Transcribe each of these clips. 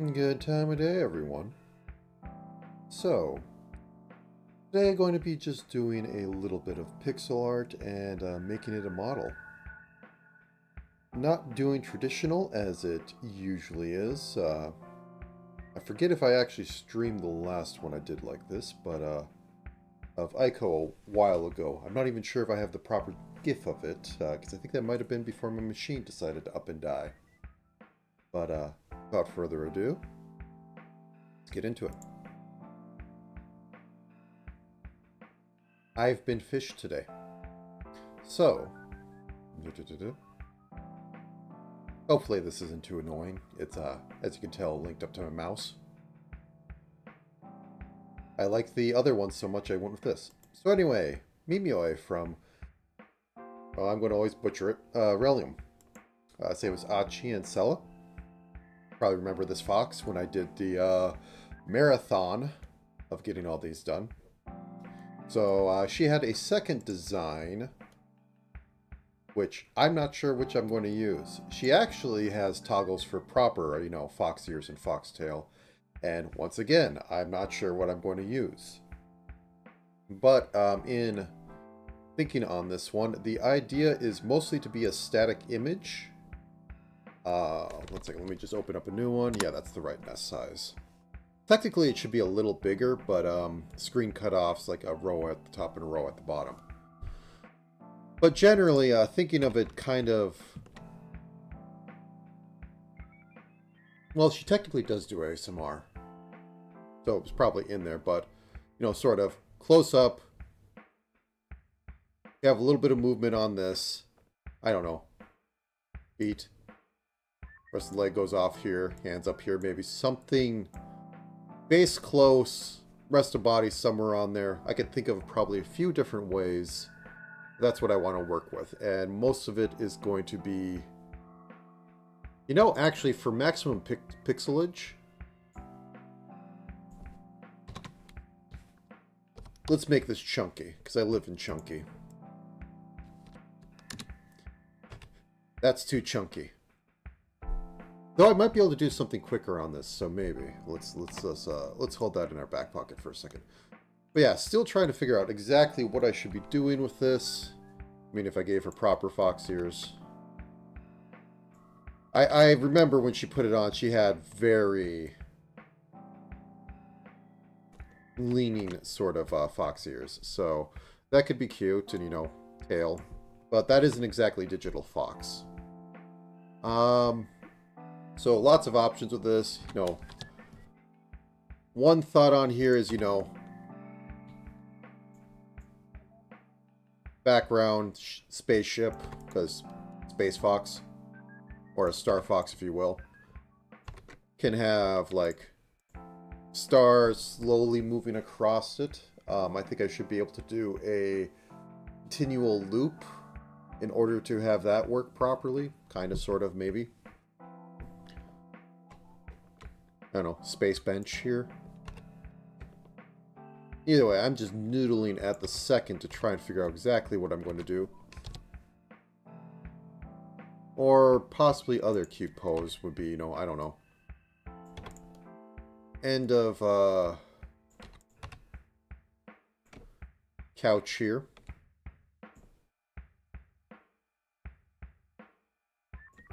Good time of day, everyone. So, today I'm going to be just doing a little bit of pixel art and making it a model. Not doing traditional as it usually is. I forget if I actually streamed the last one I did like this, but of Ico a while ago. I'm not even sure if I have the proper GIF of it, because I think that might have been before my machine decided to up and die. But without further ado, let's get into it. I've been fished today. So, hopefully this isn't too annoying. It's, as you can tell, linked up to my mouse. I like the other one so much I went with this. So anyway, Mimyoi from, well, I'm going to always butcher it, Relium. Say it was Achi and Sella. Probably remember this fox when I did the marathon of getting all these done. So she had a second design, which I'm not sure which I'm going to use. She actually has toggles for proper, you know, fox ears and foxtail. And once again, I'm not sure what I'm going to use. But in thinking on this one, the idea is mostly to be a static image. One second, let me just open up a new one. Yeah, that's the right nest size. Technically, it should be a little bigger, but screen cutoff's like a row at the top and a row at the bottom. But generally, thinking of it kind of... Well, she technically does do ASMR. So it was probably in there, but, you know, sort of close up. You have a little bit of movement on this. I don't know. Feet. Rest of the leg goes off here. Hands up here. Maybe something... Base close, rest of body somewhere on there. I could think of probably a few different ways. That's what I want to work with. And most of it is going to be... You know, actually, for maximum pixelage... Let's make this chunky, because I live in chunky. That's too chunky. Though I might be able to do something quicker on this, so maybe let's hold that in our back pocket for a second. But yeah, still trying to figure out exactly what I should be doing with this. I mean, if I gave her proper fox ears. I remember when she put it on, she had very leaning sort of fox ears, so that could be cute, and you know, tail, but that isn't exactly digital fox. So lots of options with this, you know. One thought on here is, you know, background spaceship, because Space Fox, or a Star Fox if you will, can have like stars slowly moving across it. I think I should be able to do a continual loop in order to have that work properly, kind of, sort of, maybe. I don't know, space bench here. Either way, I'm just noodling at the second to try and figure out exactly what I'm going to do. Or possibly other cute pose would be, you know, I don't know. End of couch here.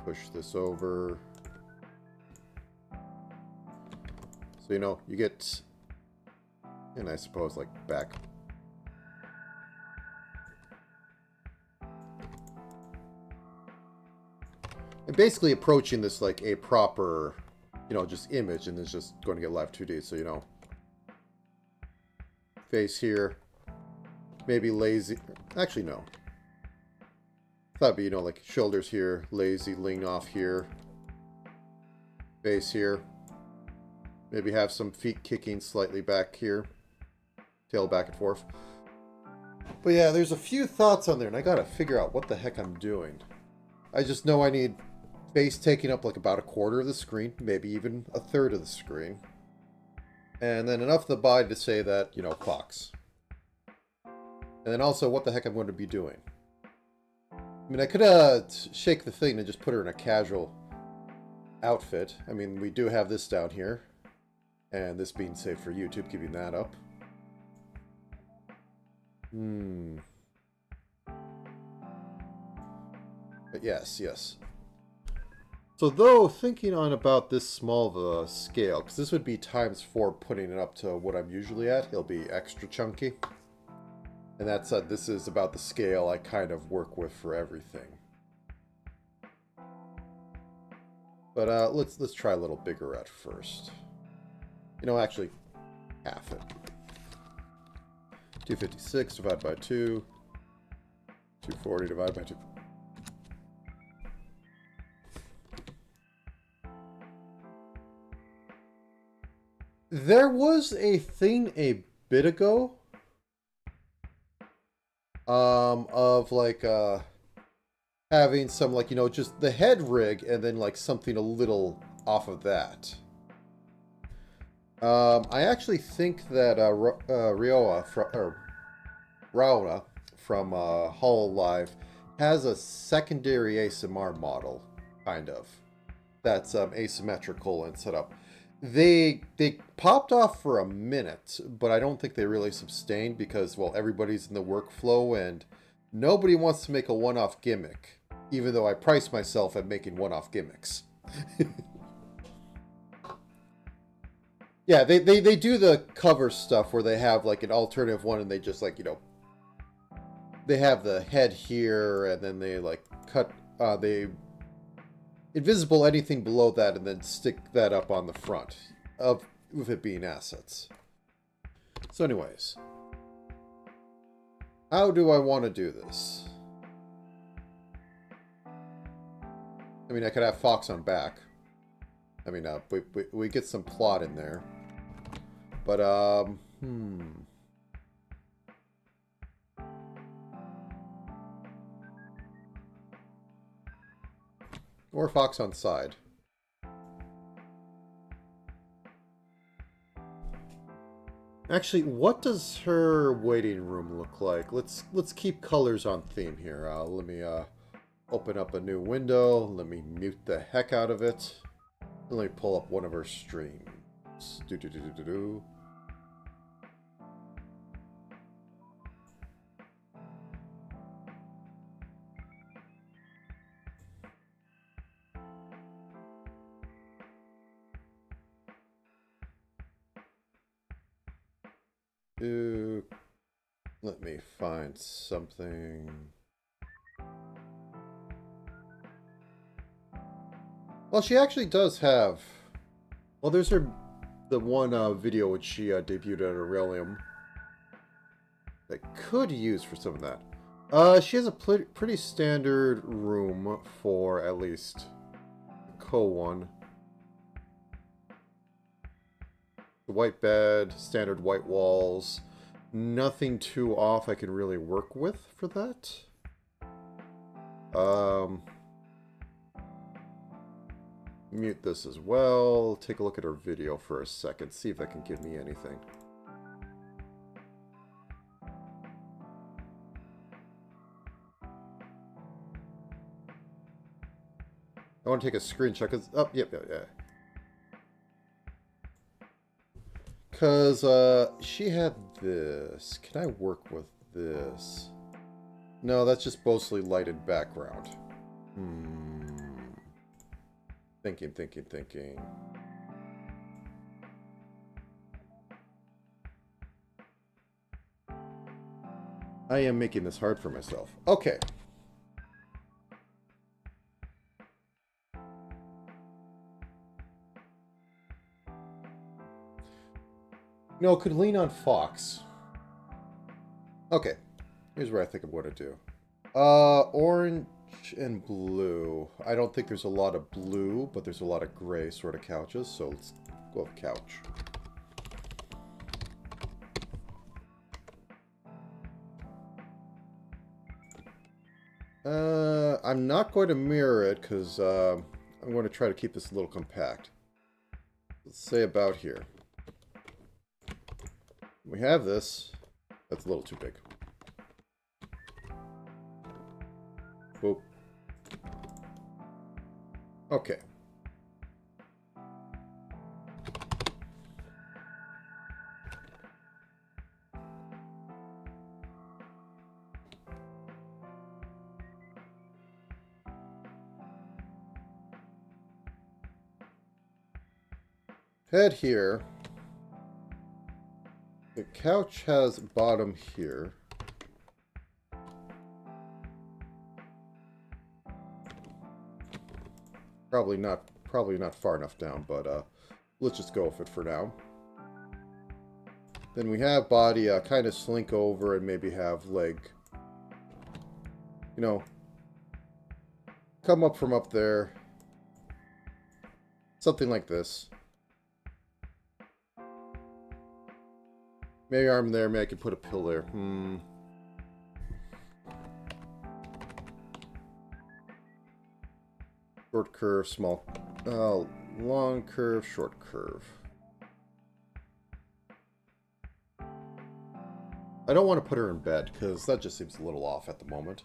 Push this over. So, you know, you get, and I suppose, like, back. And basically approaching this like a proper, you know, just image, and it's just going to get live 2D. So, you know, face here, maybe lazy. Actually, no. Thought it'd be, you know, like shoulders here, lazy, lean off here, face here. Maybe have some feet kicking slightly back here. Tail back and forth. But yeah, there's a few thoughts on there, and I gotta figure out what the heck I'm doing. I just know I need face taking up like about a quarter of the screen, maybe even a third of the screen. And then enough of the body to say that, you know, fox. And then also what the heck I'm going to be doing. I mean, I could shake the thing and just put her in a casual outfit. I mean, we do have this down here. And this being saved for YouTube, keeping that up. But yes, yes. So though, thinking on about this small of a scale, because this would be ×4 putting it up to what I'm usually at, it'll be extra chunky. And that's this is about the scale I kind of work with for everything. But let's try a little bigger at first. You know, actually, half it. 256 divided by 2. 240 divided by 2. There was a thing a bit ago of like having some, like, you know, just the head rig and then like something a little off of that. I actually think that Raona from Hololive has a secondary ASMR model, kind of, that's asymmetrical and set up. They popped off for a minute, but I don't think they really sustained because, well, everybody's in the workflow and nobody wants to make a one-off gimmick, even though I price myself at making one-off gimmicks. Yeah, they do the cover stuff where they have like an alternative one and they just, like, you know, they have the head here and then they like cut they invisible anything below that and then stick that up on the front of with it being assets. So anyways, how do I want to do this? I mean, I could have Fox on back. I mean, we get some plot in there. But, Or Fox on side. Actually, what does her waiting room look like? Let's keep colors on theme here. Let me open up a new window. Let me mute the heck out of it. Let me pull up one of her streams. Do. Let me find something. Well, she actually does have... Well, there's the one video which she debuted at Aurelium that could use for some of that. She has a pretty standard room for at least one. The white bed, standard white walls. Nothing too off I can really work with for that. Mute this as well. Take a look at her video for a second. See if that can give me anything. I want to take a screenshot because... Oh, yep. Because she had this. Can I work with this? No, that's just mostly lighted background. Thinking. I am making this hard for myself. Okay. No, could lean on Fox. Okay. Here's what I think I'm going to do. Orange and blue. I don't think there's a lot of blue, but there's a lot of gray sort of couches, so let's go with couch. I'm not going to mirror it because I'm going to try to keep this a little compact. Let's say about here. We have this. That's a little too big. Boop. Okay. head here. The couch has bottom here. Probably not far enough down, but let's just go with it for now. Then we have body kind of slink over and maybe have leg, you know, come up from up there. Something like this. Maybe arm there, maybe I could put a pill there. Short curve, small, long curve, short curve. I don't want to put her in bed, because that just seems a little off at the moment.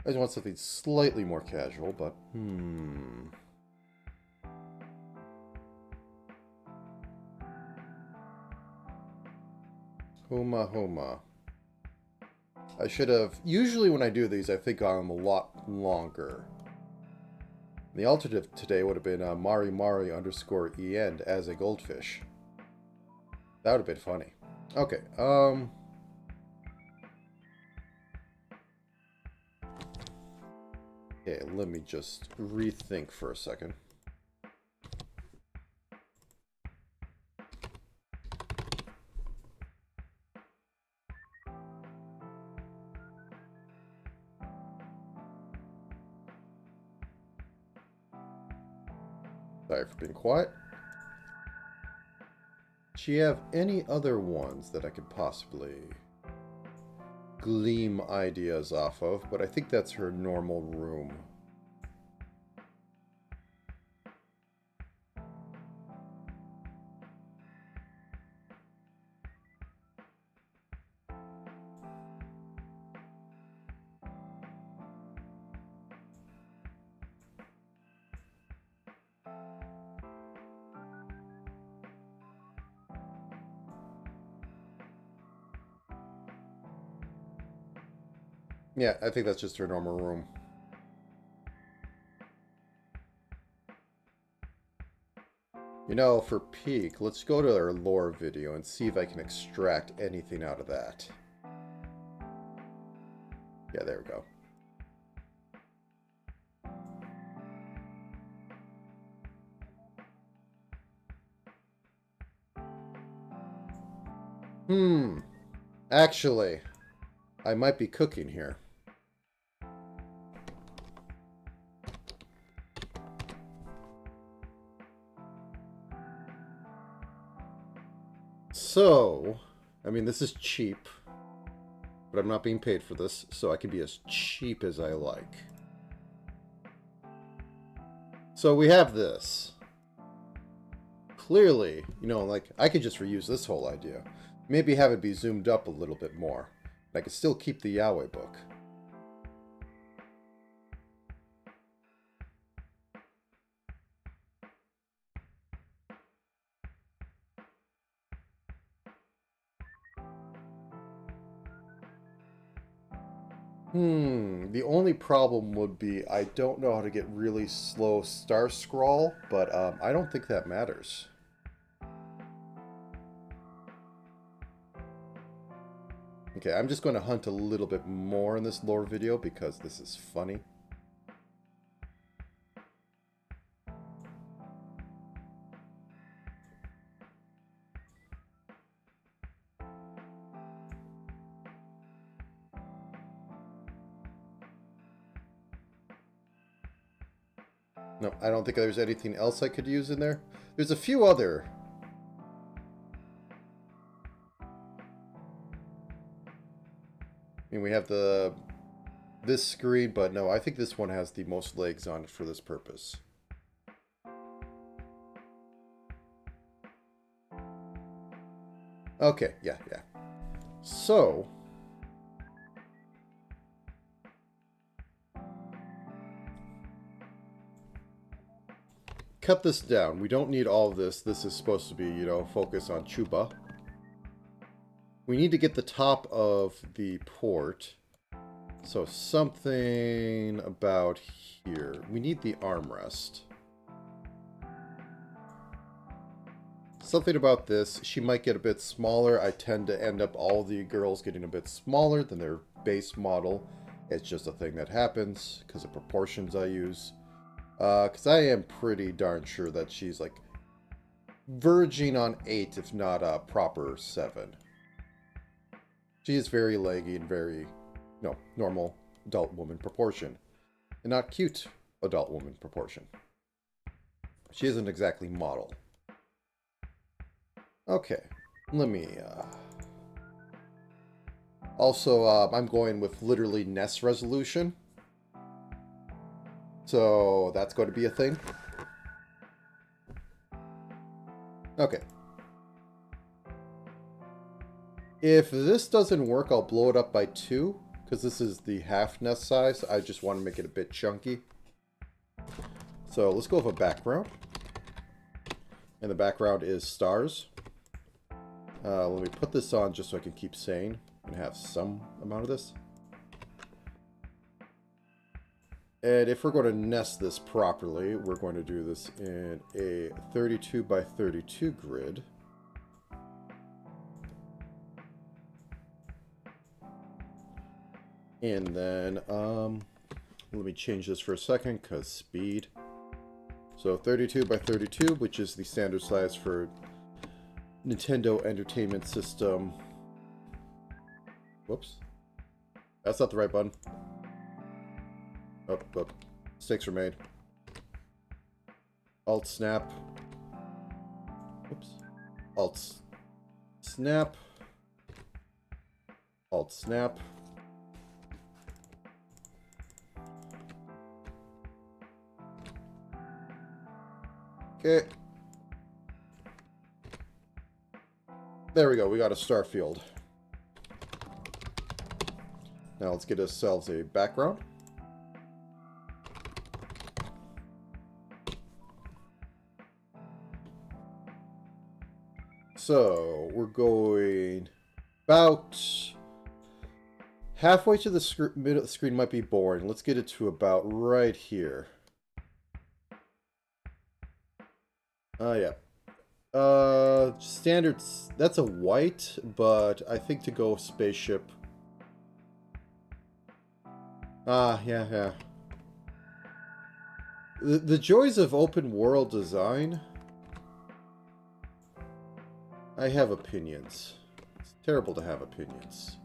I just want something slightly more casual, but, Homa. I should have... Usually when I do these, I think I'm a lot longer. The alternative today would have been Mari underscore EN as a goldfish. That would have been funny. Okay, okay, let me just rethink for a second. Sorry for being quiet. Do you have any other ones that I could possibly gleam ideas off of? But I think that's her normal room. Yeah, I think that's just her normal room. You know, for peak, let's go to our lore video and see if I can extract anything out of that. Yeah, there we go. Actually, I might be cooking here. So, I mean, this is cheap, but I'm not being paid for this, so I can be as cheap as I like. So we have this. Clearly, you know, like, I could just reuse this whole idea. Maybe have it be zoomed up a little bit more. I could still keep the Yaoi book. The only problem would be I don't know how to get really slow star scroll, but I don't think that matters. Okay, I'm just going to hunt a little bit more in this lore video because this is funny. No, I don't think there's anything else I could use in there. There's a few other. I mean, we have this screen, but no, I think this one has the most legs on it for this purpose. Okay, yeah. So, cut this down. We don't need all of this. This is supposed to be, you know, focus on Chuba. We need to get the top of the port. So something about here. We need the armrest. Something about this, she might get a bit smaller. I tend to end up all the girls getting a bit smaller than their base model. It's just a thing that happens because of proportions I use. Because I am pretty darn sure that she's like verging on 8, if not a proper 7. She is very leggy and very, normal adult woman proportion. And not cute adult woman proportion. She isn't exactly model. Okay, let me, Also, I'm going with literally NES resolution. So, that's going to be a thing. Okay. If this doesn't work, I'll blow it up by 2. Because this is the half NES size. I just want to make it a bit chunky. So, let's go with a background. And the background is stars. Let me put this on just so I can keep saying and have some amount of this. And if we're going to nest this properly, we're going to do this in a 32 by 32 grid. And then, let me change this for a second because speed. So 32 by 32, which is the standard size for Nintendo Entertainment System. Whoops. That's not the right button. Oh, mistakes were made. Alt snap. Whoops. Alt snap. Alt snap. Okay. There we go. We got a star field. Now let's get ourselves a background. So we're going about halfway to the middle of the screen. Might be boring. Let's get it to about right here. Yeah. Standards. That's a white, but I think to go spaceship. Yeah. The joys of open world design. I have opinions. It's terrible to have opinions.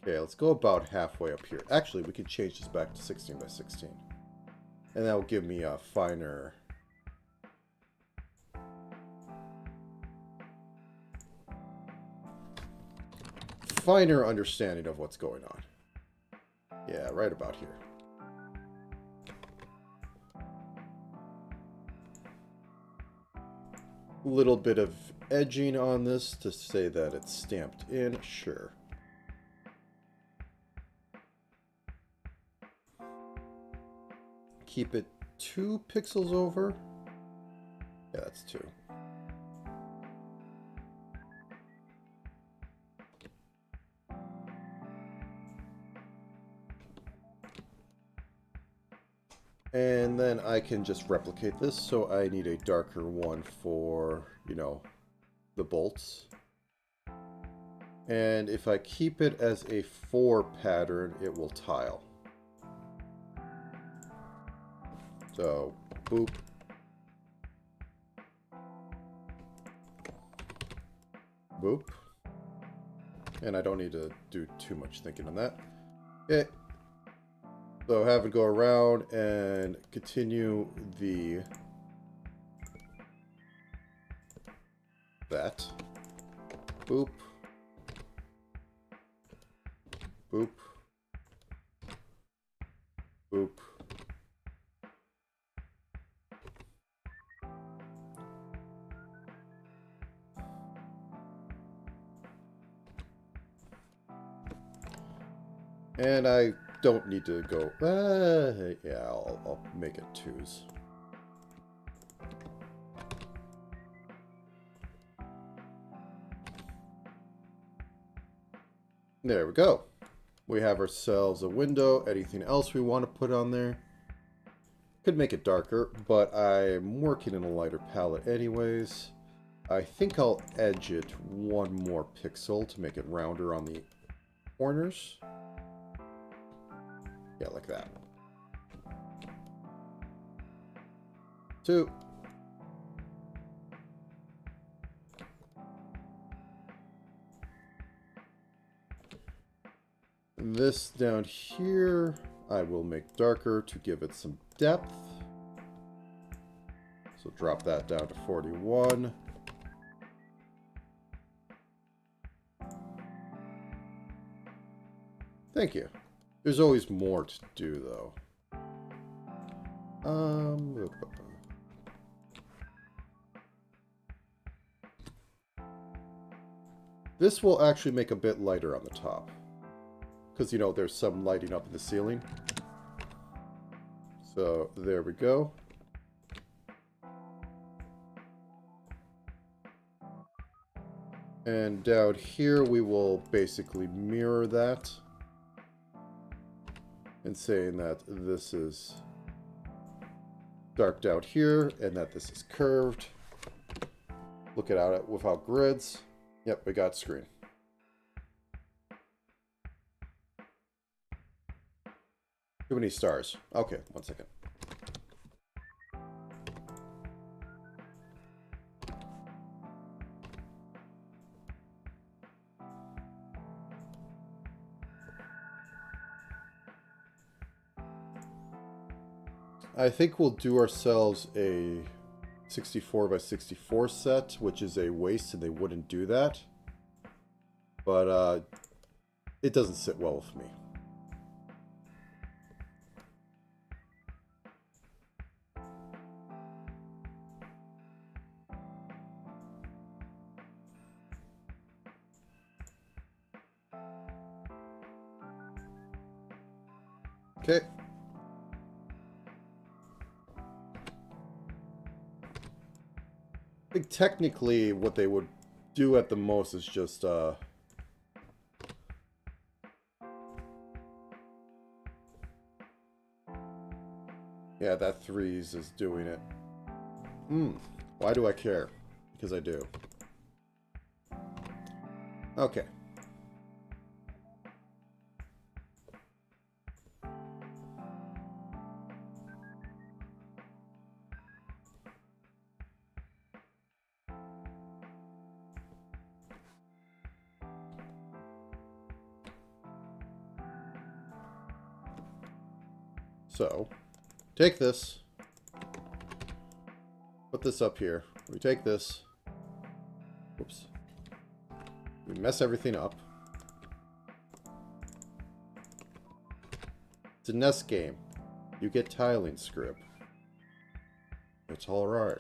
Okay, let's go about halfway up here. Actually, we can change this back to 16 by 16. And that will give me a finer... finer understanding of what's going on. Yeah, right about here. Little bit of edging on this to say that it's stamped in, sure. Keep it 2 pixels over. Yeah, that's 2. And then I can just replicate this, so I need a darker one for, the bolts. And if I keep it as a 4 pattern, it will tile. So, boop. Boop. And I don't need to do too much thinking on that. Okay. So have it go around and continue that. Boop. Boop. Boop. And I don't need to go... yeah, I'll make it 2s. There we go. We have ourselves a window. Anything else we want to put on there? Could make it darker, but I'm working in a lighter palette anyways. I think I'll edge it one more pixel to make it rounder on the corners. Yeah, like that. 2. And this down here, I will make darker to give it some depth. So drop that down to 41. Thank you. There's always more to do, though. This will actually make a bit lighter on the top. Because, you know, there's some lighting up in the ceiling. So, there we go. And down here, we will basically mirror that. And saying that this is darked out here, and that this is curved. Look at it without grids. Yep, we got screen. Too many stars. Okay, 1 second. I think we'll do ourselves a 64 by 64 set, which is a waste, and they wouldn't do that. But it doesn't sit well with me. Okay. I think technically what they would do at the most is just yeah, that 3's is doing it. Why do I care? Because I do. Okay. So, take this, put this up here, we take this, whoops, we mess everything up. It's a NES game, you get tiling script, it's alright.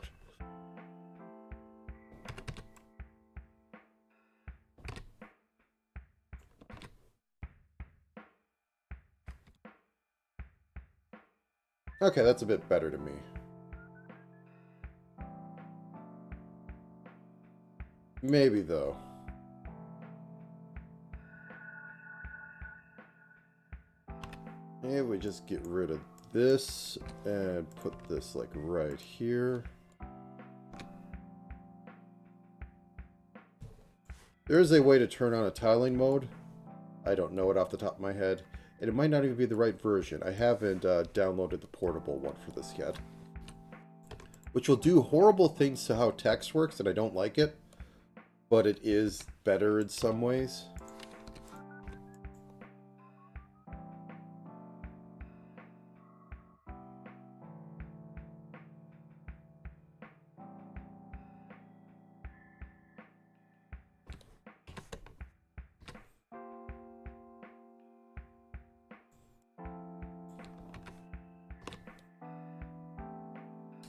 Okay, that's a bit better to me. Maybe, though. Maybe we just get rid of this and put this, like, right here. There is a way to turn on a tiling mode. I don't know it off the top of my head. And it might not even be the right version. I haven't downloaded the portable one for this yet. Which will do horrible things to how text works, and I don't like it. But it is better in some ways.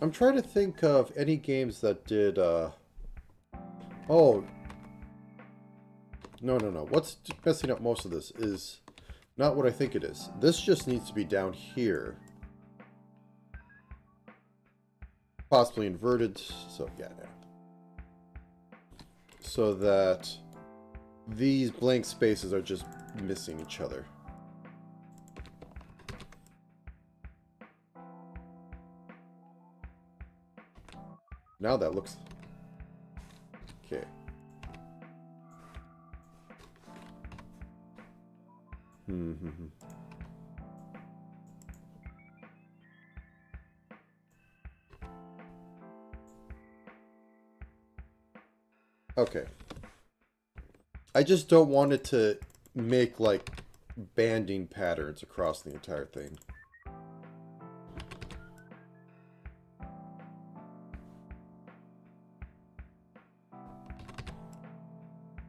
I'm trying to think of any games that did, oh. No. What's messing up most of this is not what I think it is. This just needs to be down here. Possibly inverted, so yeah. So that these blank spaces are just missing each other. Now that looks... Okay. Okay. I just don't want it to make, like, banding patterns across the entire thing.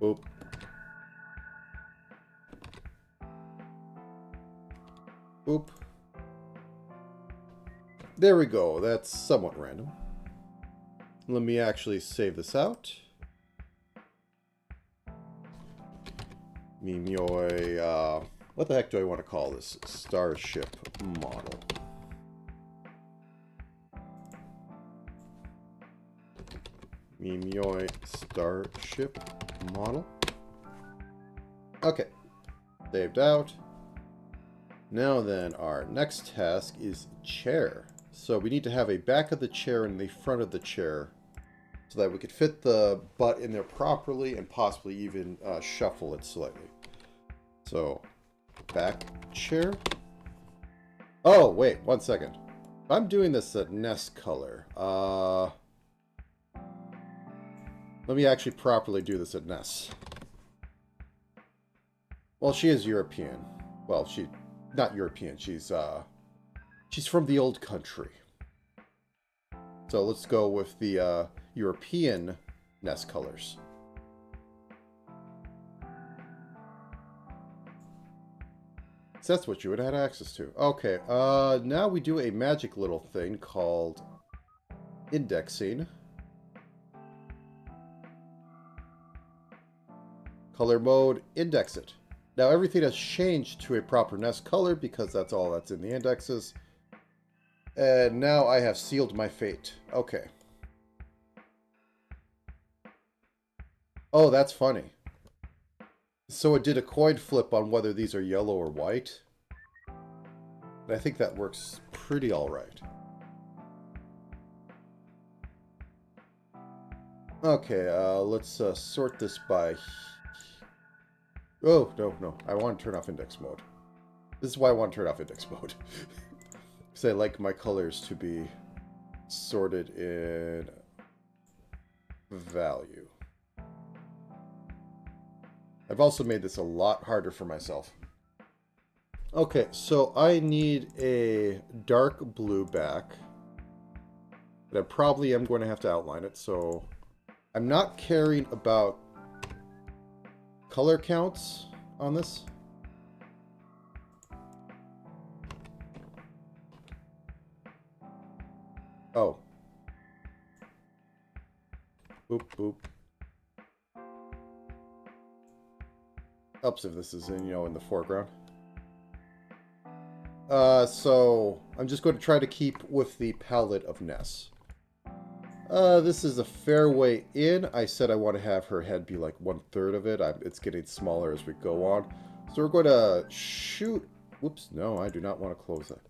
Oop. Oop. There we go. That's somewhat random. Let me actually save this out. Mimyoi, what the heck do I want to call this? Starship model. Mimyoi Starship model. Okay. Saved out. Now then, our next task is chair. So we need to have a back of the chair and the front of the chair so that we could fit the butt in there properly and possibly even shuffle it slightly. So, back chair. Oh, wait, 1 second. I'm doing this at nest color. Let me actually properly do this at nest. Well, she is European. Well, not European. She's from the old country. So let's go with the European nest colors. So that's what you would have had access to. Okay, now we do a magic little thing called indexing. Color mode, index it. Now everything has changed to a proper nest color because that's all that's in the indexes. And now I have sealed my fate. Okay. Oh, that's funny. So it did a coin flip on whether these are yellow or white. And I think that works pretty alright. Okay, let's sort this by... Oh, no. I want to turn off index mode. This is why I want to turn off index mode. Because I like my colors to be sorted in value. I've also made this a lot harder for myself. Okay, so I need a dark blue back. But I probably am going to have to outline it, so I'm not caring about color counts on this. Oh. Boop, boop. Helps if this is in, in the foreground. So I'm just going to try to keep with the palette of Ness. This is a fair way in. I said I want to have her head be like 1/3 of it. It's getting smaller as we go on. So we're going to shoot... Whoops, no, I do not want to close that.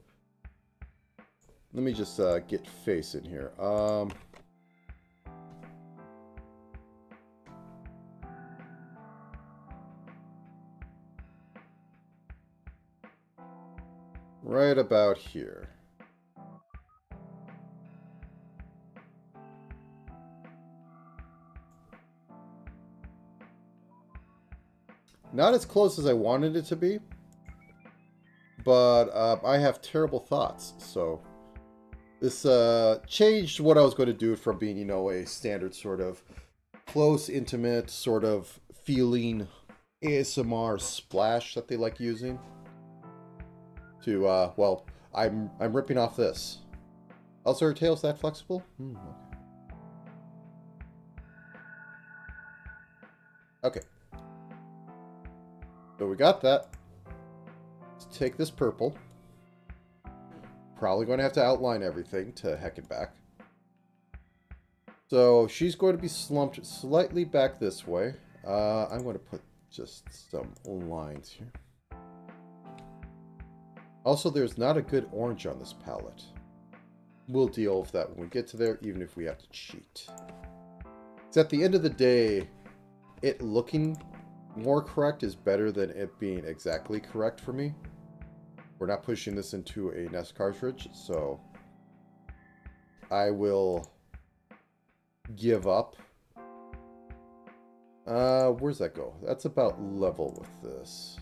Let me just get face in here. Right about here. Not as close as I wanted it to be, but I have terrible thoughts, so this changed what I was going to do from being, a standard sort of close, intimate, sort of feeling ASMR splash that they like using to, well, I'm ripping off this. Also, her tail's that flexible? Okay. So we got that. Let's take this purple. Probably going to have to outline everything to heck it back. So she's going to be slumped slightly back this way. I'm going to put just some lines here. Also, there's not a good orange on this palette. we'll deal with that when we get to there, even if we have to cheat. Because at the end of the day, it looking more correct is better than it being exactly correct for me. We're not pushing this into a NES cartridge, so I will give up. Where's that go? That's about level with this.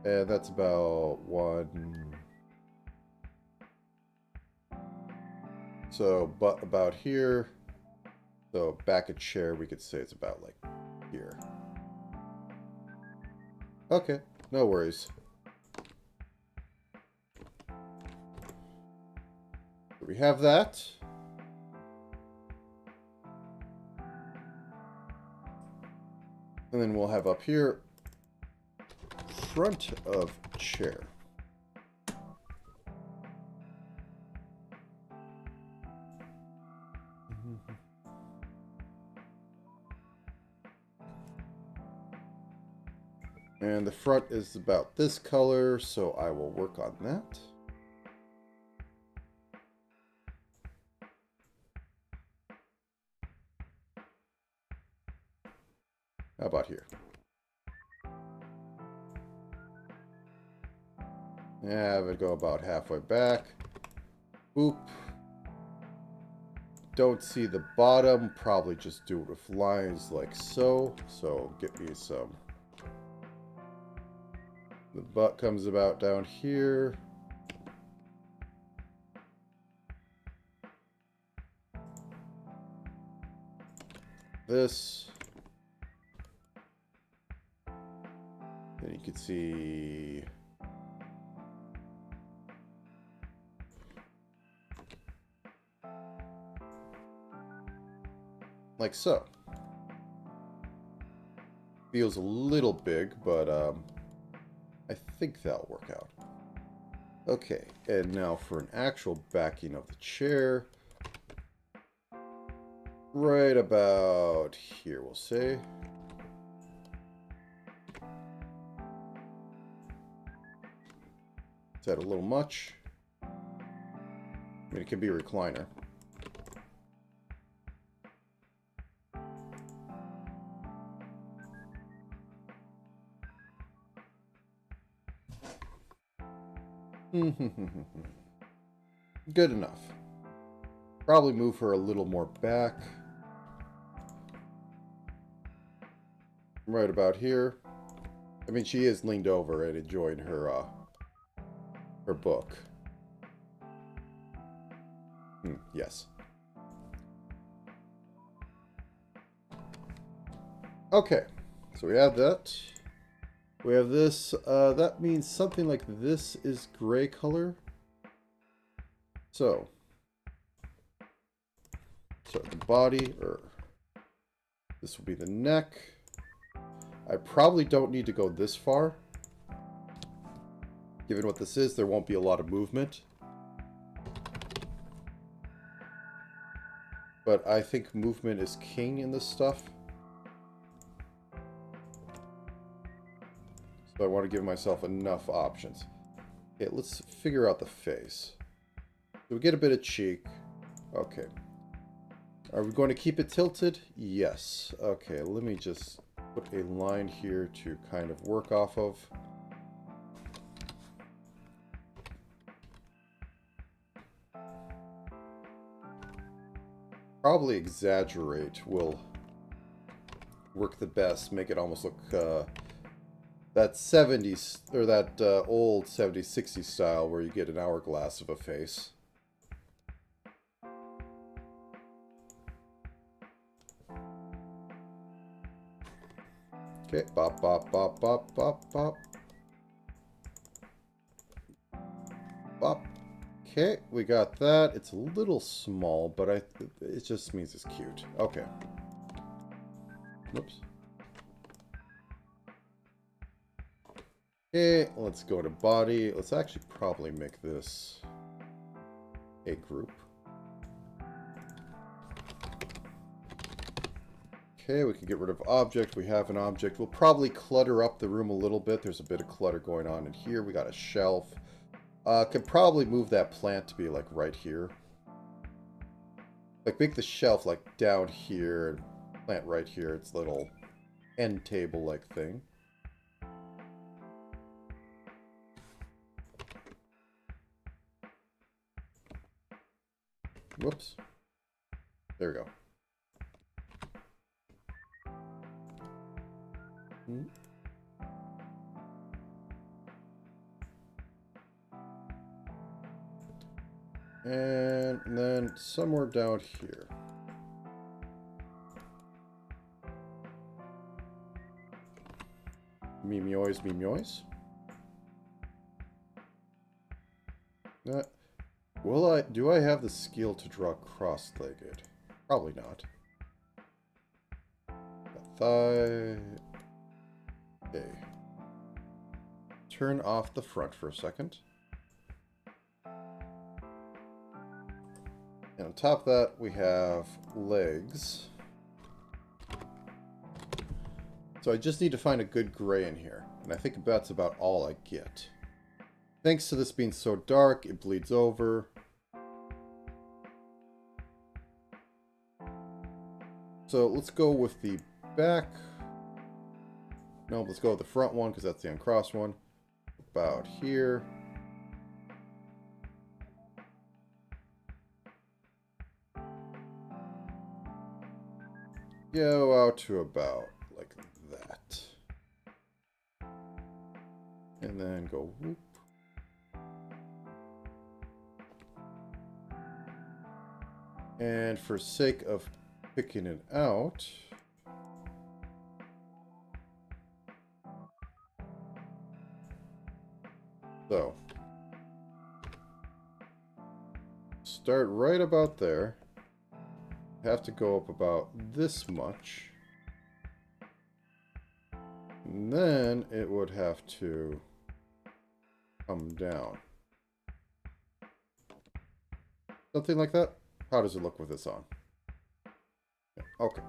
And that's about 1. So, but about here. So, back a chair, we could say it's about like here. Okay, no worries. We have that. And then we'll have up here, front of chair. And the front is about this color, so I will work on that. How about here? Have it go about halfway back. Boop. Don't see the bottom. Probably just do it with lines like so. So get me some. The butt comes about down here. This. Then you can see like so. Feels a little big, but I think that'll work out. Okay, and now for an actual backing of the chair. Right about here, we'll say. Is that a little much? I mean, it can be a recliner. Good enough. Probably move her a little more back. Right about here. I mean, she is leaned over and enjoying her book. Yes. Okay, so we have that. We have this. That means something like this is gray color. So the body, or this will be the neck. I probably don't need to go this far. Given what this is, there won't be a lot of movement. But I think movement is king in this stuff. So I want to give myself enough options. Okay, let's figure out the face. So we get a bit of cheek. Okay. Are we going to keep it tilted? Yes. Okay, let me just put a line here to kind of work off of. Probably exaggerate will work the best. Make it almost look that 70s, or that old 70s, 60s style where you get an hourglass of a face. Okay, bop, bop, bop, bop, bop, bop. Bop. Okay, we got that. It's a little small, but it just means it's cute. Okay. Whoops. Okay, let's go to body. Let's actually probably make this a group. Okay, we can get rid of object. We have an object. We'll probably clutter up the room a little bit. There's a bit of clutter going on in here. We got a shelf. Could probably move that plant to be like right here. Like make the shelf like down here and plant right here. It's a little end table like thing. Whoops. There we go. And then somewhere down here. Mimyois, Mimyois. Do I have the skill to draw cross-legged? Probably not. Thigh. Okay. Turn off the front for a second. And on top of that, we have legs. So I just need to find a good gray in here. And I think that's about all I get. Thanks to this being so dark, it bleeds over. So let's go with the back. No, let's go with the front one because that's the uncrossed one. About here. Go out to about like that. And then go whoop. And for sake of picking it out, so start right about there. Have to go up about this much. And then it would have to come down. Something like that? How does it look with this on? Yeah, okay.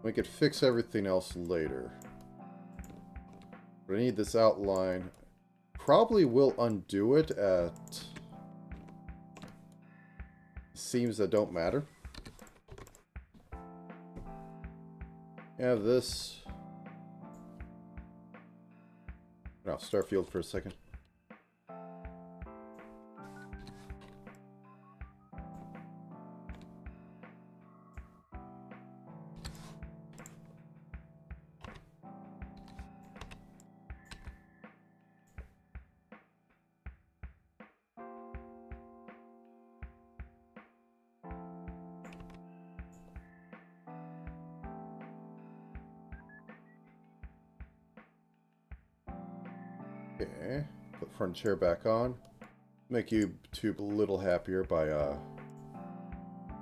We could fix everything else later. But I need this outline. Probably will undo it at seams that don't matter. Have this. No, Starfield for a second. Okay, put front chair back on. Make YouTube a little happier by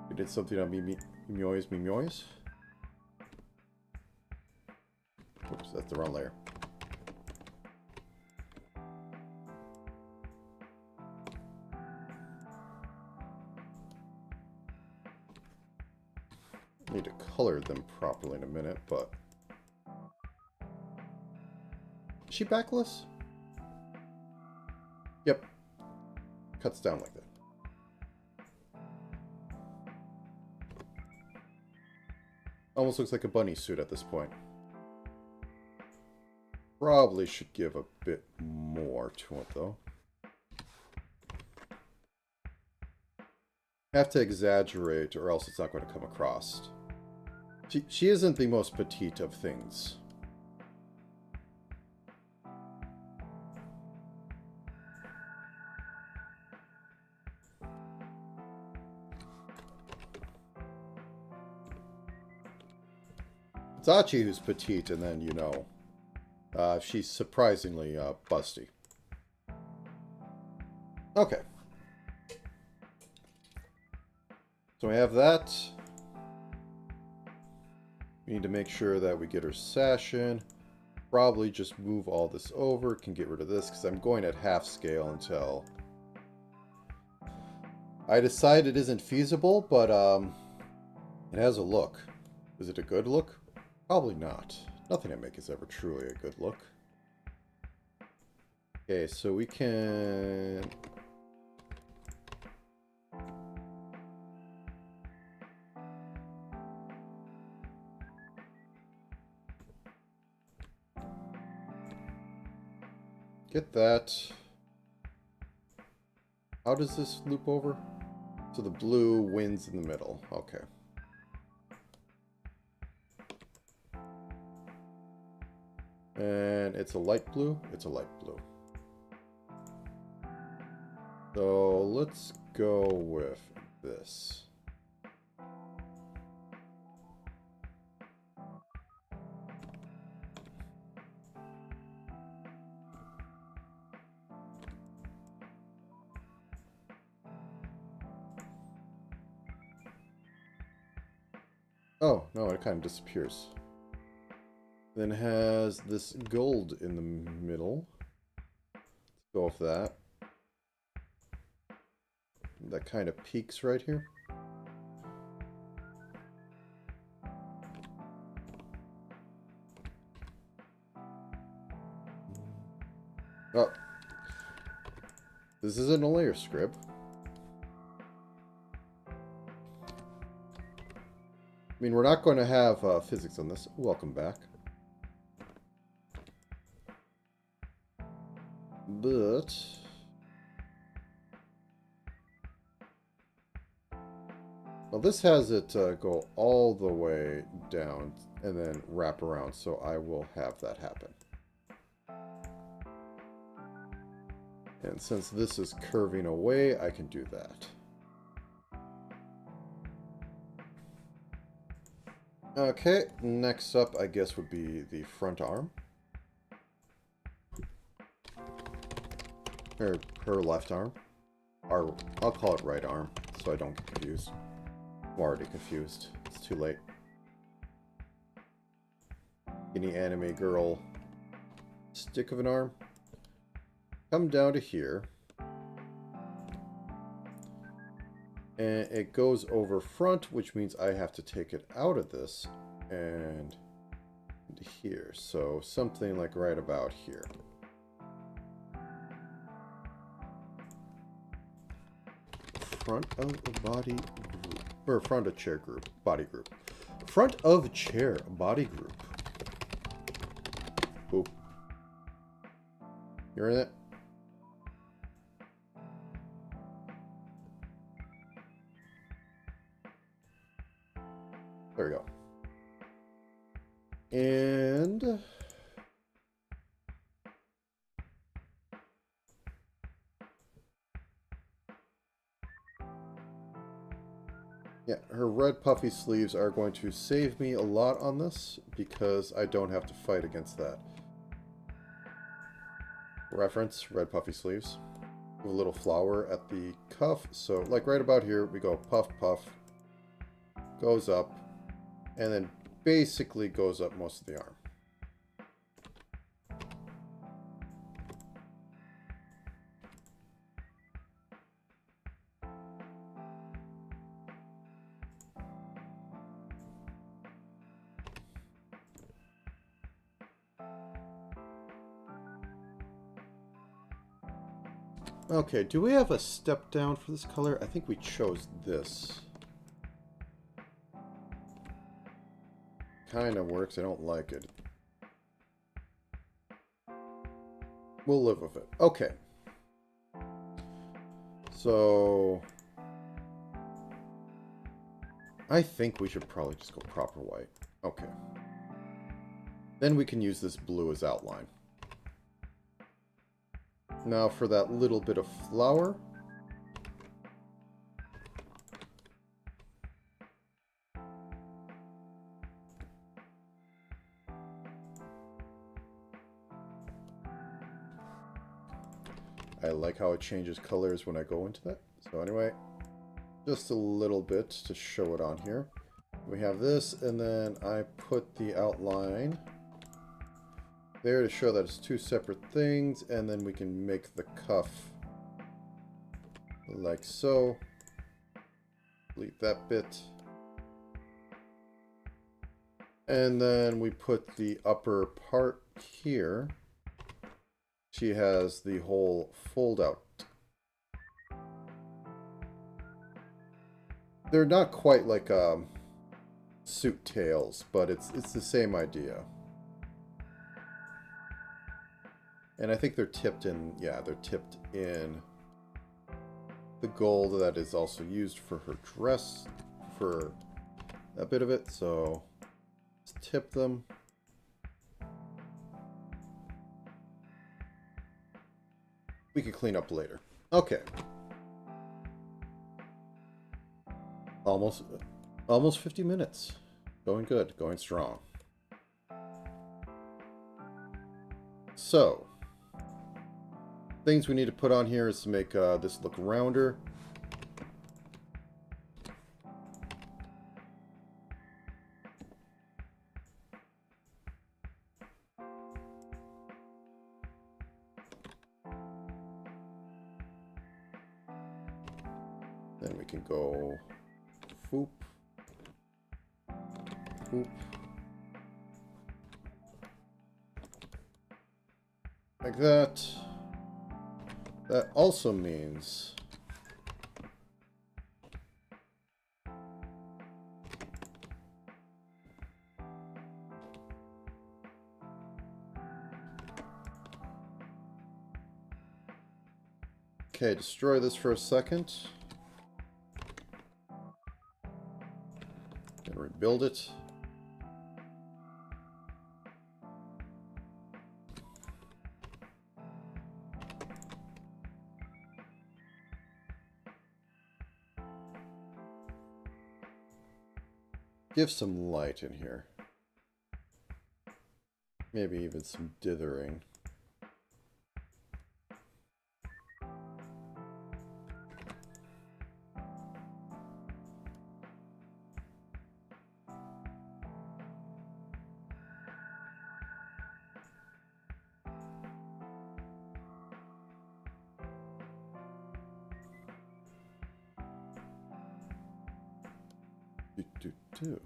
we did something on Mimyois. Oops, that's the wrong layer. Need to color them properly in a minute, but is she backless? Yep. Cuts down like that. Almost looks like a bunny suit at this point. Probably should give a bit more to it, though. Have to exaggerate, or else it's not going to come across. She isn't the most petite of things. It's Achi who's petite, and then, you know, she's surprisingly busty. Okay. So we have that. We need to make sure that we get her sash in. probably just move all this over, can get rid of this, because I'm going at half scale until I decide it isn't feasible, but it has a look. Is it a good look? Probably not. Nothing I make is ever truly a good look. Okay, so we can... get that. How does this loop over? So the blue wins in the middle. Okay. And it's a light blue? It's a light blue. So let's go with this. Oh, no, it kind of disappears. Then it has this gold in the middle. Let's go with that. That kind of peaks right here. Oh. This isn't a layer script. I mean, we're not going to have physics on this. Welcome back. But... well, this has it go all the way down and then wrap around, so I will have that happen. And since this is curving away, I can do that. Okay, next up, I guess, would be the front arm. Her left arm. I'll call it right arm, so I don't get confused. I'm already confused. It's too late. Any anime girl stick of an arm. Come down to here. And it goes over front, which means I have to take it out of this and into here. So something like right about here. Front of a body group. Or front of chair group. Body group. Front of chair body group. Boop. You're in it? There we go. And yeah, her red puffy sleeves are going to save me a lot on this because I don't have to fight against that. Reference, red puffy sleeves. A little flower at the cuff. So like right about here, we go puff, puff, goes up, and then basically goes up most of the arm. Okay, do we have a step down for this color? I think we chose this. Kind of works. I don't like it. We'll live with it. Okay. So I think we should probably just go proper white. Okay. Then we can use this blue as outline. Now for that little bit of flower. I like how it changes colors when I go into that. So anyway, just a little bit to show it on here. We have this, and then I put the outline there to show that it's two separate things, and then we can make the cuff like so. Delete that bit. And then we put the upper part here. She has the whole fold out. They're not quite like suit tails, but it's the same idea. And I think they're tipped in, yeah, they're tipped in the gold that is also used for her dress, for that bit of it. So let's tip them. We can clean up later. Okay. Almost 50 minutes. Going good, going strong. So, things we need to put on here is to make this look rounder. Then we can go foop, foop. Like that. That also means okay, destroy this for a second. And rebuild it. Give some light in here. Maybe even some dithering. Do.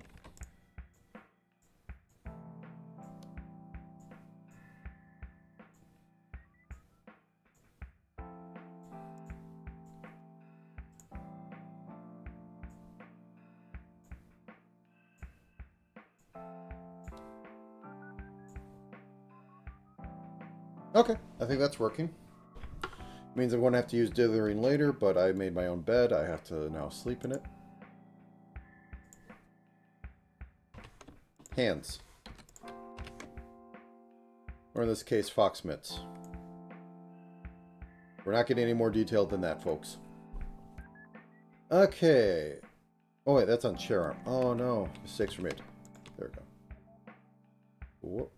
Okay, I think that's working. Means I'm going to have to use dithering later, but I made my own bed. I have to now sleep in it. Hands. Or in this case, fox mitts. We're not getting any more detailed than that, folks. Okay. Oh wait, that's on chair arm. Oh no, mistakes were made. There we go. Whoop.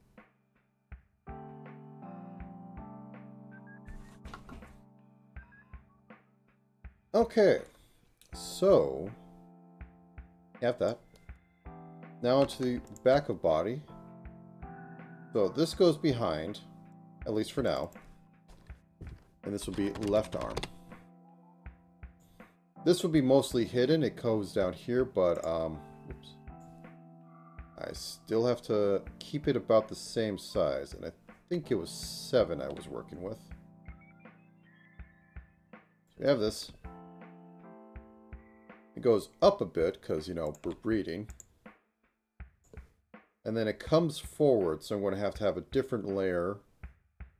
Okay, so have that. Now to the back of body. So this goes behind, at least for now. And this will be left arm. This will be mostly hidden. It goes down here, but oops. I still have to keep it about the same size. And I think it was 7 I was working with. So we have this. It goes up a bit because, you know, we're breeding. And then it comes forward, so I'm going to have a different layer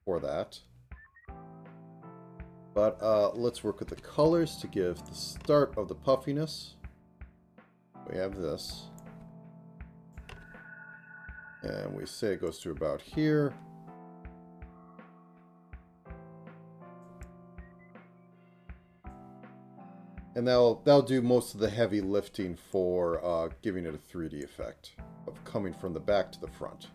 for that. But let's work with the colors to give the start of the puffiness. We have this. And we say it goes to about here. And that'll do most of the heavy lifting for giving it a 3D effect of coming from the back to the front.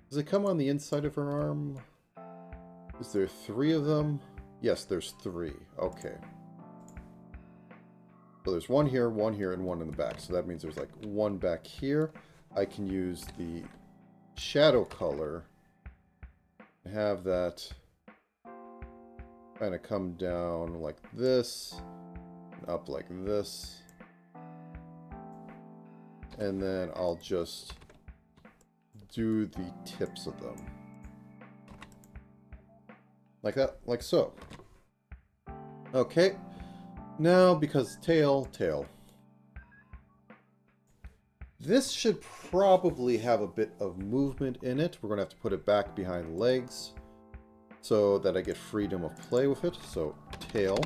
Does it come on the inside of her arm? Is there 3 of them? Yes, there's 3. Okay. So there's one here, and one in the back. So that means there's like one back here. I can use the shadow color and have that kind of come down like this, and up like this. And then I'll just do the tips of them. Like that, like so. Okay. Now, because tail. This should probably have a bit of movement in it. We're going to have to put it back behind legs so that I get freedom of play with it. So, tail.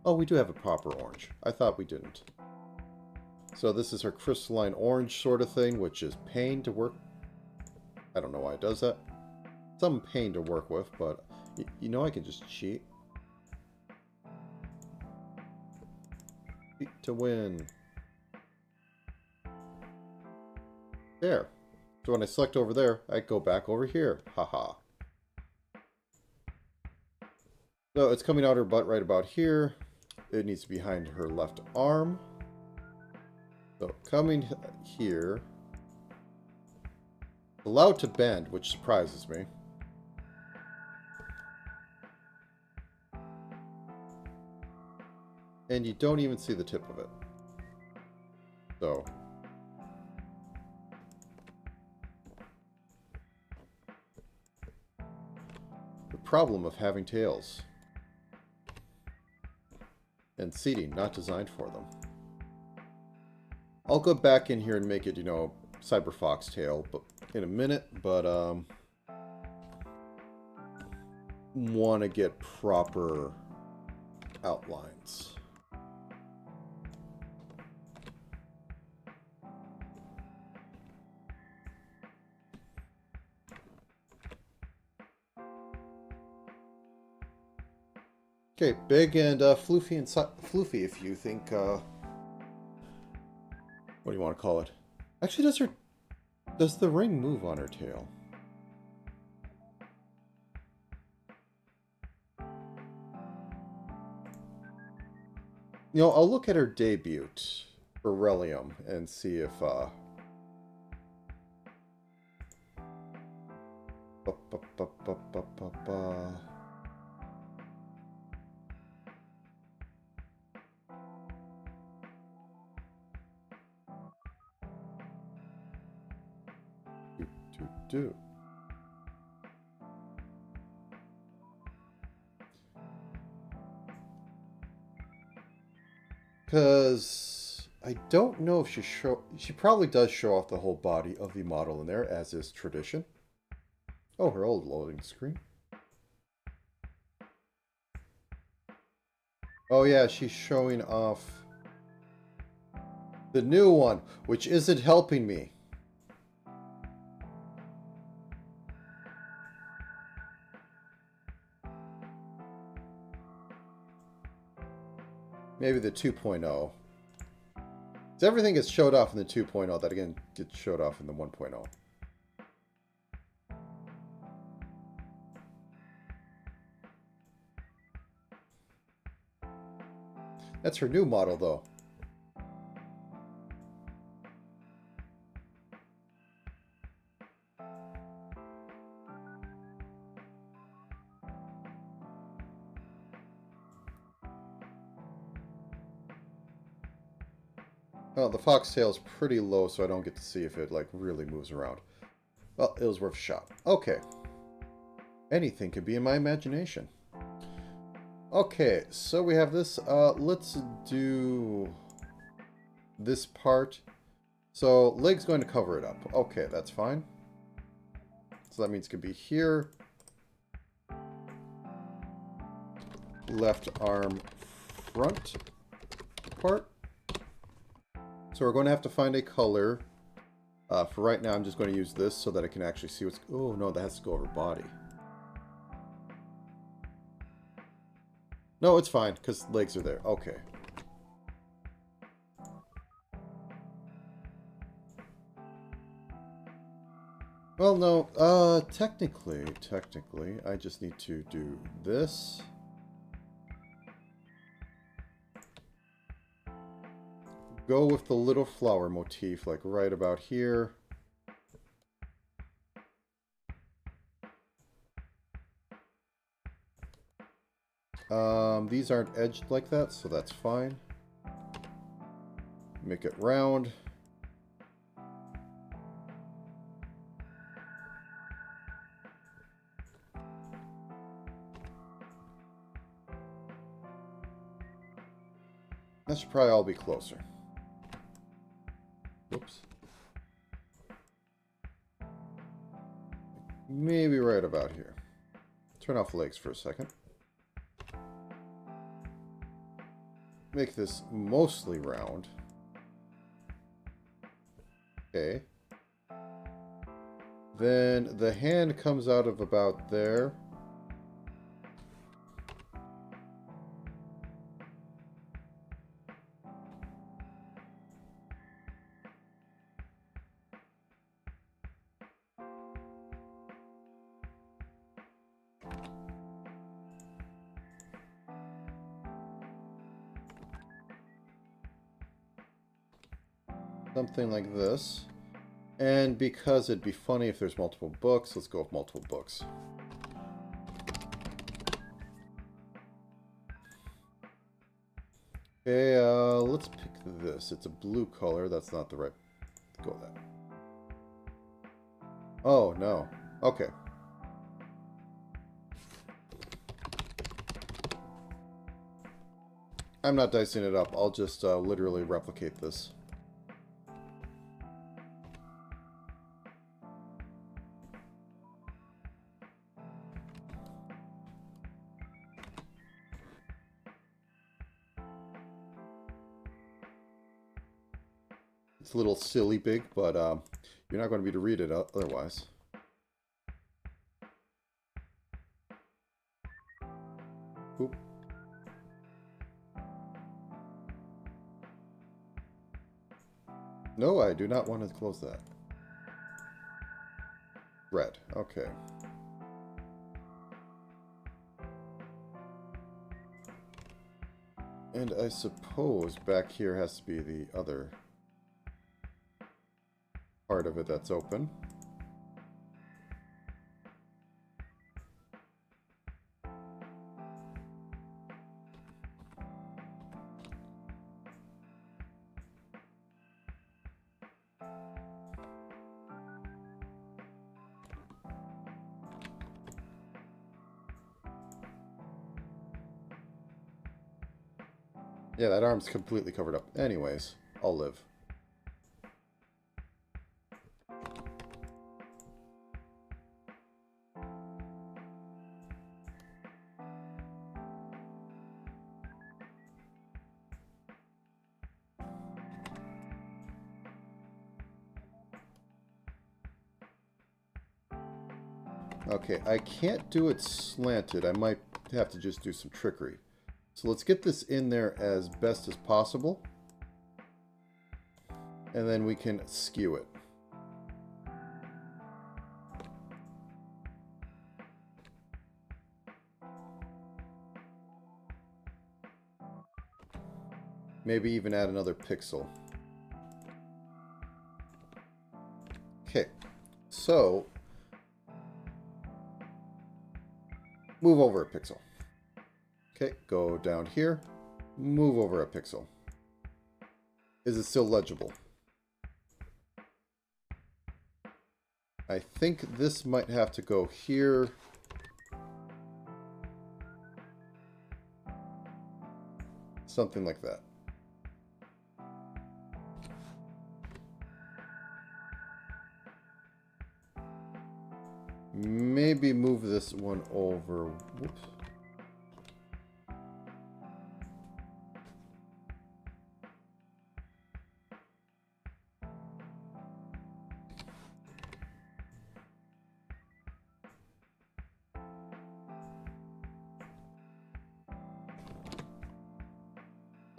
Oh, we do have a proper orange. I thought we didn't. So this is her crystalline orange sort of thing, which is pain to work. I don't know why it does that. Some pain to work with, but you know I can just cheat. Cheat to win. There. So when I select over there, I go back over here. Haha. So it's coming out her butt right about here. It needs to be behind her left arm. So coming here. Allowed to bend, which surprises me. And you don't even see the tip of it. So. The problem of having tails. And seating, not designed for them. I'll go back in here and make it, you know, Cyber Fox tail, but in a minute, but want to get proper outlines. Okay, big and floofy and floofy, if you think. What do you want to call it? Actually, does the ring move on her tail? You know, I'll look at her debut, Beryllium, and see if do. Because I don't know if she probably does show off the whole body of the model in there, as is tradition. Oh, her old loading screen. Oh yeah, she's showing off the new one, which isn't helping me. Maybe the 2.0. So everything gets showed off in the 2.0 that again gets showed off in the 1.0. That's her new model though. Well, the foxtail is pretty low, so I don't get to see if it, like, really moves around. Well, it was worth a shot. Okay. Anything could be in my imagination. Okay, so we have this. Let's do this part. So, leg's going to cover it up. Okay, that's fine. So that means it could be here. Left arm front part. So we're going to have to find a color. For right now, I'm just going to use this so that I can actually see what's... Oh, no, that has to go over body. No, it's fine, because legs are there. Okay. Well, no, technically, I just need to do this. go with the little flower motif, like right about here. These aren't edged like that, so that's fine. Make it round. That should probably all be closer. Whoops. Maybe right about here. Turn off the legs for a second. Make this mostly round. Okay. Then the hand comes out of about there. Something like this. And because it'd be funny if there's multiple books, let's go with multiple books. Okay, let's pick this. It's a blue color. That's not the right... Go with that. Oh, no. Okay. I'm not dicing it up. I'll just literally replicate this. It's a little silly big, but you're not going to be able to read it otherwise. Oop. No, I do not want to close that. Red, okay. And I suppose back here has to be the other part of it that's open. Yeah, that arm's completely covered up. Anyways, I'll live. Okay, I can't do it slanted. I might have to just do some trickery. So let's get this in there as best as possible. And then we can skew it. Maybe even add another pixel. Okay, so move over a pixel. Okay, go down here, move over a pixel. Is it still legible? I think this might have to go here. Something like that. Maybe move this one over. Whoops.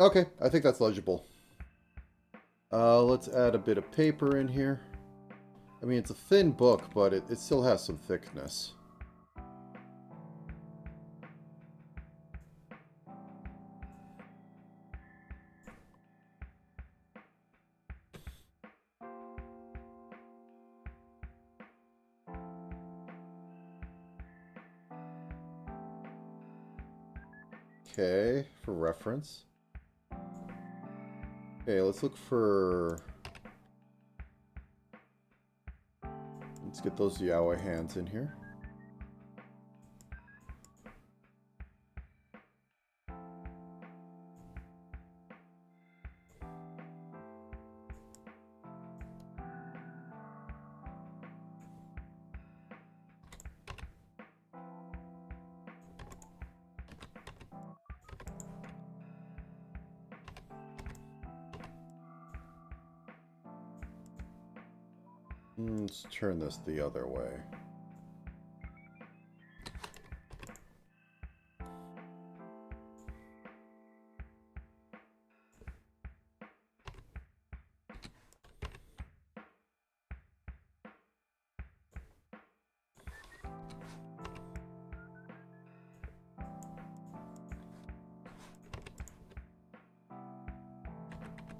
Okay, I think that's legible. Let's add a bit of paper in here. I mean, it's a thin book, but it still has some thickness. Okay, for reference. Okay, let's look for... Let's get those yaoi hands in here. Let's turn this the other way.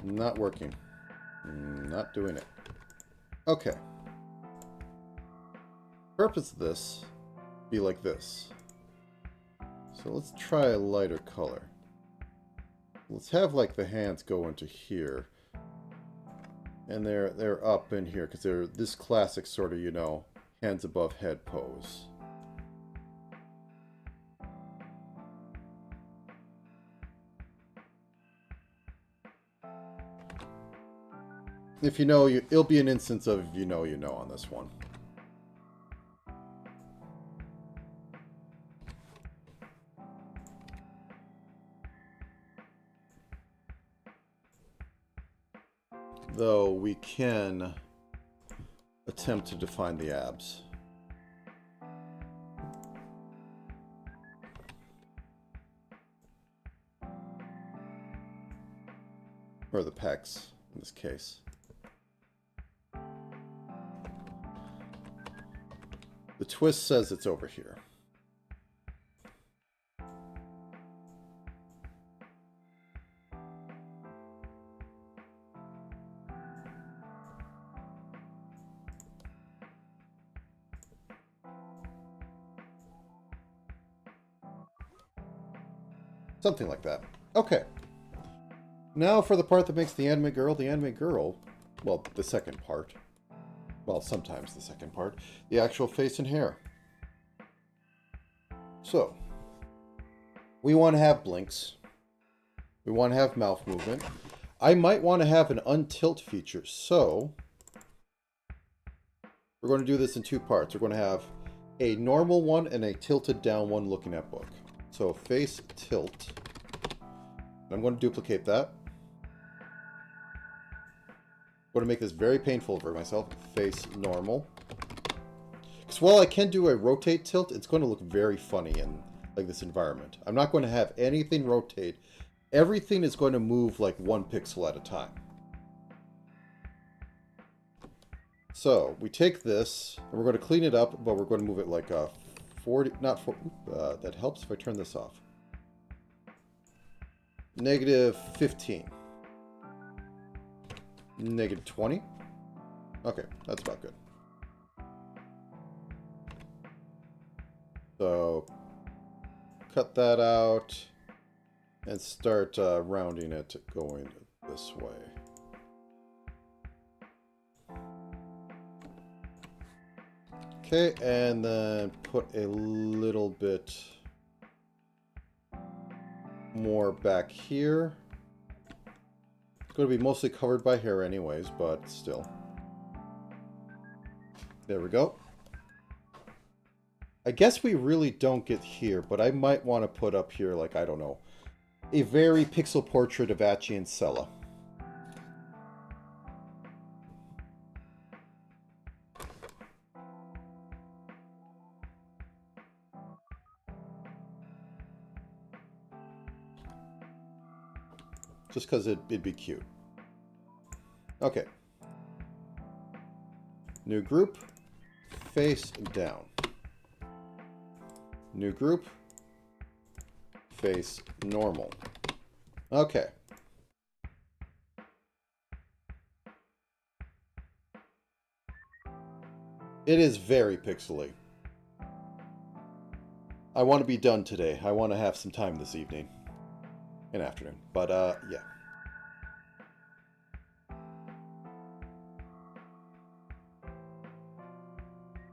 Not working. Not doing it. Okay. Purpose of this be like this. So let's try a lighter color. Let's have like the hands go into here. And they're up in here because they're this classic sort of, you know, hands above head pose. If you know, it'll be an instance of you know on this one. Though we can attempt to define the abs. Or the pecs, in this case. The twist says it's over here. Something like that. Okay. Now for the part that makes the anime girl, well, the second part. Well, sometimes the second part. The actual face and hair. So, we want to have blinks. We want to have mouth movement. I might want to have an untilt feature, so we're going to do this in two parts. We're going to have a normal one and a tilted down one looking at book. So face tilt. I'm going to duplicate that. I'm going to make this very painful for myself. Face normal. Because while I can do a rotate tilt, it's going to look very funny in like this environment. I'm not going to have anything rotate. Everything is going to move like 1 pixel at a time. So we take this and we're going to clean it up, but we're going to move it like a 40, not 40, that helps if I turn this off. -15. -20. Okay, that's about good. So cut that out and start rounding it going this way. Okay, and then put a little bit more back here. It's going to be mostly covered by hair anyways, but still. There we go. I guess we really don't get here, but I might want to put up here, like, I don't know, a very pixel portrait of Achi and Sella. Just because it'd be cute. Okay. New group. Face down. New group. Face normal. Okay. It is very pixely. I want to be done today. I want to have some time this evening. in afternoon. But, yeah.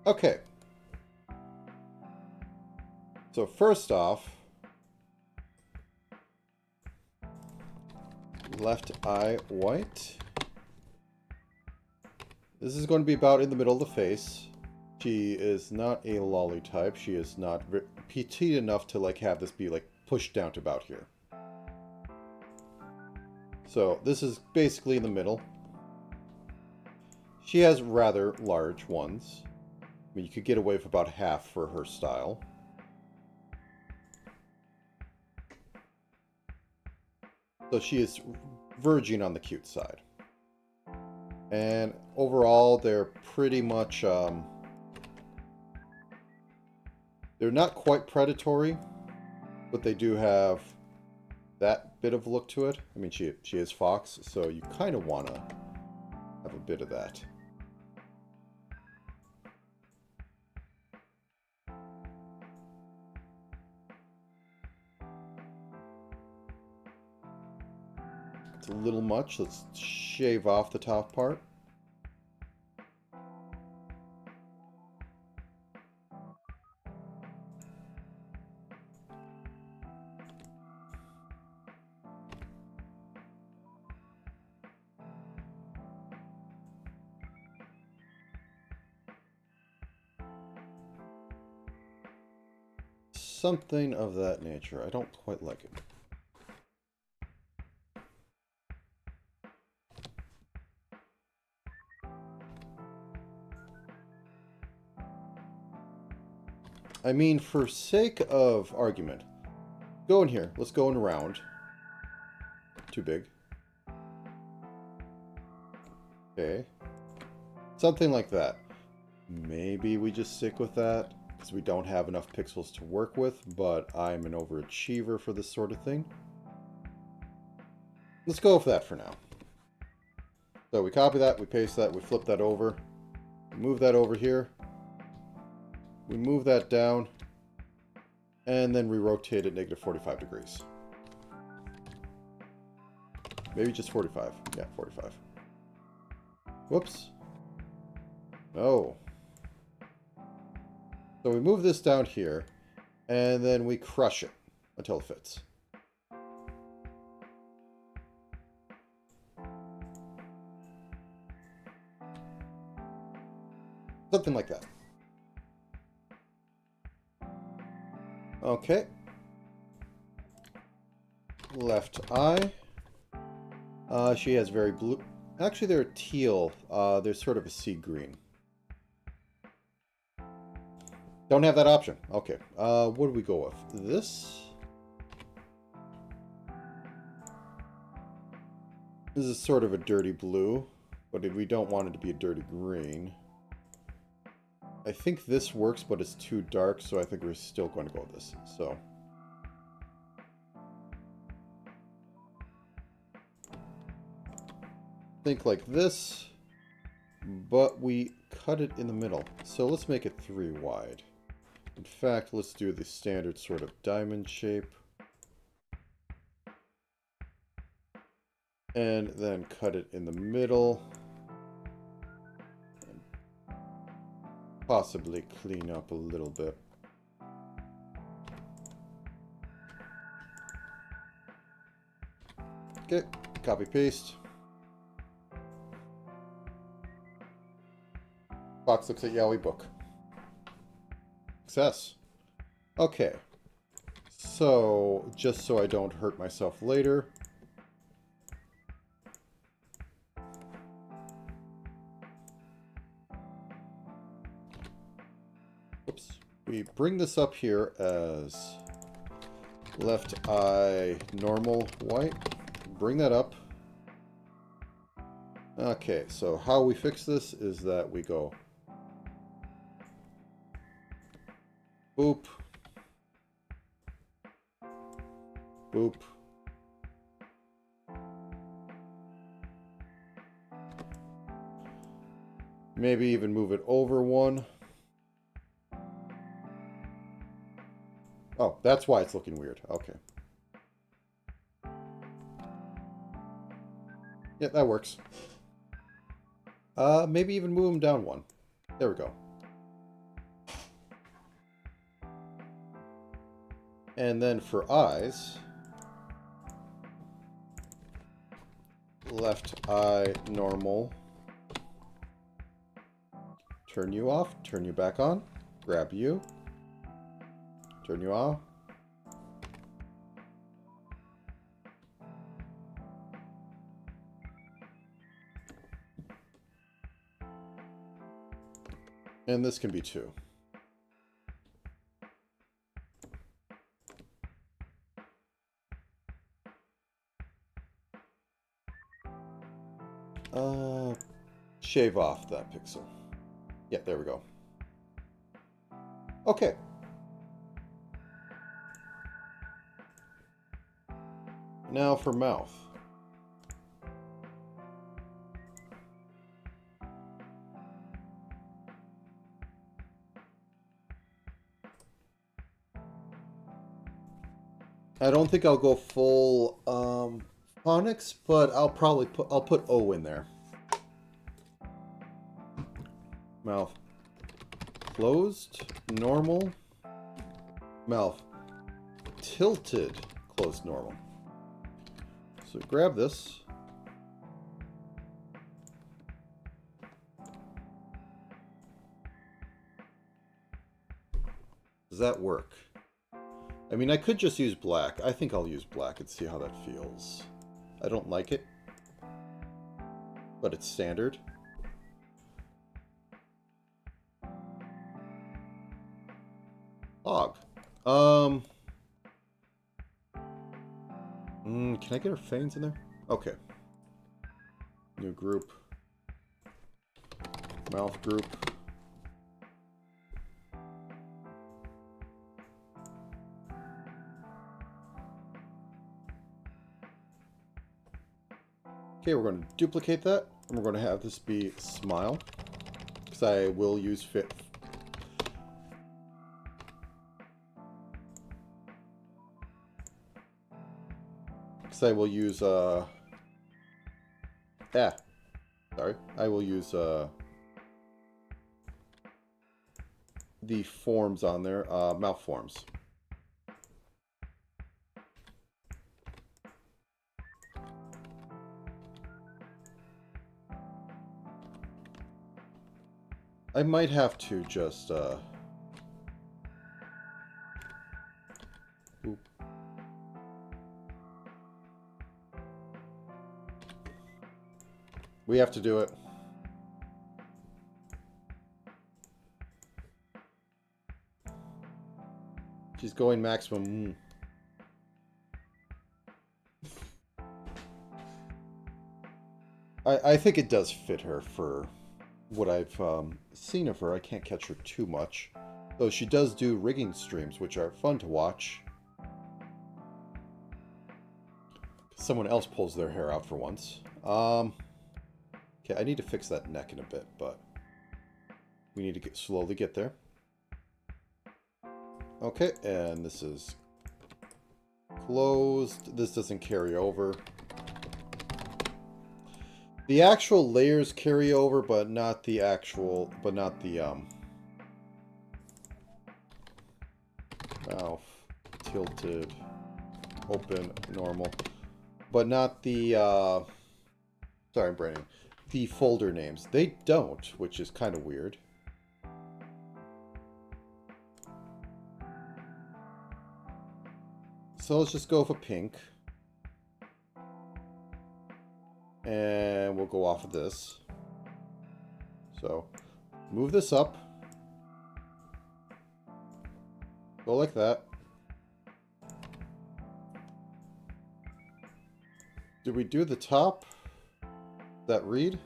Okay. So first off, left eye white. This is going to be about in the middle of the face. She is not a lolly type. She is not petite enough to like have this be like pushed down to about here. So this is basically in the middle. She has rather large ones. I mean, you could get away with about half for her style. So she is verging on the cute side. And overall, they're pretty much, they're not quite predatory, but they do have that bit of look to it. I mean, she is fox, so you kind of want to have a bit of that. It's a little much. Let's shave off the top part. Something of that nature. I don't quite like it. I mean, for sake of argument, go in here. Let's go in around. Too big. Okay. Something like that. Maybe we just stick with that, because we don't have enough pixels to work with, but I'm an overachiever for this sort of thing. Let's go with that for now. So we copy that, we paste that, we flip that over, move that over here, we move that down, and then we rotate it negative 45 degrees. Maybe just 45. Yeah, 45. Whoops. No. So we move this down here, and then we crush it until it fits. Something like that. Okay. Left eye. She has very blue. Actually, they're teal. They're sort of a sea green. Don't have that option. Okay. What do we go with? This? This is sort of a dirty blue, but we don't want it to be a dirty green. I think this works, but it's too dark, so I think we're still going to go with this. So. Think like this, but we cut it in the middle. So let's make it 3 wide. In fact, let's do the standard sort of diamond shape. And then cut it in the middle. And possibly clean up a little bit. Okay, copy paste. Fox looks at Yaoi book. Success. Okay. So, just so I don't hurt myself later. Oops. We bring this up here as left eye normal white. Bring that up. Okay, so how we fix this is that we go boop, boop, maybe even move it over one. Oh, that's why it's looking weird. Okay. Yeah, that works. Maybe even move them down one. There we go. And then for eyes, left eye normal. Turn you off, turn you back on, grab you, turn you off. And this can be 2. Shave off that pixel. Yeah, there we go. Okay. Now for mouth. I don't think I'll go full phonics, but I'll put O in there. Mouth closed, normal. Mouth tilted, closed, normal. So grab this. Does that work? I mean, I could just use black. I think I'll use black and see how that feels. I don't like it, but it's standard. Log. Can I get her fangs in there? Okay. New group. Mouth group. Okay, we're going to duplicate that, and we're going to have this be smile, because I will use fit. Because I will use, I will use, the forms on there, mouth forms. I might have to just, we have to do it. She's going maximum. I think it does fit her for what I've seen of her. I can't catch her too much. Though she does do rigging streams, which are fun to watch. Someone else pulls their hair out for once. Okay, I need to fix that neck in a bit, but we need to slowly get there. Okay, and this is closed. This doesn't carry over. The actual layers carry over, but not the actual, mouth tilted, open, normal, but not the, sorry, I'm braining, the folder names. They don't, which is kind of weird. So let's just go for pink. And we'll go off of this. So, move this up. Go like that. Did we do the top? That read?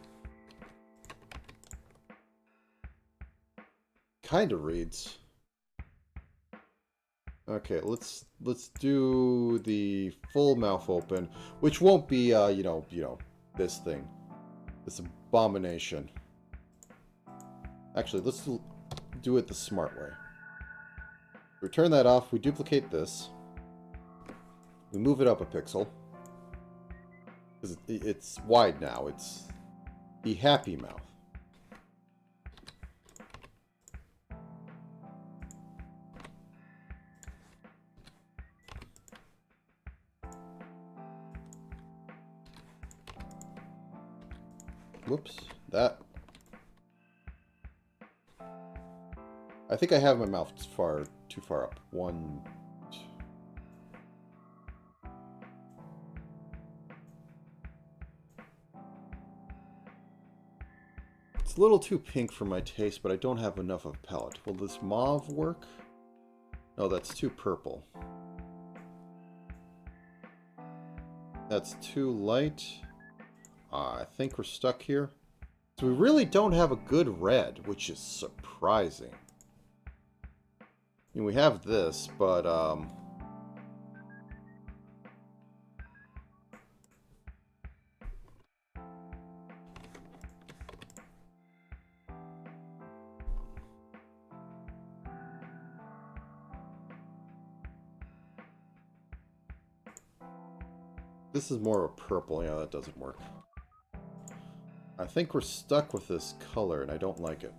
Kind of reads. Okay, let's do the full mouth open, which won't be you know, this thing. This abomination. Actually, let's do it the smart way. We turn that off, we duplicate this. We move it up a pixel. Because it's wide now. It's the happy mouth. Whoops, that. I think I have my mouth too far up. One, two. It's a little too pink for my taste, but I don't have enough of a palette. Will this mauve work? No, that's too purple. That's too light. I think we're stuck here. So we really don't have a good red, which is surprising. I mean, we have this, but this is more of a purple. Yeah, that doesn't work. I think we're stuck with this color, and I don't like it.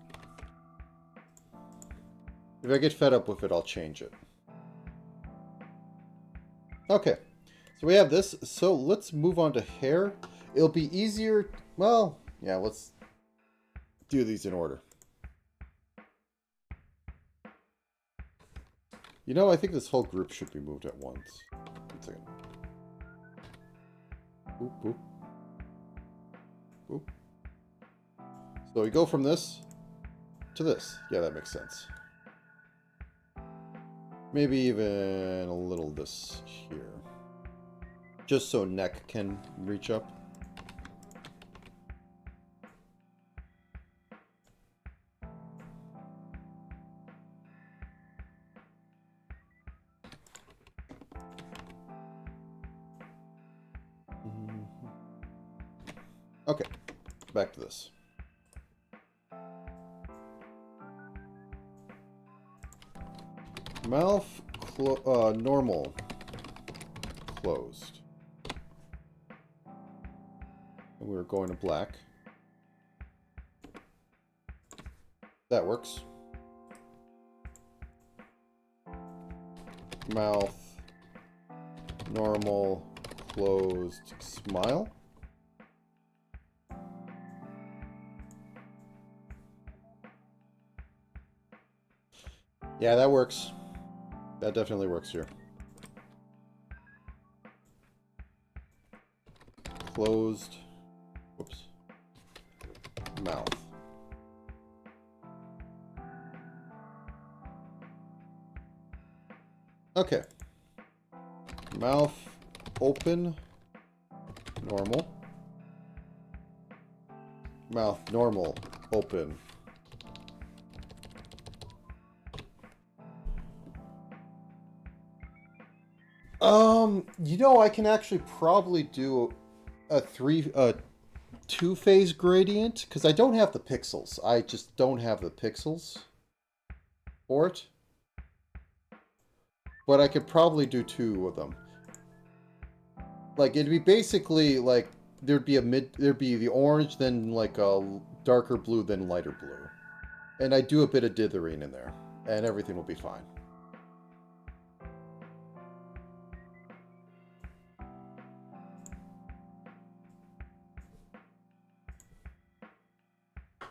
If I get fed up with it, I'll change it. Okay, so we have this. So let's move on to hair. It'll be easier. Well, yeah, let's do these in order. You know, I think this whole group should be moved at once. 1 second. Boop, boop. Boop. So we go from this to this. Yeah, that makes sense. Maybe even a little this here. Just so neck can reach up. Okay, back to this. Mouth normal closed. And we're going to black. That works. Mouth normal closed smile. Yeah, that works. That definitely works here. Closed. Whoops. Mouth. Okay. Mouth open. Normal. Mouth normal. Open. You know, I can actually probably do a two-phase gradient because I don't have the pixels. I just don't have the pixels for it. But I could probably do 2 of them. Like, it'd be basically like there'd be the orange, then like a darker blue, then lighter blue. And I do a bit of dithering in there, and everything will be fine.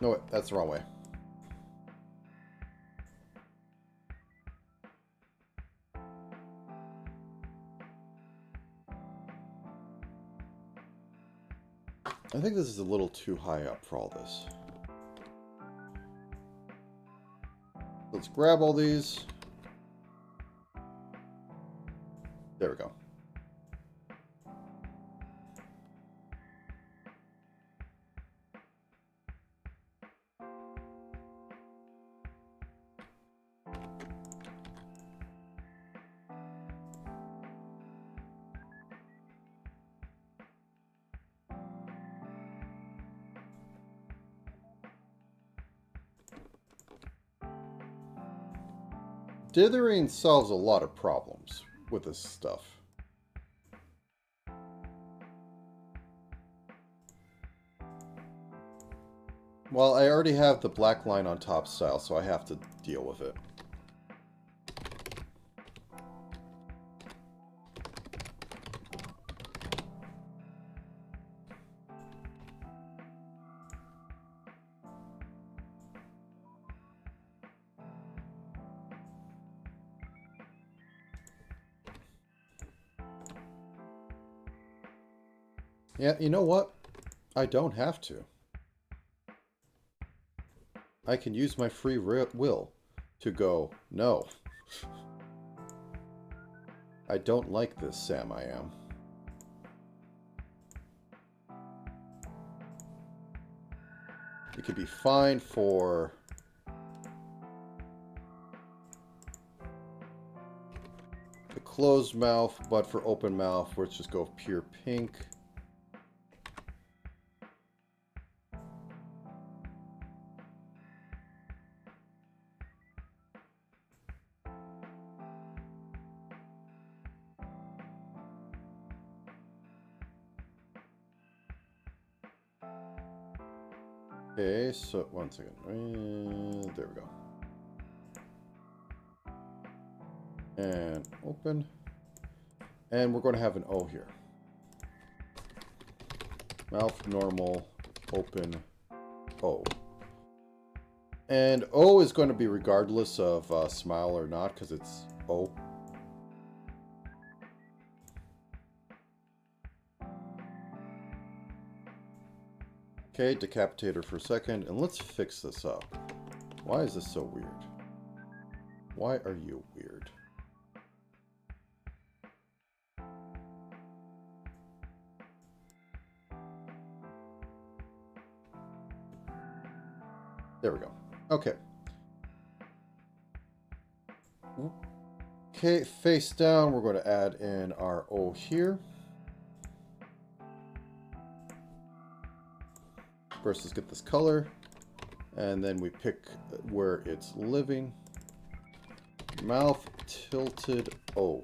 No, wait, that's the wrong way. I think this is a little too high up for all this. Let's grab all these. There we go. Dithering solves a lot of problems with this stuff. Well, I already have the black line on top style, so I have to deal with it. Yeah, you know what? I don't have to. I can use my free will to go, no. I don't like this, Sam I am. It could be fine for... the closed mouth, but for open mouth, let's just go pure pink. Okay, so one second. There we go. And open. And we're going to have an O here. Mouth, normal, open, O. And O is going to be regardless of smile or not, because it's O. Okay, decapitator for a second, and let's fix this up. Why is this so weird? Why are you weird? There we go. Okay. Okay, face down, we're going to add in our O here. First, let's get this color, and then we pick where it's living. Mouth tilted O.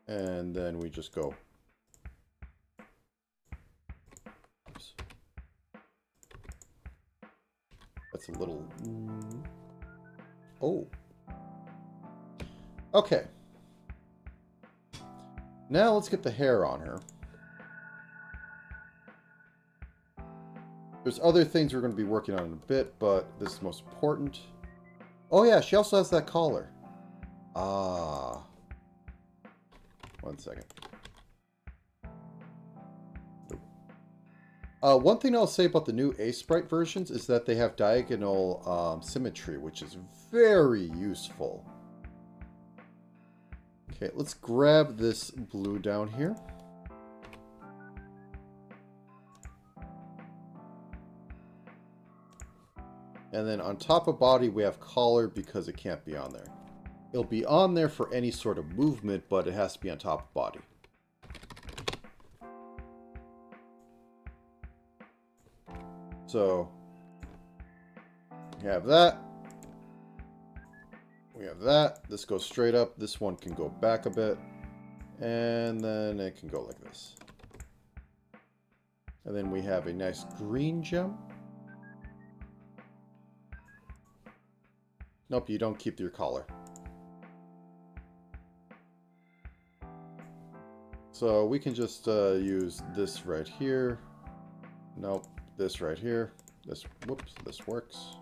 And then we just go. Oops. That's a little... Oh. Okay. Now let's get the hair on her. There's other things we're going to be working on in a bit, but this is most important. Oh yeah, she also has that collar. Ah. One second. One thing I'll say about the new A-Sprite versions is that they have diagonal symmetry, which is very useful. Okay, let's grab this blue down here. And then on top of body, we have collar because it can't be on there. It'll be on there for any sort of movement, but it has to be on top of body. So, we have that. We have that. This goes straight up. This one can go back a bit. And then it can go like this. And then we have a nice green gem. Nope, you don't keep your collar. So we can just use this right here. Nope, this right here. This, whoops, this works.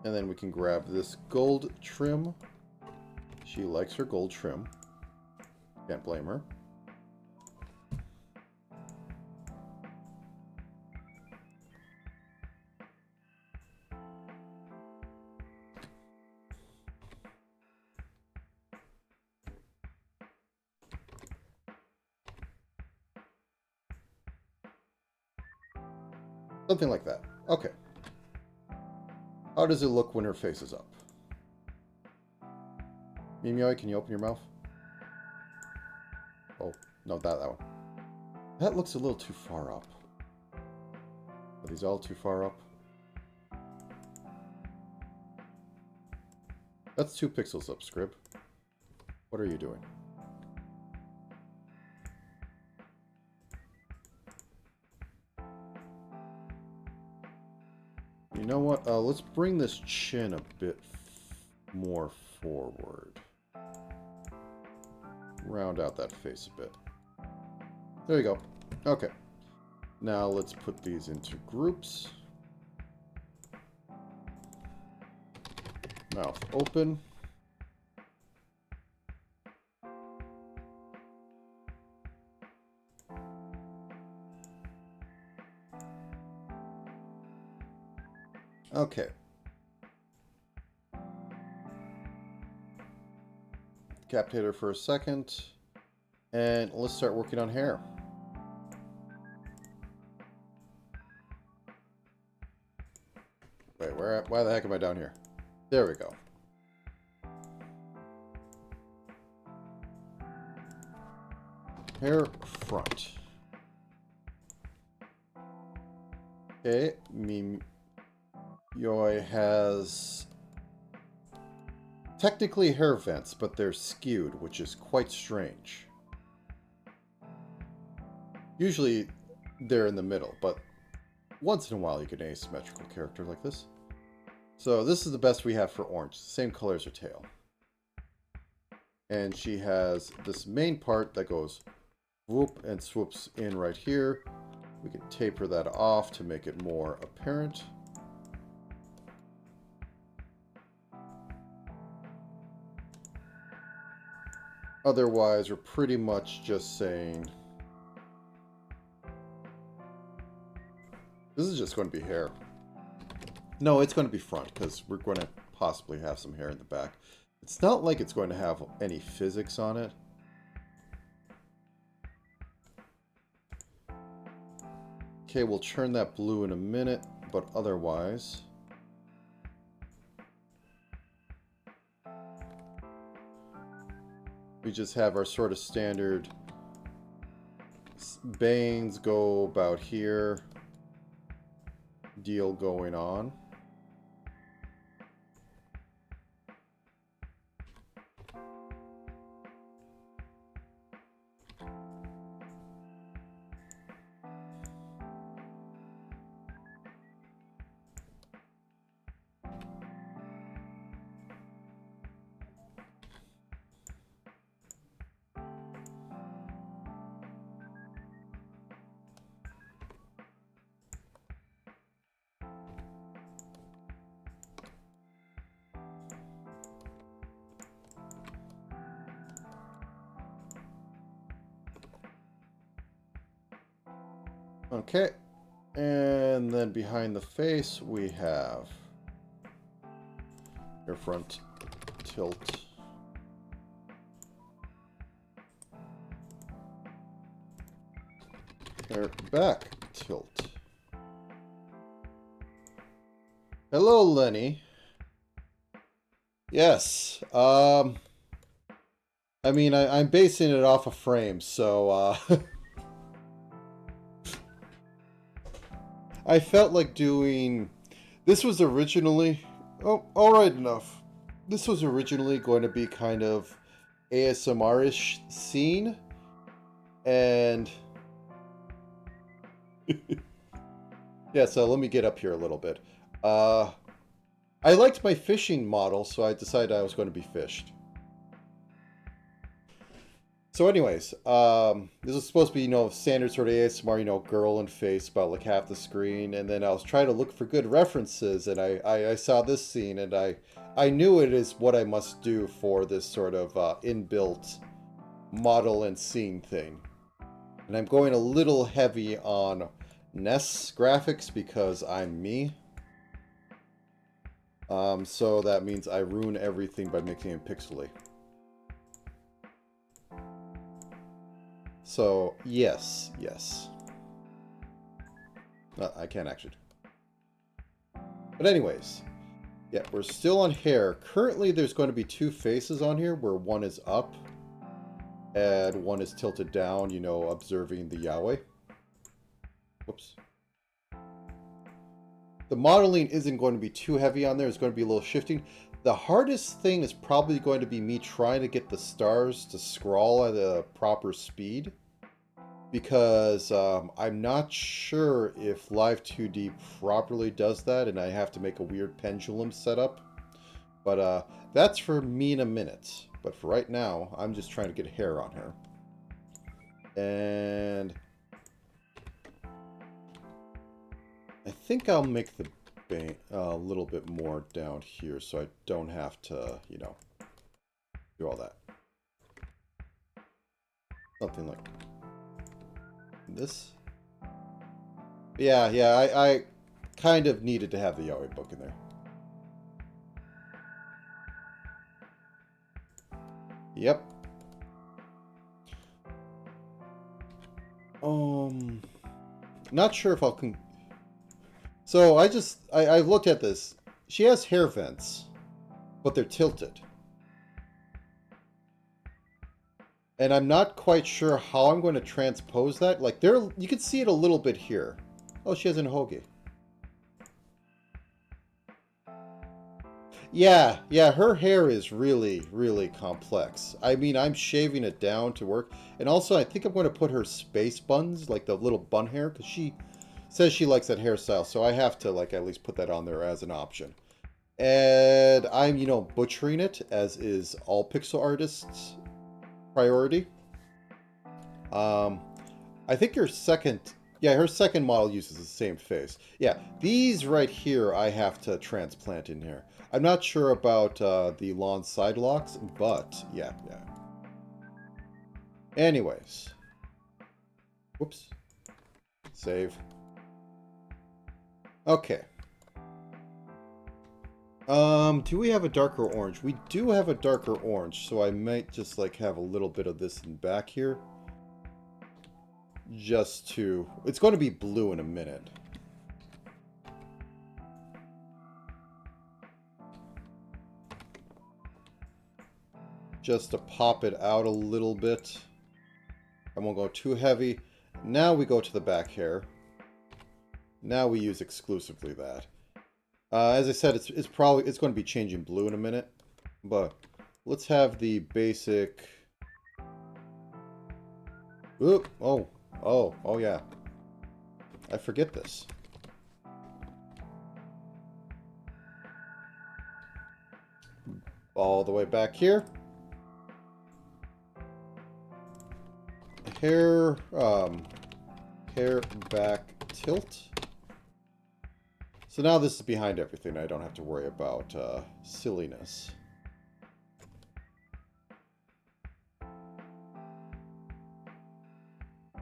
And then we can grab this gold trim. She likes her gold trim. Can't blame her. Something like that. Okay. How does it look when her face is up? Mimyoi, can you open your mouth? Oh, no, that one. That looks a little too far up. Are these all too far up? That's 2 pixels up, Scrib. What are you doing? You know what? Let's bring this chin a bit more forward. Round out that face a bit. There you go. Okay. Now let's put these into groups. Mouth open. Okay. Decapitate her for a second. And let's start working on hair. Wait, why the heck am I down here? There we go. Hair front. Okay, Mimyoi has technically hair vents, but they're skewed, which is quite strange. Usually they're in the middle, but once in a while you get an asymmetrical character like this. So this is the best we have for orange. Same color as her tail. And she has this main part that goes whoop and swoops in right here. We can taper that off to make it more apparent. Otherwise, we're pretty much just saying this is just going to be hair. No, it's going to be front because we're going to possibly have some hair in the back. It's not like it's going to have any physics on it. Okay, we'll churn that blue in a minute, but otherwise we just have our sort of standard bangs go about here deal going on. Okay, and then behind the face we have your front tilt. Your back tilt. Hello, Lenny. Yes, I mean, I'm basing it off a frame, so, I felt like doing... This was originally... Oh, alright enough. This was originally going to be kind of ASMR-ish scene. And... yeah, so let me get up here a little bit. I liked my fishing model, so I decided I was going to be fished. So anyways, this is supposed to be, you know, standard sort of ASMR, girl and face about like half the screen. And then I was trying to look for good references, and I saw this scene, and I knew it is what I must do for this sort of inbuilt model and scene thing. And I'm going a little heavy on NES graphics because I'm me. So that means I ruin everything by making it pixely. So, yes. I can't actually. But anyways, yeah, we're still on hair. Currently, there's going to be two faces on here, where one is up and one is tilted down, observing the Yahweh. Whoops. The modeling isn't going to be too heavy on there. It's going to be a little shifting. The hardest thing is probably going to be me trying to get the stars to scroll at a proper speed, because I'm not sure if Live 2D properly does that, and I have to make a weird pendulum setup. But that's for me in a minute. But for right now, I'm just trying to get hair on her. And I think I'll make the bane a little bit more down here so I don't have to, you know, do all that. Something like this. Yeah, I kind of needed to have the yaoi book in there. Yep. Not sure if I'll So I've looked at this. She has hair vents, but they're tilted. And I'm not quite sure how I'm going to transpose that. Like there, you can see it a little bit here. Oh, she has an hoagie. Yeah, her hair is really, really complex. I mean, I'm shaving it down to work. And also, I think I'm going to put her space buns, like the little bun hair, because she says she likes that hairstyle. So I have to, like, at least put that on there as an option. And I'm, you know, butchering it, as is all pixel artists' priority. I think her second model uses the same face. Yeah, these right here I have to transplant in here. I'm not sure about the lawn side locks, but yeah. Anyways. Whoops. Save. Okay. Do we have a darker orange? We do have a darker orange, so I might just like have a little bit of this in back here. Just to... It's going to be blue in a minute. Just to pop it out a little bit. I won't go too heavy. Now we go to the back hair. Now we use exclusively that. As I said, it's going to be changing blue in a minute. But let's have the basic... Oop! Oh yeah. I forget this. All the way back here. Hair back tilt. So now this is behind everything. I don't have to worry about silliness.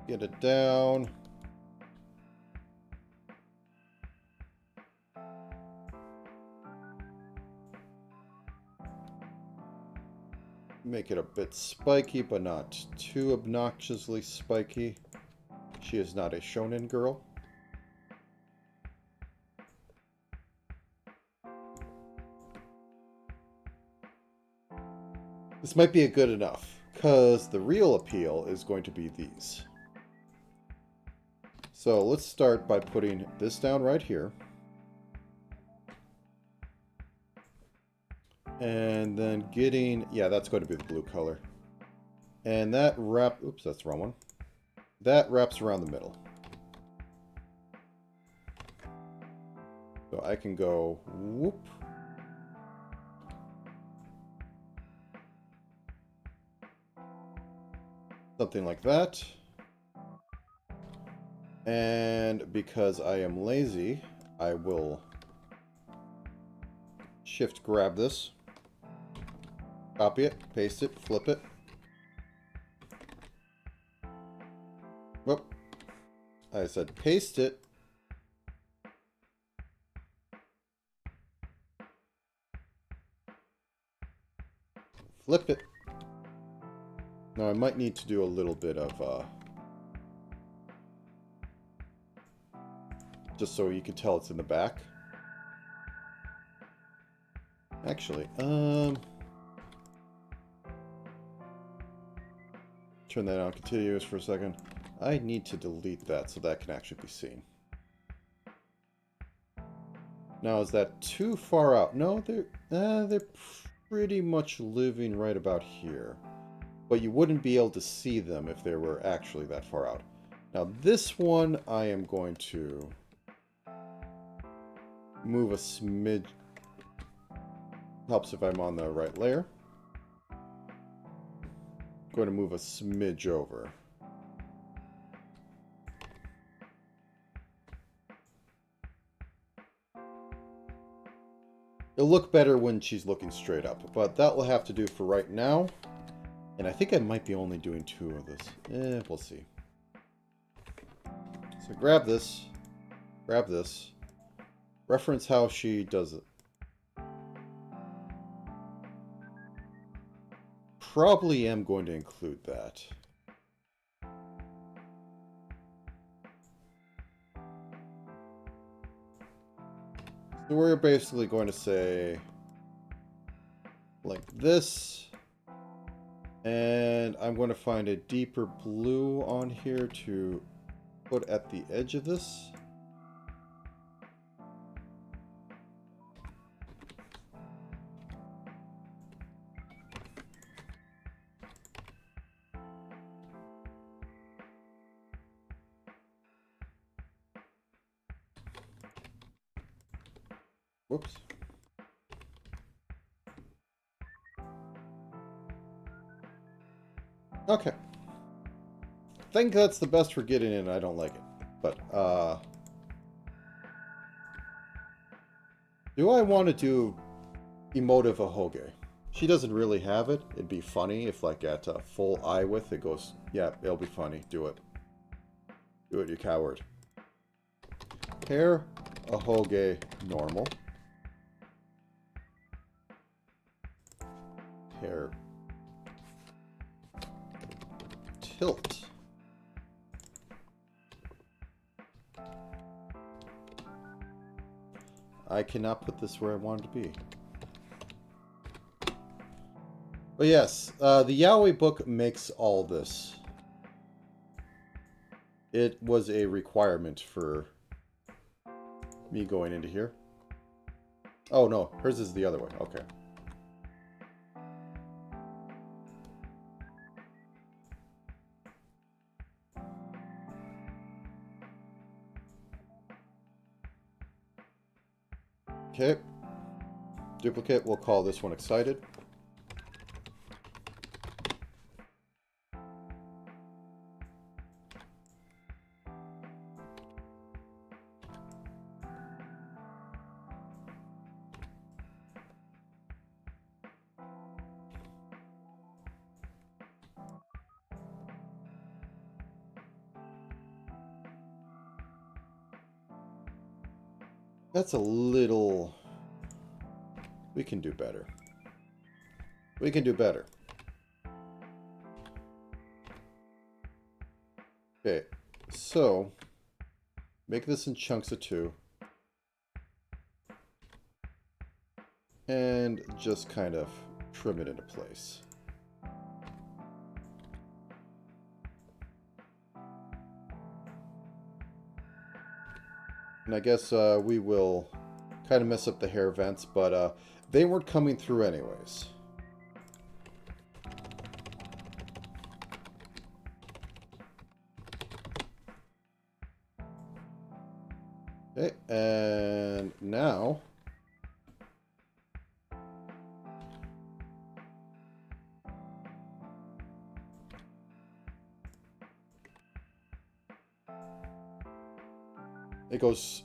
Get it down. Make it a bit spiky, but not too obnoxiously spiky. She is not a shonen girl. This might be a good enough, because the real appeal is going to be these. So let's start by putting this down right here. And then getting... Yeah, that's going to be the blue color. And that oops, that's the wrong one. That wraps around the middle. So I can go whoop. Something like that. And because I am lazy, I will shift grab this. Copy it, paste it, flip it. Whoop. I said paste it. Flip it. Now I might need to do a little bit of just so you can tell it's in the back. Actually, turn that on continuous for a second. I need to delete that so that can actually be seen. Now, is that too far out? No, they're pretty much living right about here. But you wouldn't be able to see them if they were actually that far out. Now this one I am going to move a smidge. Helps if I'm on the right layer. Going to move a smidge over. It'll look better when she's looking straight up, but that will have to do for right now. And I think I might be only doing 2 of this. We'll see. So grab this, reference how she does it. Probably am going to include that. So we're basically going to say like this, and I'm going to find a deeper blue on here to put at the edge of this. Whoops. Okay. I think that's the best we're getting in. I don't like it. But, do I want to do emotive ahoge? She doesn't really have it. It'd be funny if, like, at full eye width, it goes, yeah, it'll be funny. Do it. Do it, you coward. Hair ahoge normal. Hair tilt. I cannot put this where I want it to be. But yes, the Yaoi book makes all this. It was a requirement for me going into here. Oh no, hers is the other way. Okay. Okay. Duplicate, we'll call this one excited. That's a little... We can do better. We can do better. Okay, so make this in chunks of 2. And just kind of trim it into place. And I guess we will kind of mess up the hair vents, but they weren't coming through anyways. Okay, and now it goes,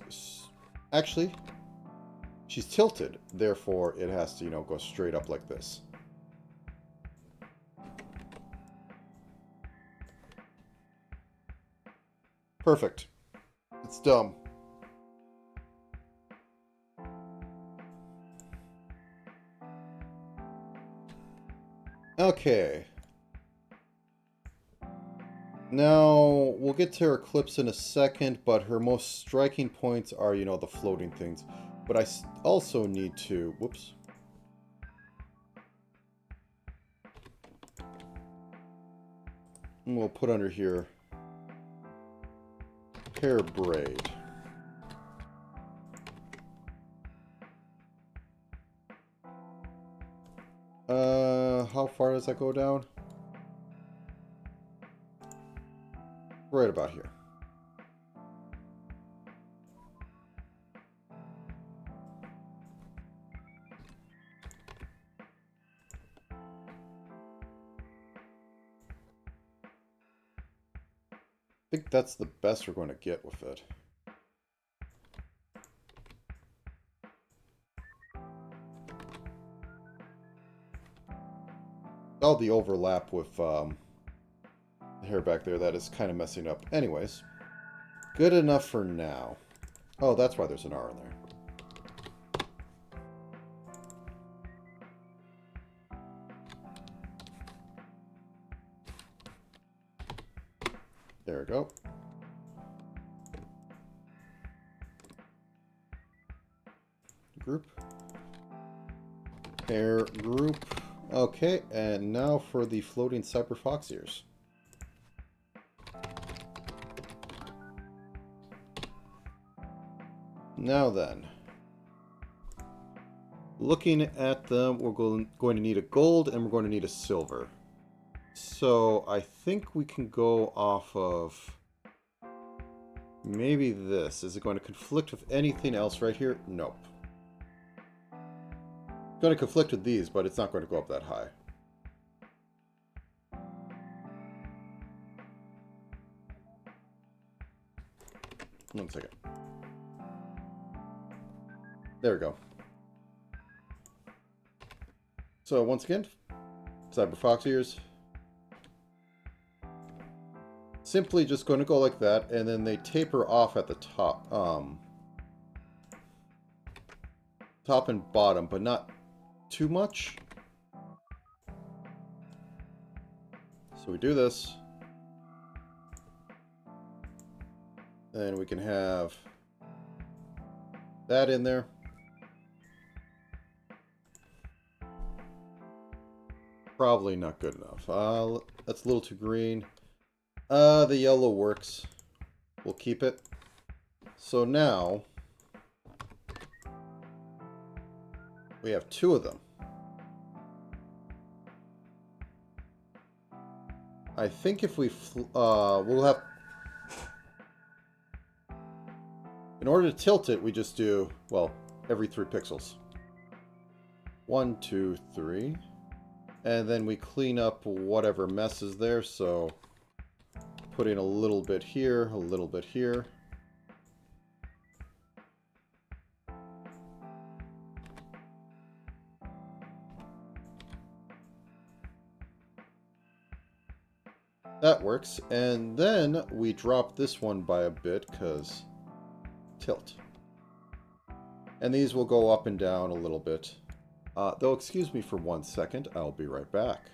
actually, she's tilted, therefore it has to, you know, go straight up like this. Perfect. It's dumb. Okay. Now, we'll get to her clips in a second, but her most striking points are, you know, the floating things. But I also need to... Whoops. And we'll put under here hair braid. How far does that go down? Right about here. think that's the best we're going to get with it. All the overlap with the hair back there, that is kind of messing up. Anyways, good enough for now. Oh, that's why there's an R in there. There we go. Group. Hair group. Okay, and now for the floating cyber fox ears. Now then, looking at them, we're going to need a gold and we're going to need a silver. So I think we can go off of maybe this. Is it going to conflict with anything else right here? Nope. It's going to conflict with these, but it's not going to go up that high. One second. There we go. So once again, cyber fox ears. Simply just going to go like that, and then they taper off at the top. Top and bottom, but not too much. So we do this. Then we can have that in there. Probably not good enough. That's a little too green. The yellow works. We'll keep it. So now we have two of them. I think if we we'll have, in order to tilt it, we just do, well, every 3 pixels. 1, 2, 3. And then we clean up whatever mess is there, so putting a little bit here, a little bit here. That works. And then we drop this one by a bit, because tilt. And these will go up and down a little bit. Though, excuse me for 1 second, I'll be right back.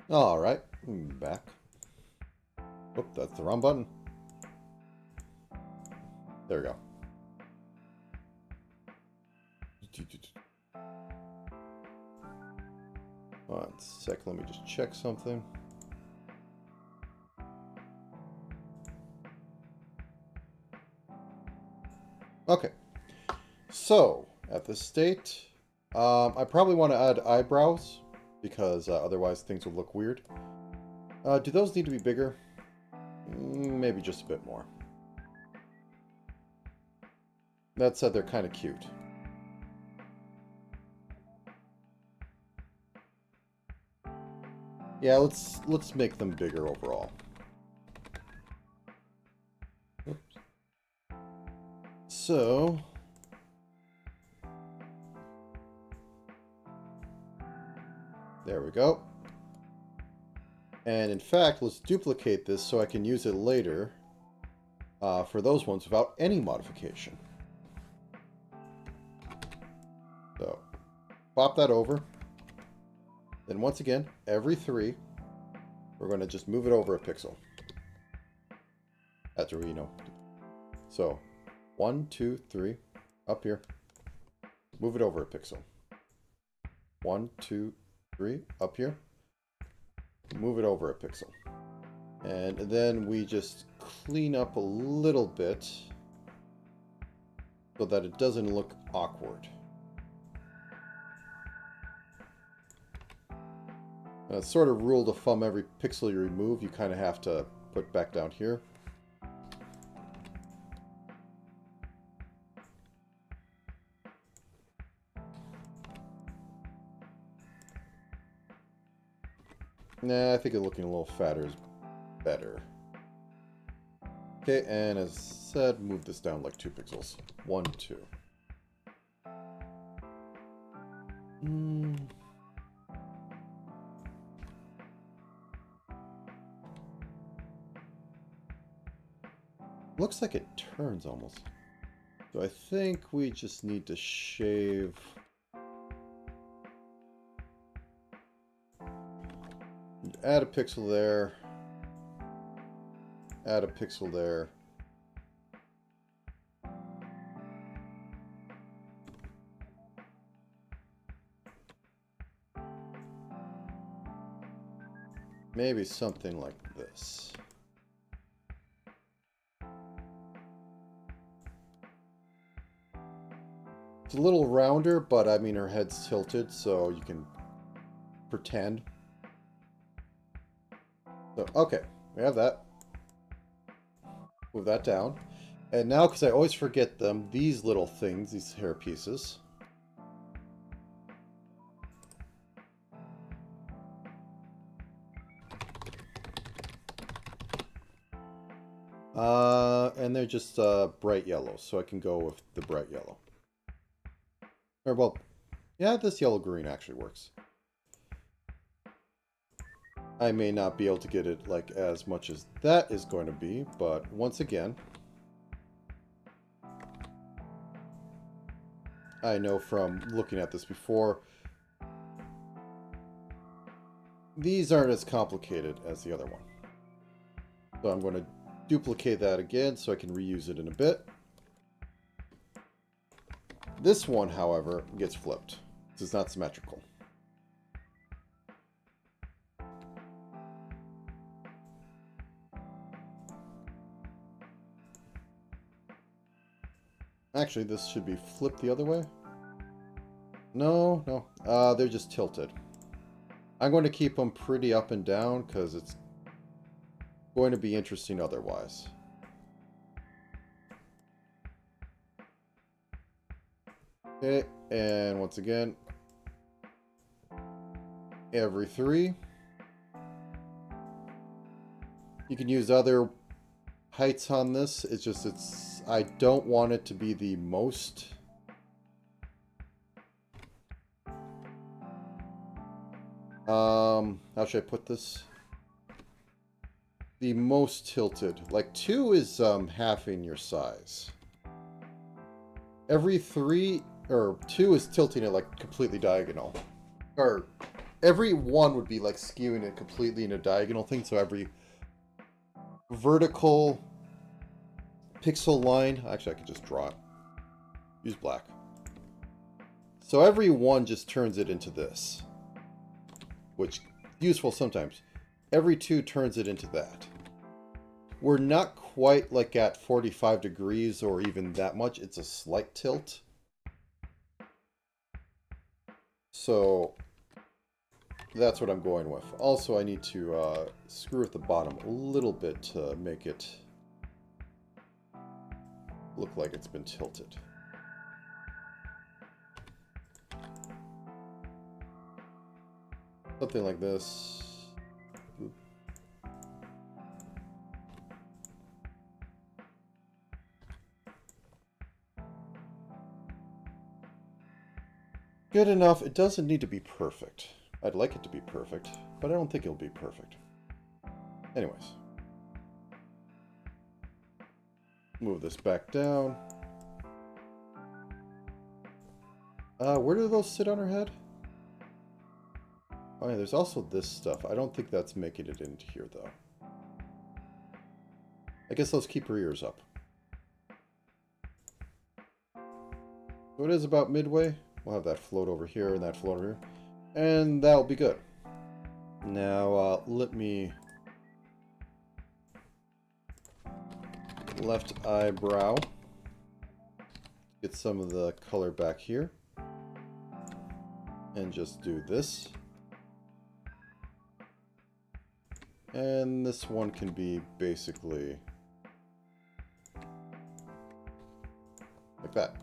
Alright, back. Oop, that's the wrong button. There we go. One sec, let me just check something. Okay, so at this state, I probably want to add eyebrows, because otherwise things will look weird. Do those need to be bigger? Maybe just a bit more. That said, they're kind of cute. Yeah, let's make them bigger overall. Oops. So there we go. And in fact, let's duplicate this so I can use it later for those ones without any modification. So, pop that over. Then once again, every 3, we're going to just move it over a pixel. That's where we know. So, 1, 2, 3, up here. Move it over a pixel. 1, 2, 3, up here. Move it over a pixel. And then we just clean up a little bit so that it doesn't look awkward. Sort of rule of thumb, every pixel you remove, you kind of have to put back down here. Nah, I think it looking a little fatter is better. Okay, and as said, move this down like 2 pixels. 1, 2. Looks like it turns almost. So I think we just need to shave. Add a pixel there. Add a pixel there. Maybe something like this. It's a little rounder, but I mean her head's tilted, so you can pretend. So, okay, we have that. Move that down. And now, because I always forget them, these little things, these hair pieces. And they're just bright yellow, so I can go with the bright yellow. Or, well, yeah, this yellow-green actually works. I may not be able to get it like as much as that is going to be, but once again, I know from looking at this before, these aren't as complicated as the other one. So I'm going to duplicate that again so I can reuse it in a bit. This one, however, gets flipped. This is not symmetrical. Actually, this should be flipped the other way. No, no. They're just tilted. I'm going to keep them pretty up and down because it's going to be interesting otherwise. Okay, and once again, every 3. You can use other heights on this. It's just, I don't want it to be the most. How should I put this? The most tilted. Like 2 is halving your size. Every 3 or 2 is tilting it like completely diagonal. Or every 1 would be like skewing it completely in a diagonal thing. So every vertical pixel line, actually I could just draw it. Use black. So every 1 just turns it into this, which is useful sometimes. Every 2 turns it into that. We're not quite like at 45 degrees or even that much. It's a slight tilt. So that's what I'm going with. Also, I need to screw with the bottom a little bit to make it look like it's been tilted. Something like this. Oop. Good enough. It doesn't need to be perfect. I'd like it to be perfect, but I don't think it'll be perfect. Anyways. Move this back down. Where do those sit on her head? Oh yeah, there's also this stuff. I don't think that's making it into here, though. I guess those keep her ears up. So it is about midway. We'll have that float over here and that float over here. And that'll be good. Now, let me... left eyebrow. Get some of the color back here. And just do this. And this one can be basically like that.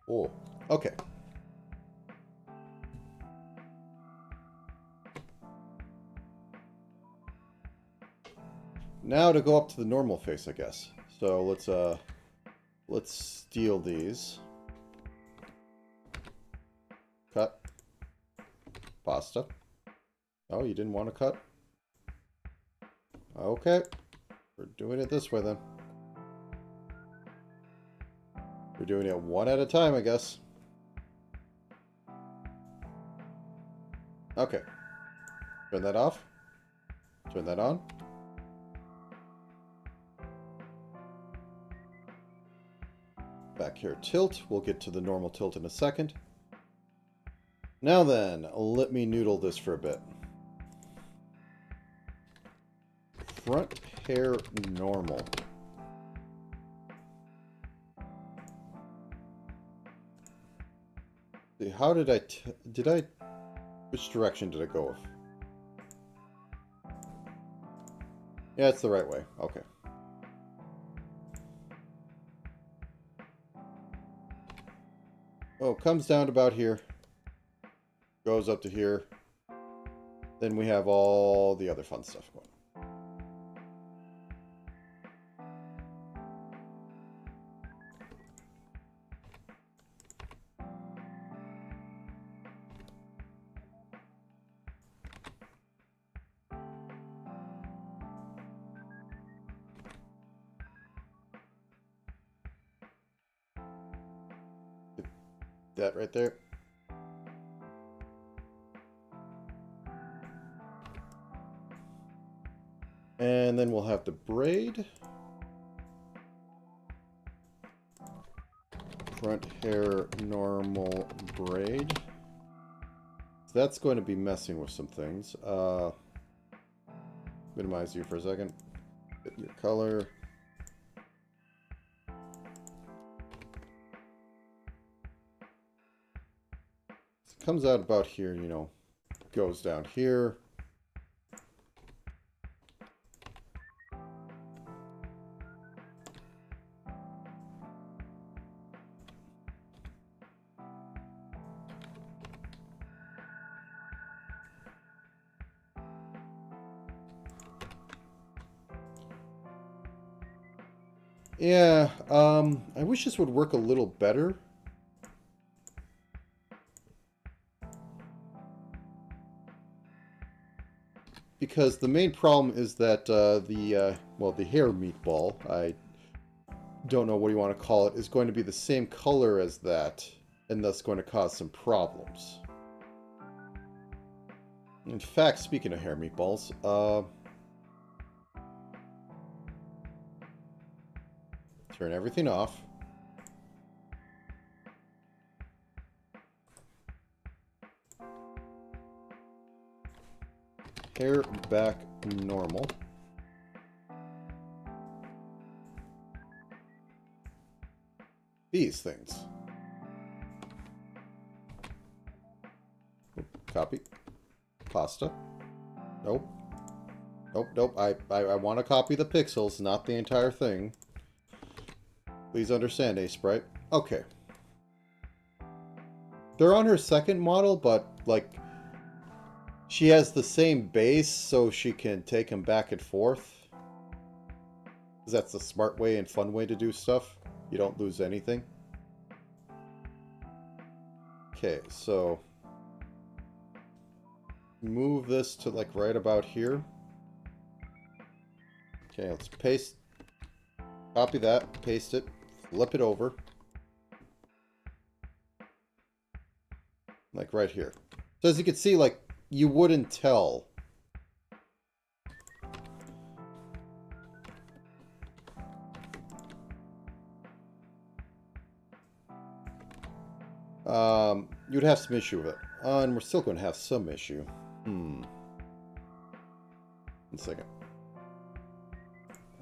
Oh, okay. Now to go up to the normal face, I guess. So let's steal these. Cut. Pasta. Oh, you didn't want to cut? Okay. We're doing it this way then. We're doing it one at a time, I guess. Okay. Turn that off. Turn that on. Back here, tilt. We'll get to the normal tilt in a second. Now then, let me noodle this for a bit. Front hair normal. See, how did I which direction did I go with? Yeah, it's the right way. Okay. Oh, comes down to about here. Goes up to here. Then we have all the other fun stuff going on. That right there. And then we'll have the braid. Front hair normal braid. So that's going to be messing with some things. Minimize you for a second. Get your color. It comes out about here, you know, goes down here. Yeah, I wish this would work a little better. Because the main problem is that the hair meatball, I don't know what you want to call it, is going to be the same color as that, and thus going to cause some problems. In fact, speaking of hair meatballs, turn everything off. Hair back normal. these things. Copy. Pasta. Nope. Nope, nope. I want to copy the pixels, not the entire thing. Please understand, A-Sprite. Okay. They're on her second model, but, like, she has the same base, so she can take them back and forth. Because that's the smart way and fun way to do stuff. You don't lose anything. Okay, so move this to, like, right about here. Okay, let's paste. Copy that, paste it, flip it over. Like right here. So as you can see, like, you wouldn't tell. You'd have some issue with it. And we're still going to have some issue. 1 second.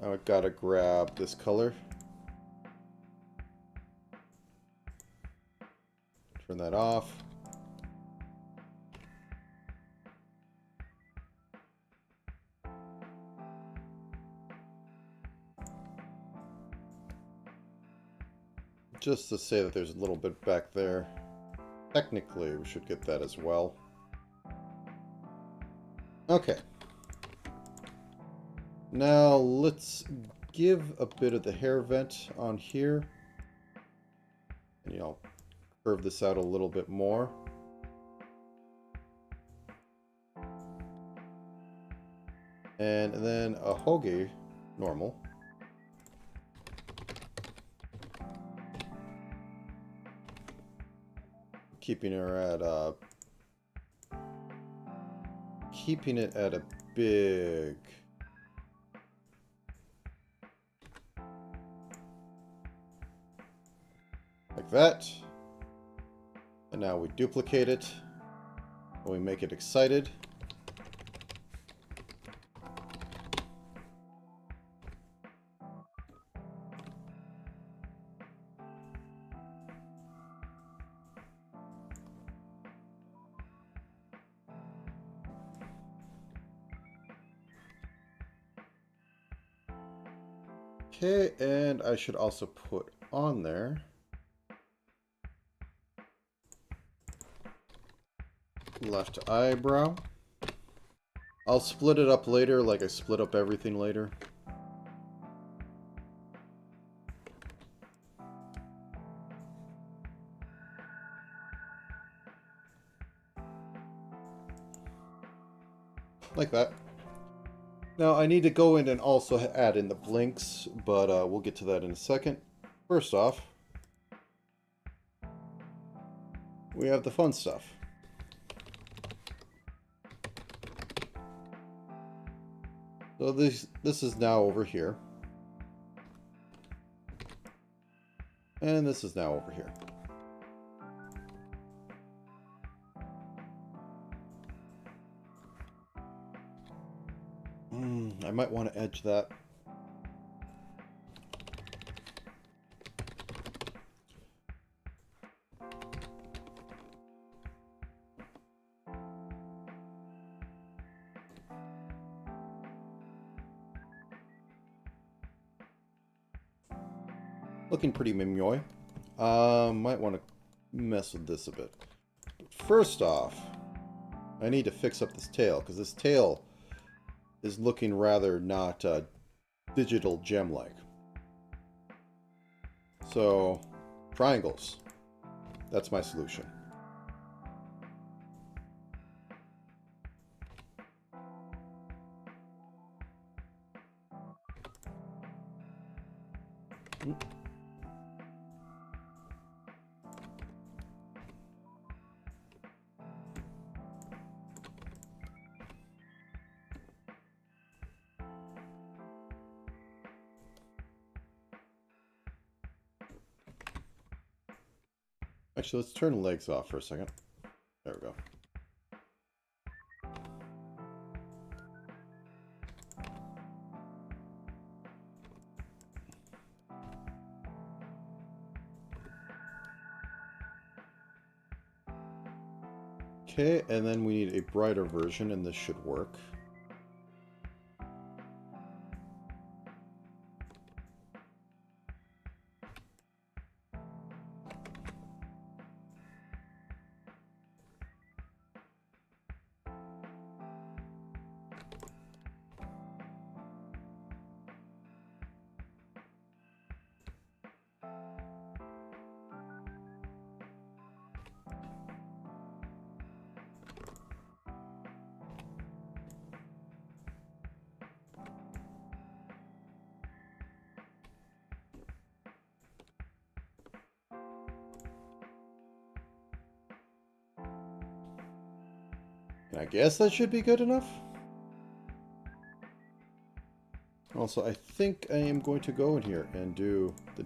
I gotta grab this color. Turn that off. Just to say that there's a little bit back there. Technically, we should get that as well. Okay. Now, let's give a bit of the hair vent on here. And, you know, curve this out a little bit more. And then a hoagie, normal. Keeping it at a big. Like that. And now we duplicate it. And we make it excited. Okay, and I should also put on there left eyebrow. I'll split it up later like I split up everything later. Like that. Now, I need to go in and also add in the blinks, but we'll get to that in a second. First off, we have the fun stuff. So this is now over here. And this is now over here. I might want to edge that. Looking pretty Mimyoi. Might want to mess with this a bit. First off, I need to fix up this tail, because this tail is looking rather not digital gem-like. So, triangles. That's my solution. Actually, let's turn the legs off for a second. There we go. Okay, and then we need a brighter version, and this should work. And I guess that should be good enough. Also, I think I am going to go in here and do the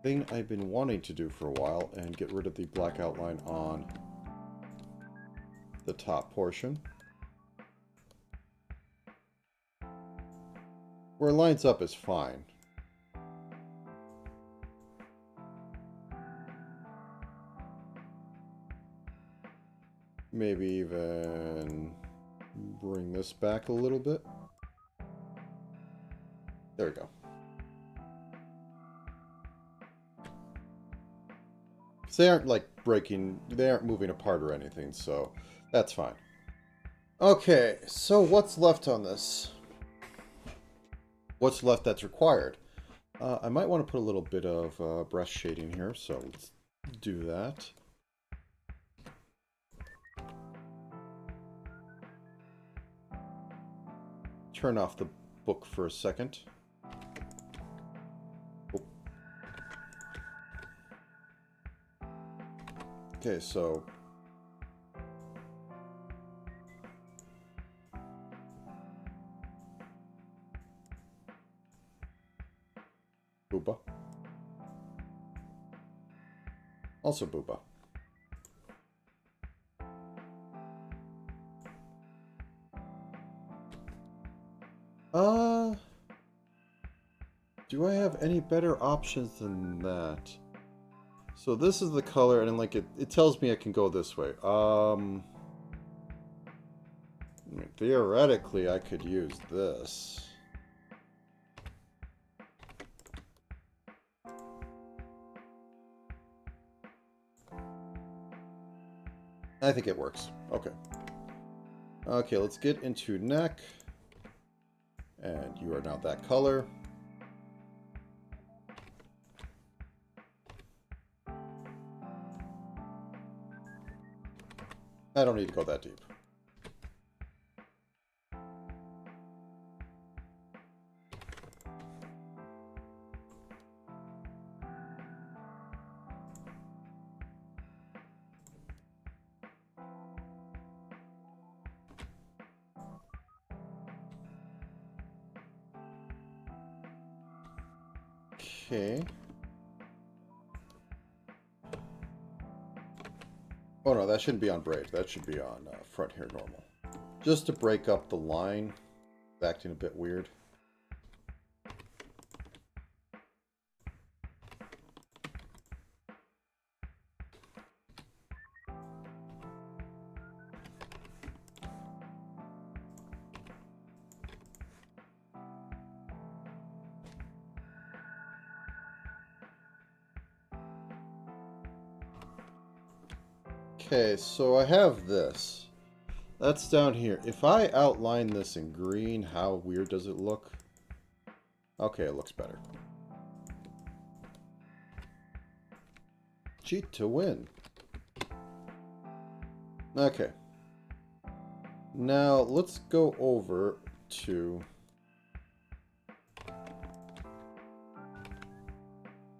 thing I've been wanting to do for a while and get rid of the black outline on the top portion. Where it lines up is fine. Maybe even bring this back a little bit. There we go. They aren't like they aren't moving apart or anything, so that's fine. Okay, so what's left on this? What's left that's required? I might want to put a little bit of brush shading here, so let's do that. Turn off the book for a second. Oh. Okay, so Booba. Also Booba. Do I have any better options than that? So this is the color, and then like it tells me I can go this way. I mean, theoretically, I could use this. I think it works. Okay. Okay, let's get into neck. And you are now that color. I don't need to go that deep. Okay. Oh no, that shouldn't be on braid. That should be on front here normal. Just to break up the line. It's acting a bit weird. Okay, so I have this. That's down here. If I outline this in green, how weird does it look? Okay, it looks better. Cheat to win. Okay. Now, let's go over to...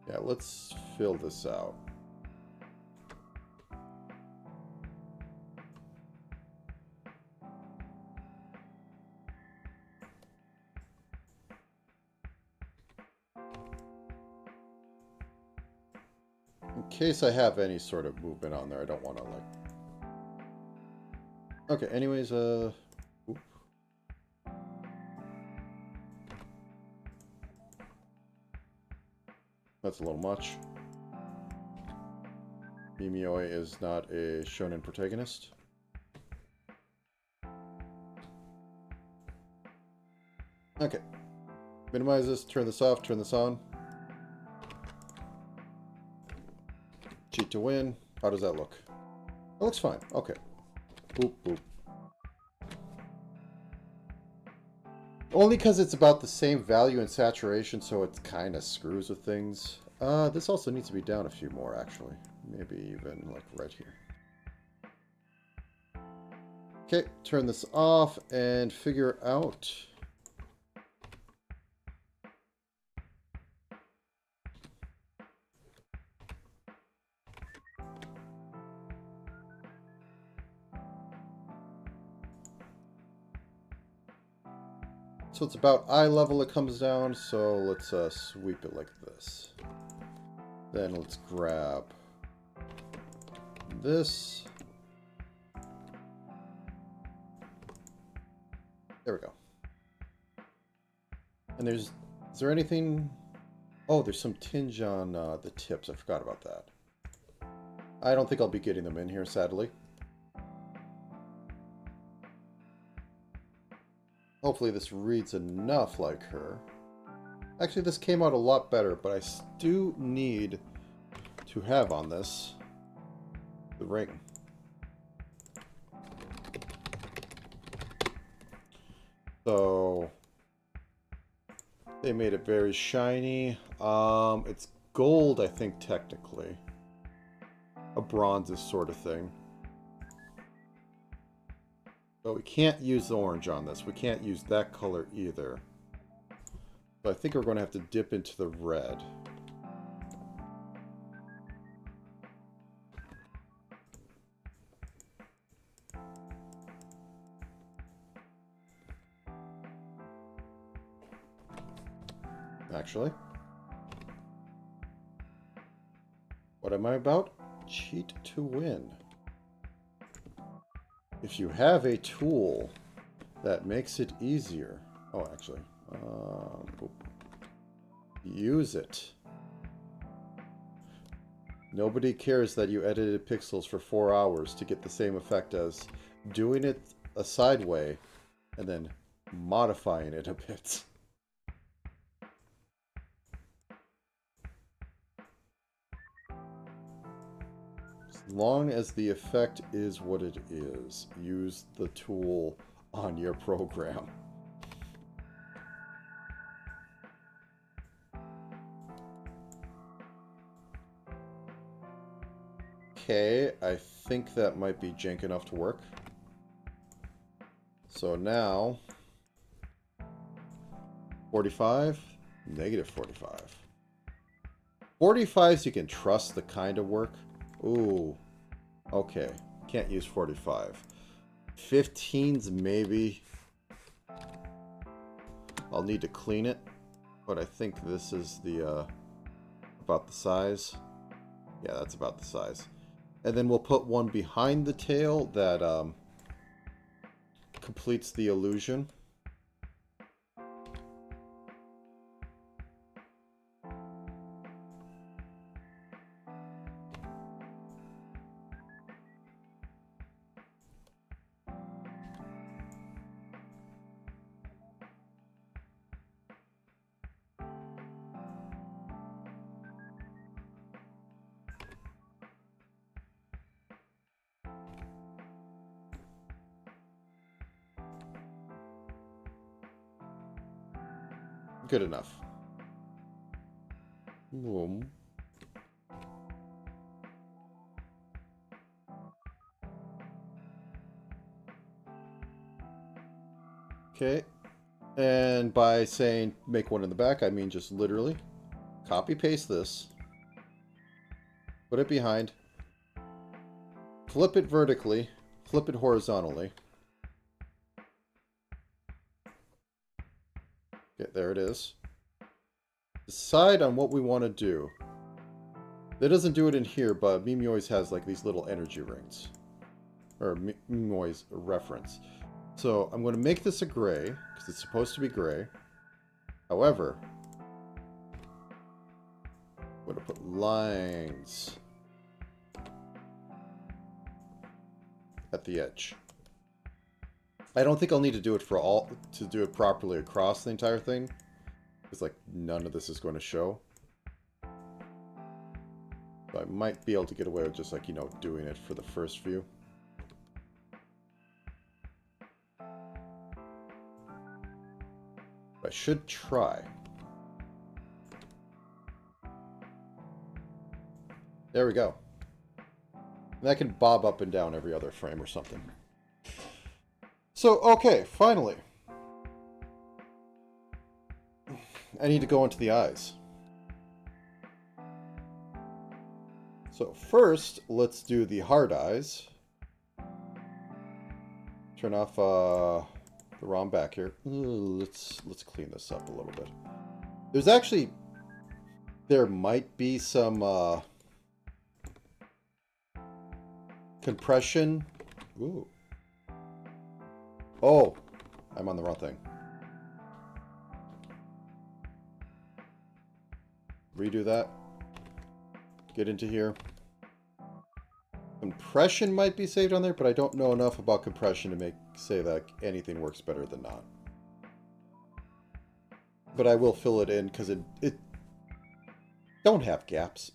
Yeah, let's fill this out. In case I have any sort of movement on there, I don't want to, like... Okay, anyways, oop. That's a little much. Mimyoi is not a shonen protagonist. Okay. Minimize this, turn this off, turn this on. Cheat to win. How does that look? That looks fine. Okay. Boop, boop. Only because it's about the same value in saturation, so it kind of screws with things. This also needs to be down a few more, actually. Maybe even, like, right here. Okay, turn this off and figure out... So it's about eye level it comes down, so let's sweep it like this. Then let's grab this. There we go. And is there anything... Oh, there's some tinge on the tips. I forgot about that. I don't think I'll be getting them in here, sadly. Hopefully this reads enough like her. Actually, this came out a lot better, but I do need to have on this the ring. So they made it very shiny. It's gold, I think, technically. A bronze sort of thing. But we can't use the orange on this. We can't use that color either. So I think we're going to have to dip into the red. Actually. What am I about? Cheat to win. If you have a tool that makes it easier... Oh, actually. Use it. Nobody cares that you edited pixels for 4 hours to get the same effect as doing it a side way and then modifying it a bit. As long as the effect is what it is, use the tool on your program. Okay, I think that might be jank enough to work. So now, 45, negative 45. 45s you can trust the kind of work. Ooh, okay, can't use 45. 15s maybe. I'll need to clean it, but I think this is the, about the size. Yeah, that's about the size. And then we'll put one behind the tail that completes the illusion. Good enough. Boom. Okay. And by saying make one in the back, I mean just literally copy paste this, put it behind, flip it vertically, flip it horizontally. Okay, there it is. Decide on what we want to do. That doesn't do it in here, but Mimyoi's has like these little energy rings. Or Mimyoi's reference. So I'm going to make this a gray, because it's supposed to be gray. However, I'm going to put lines at the edge. I don't think I'll need to do it to do it properly across the entire thing. Because, like, none of this is going to show. So I might be able to get away with just, like, you know, doing it for the first view. I should try. There we go. And that can bob up and down every other frame or something. So, okay, finally. I need to go into the eyes. So first, let's do the hard eyes. Turn off the ROM back here. Let's clean this up a little bit. There's actually, there might be some compression. Ooh. Oh, I'm on the wrong thing. Redo that. Get into here. Compression might be saved on there, but I don't know enough about compression to say that anything works better than not. But I will fill it in because it don't have gaps.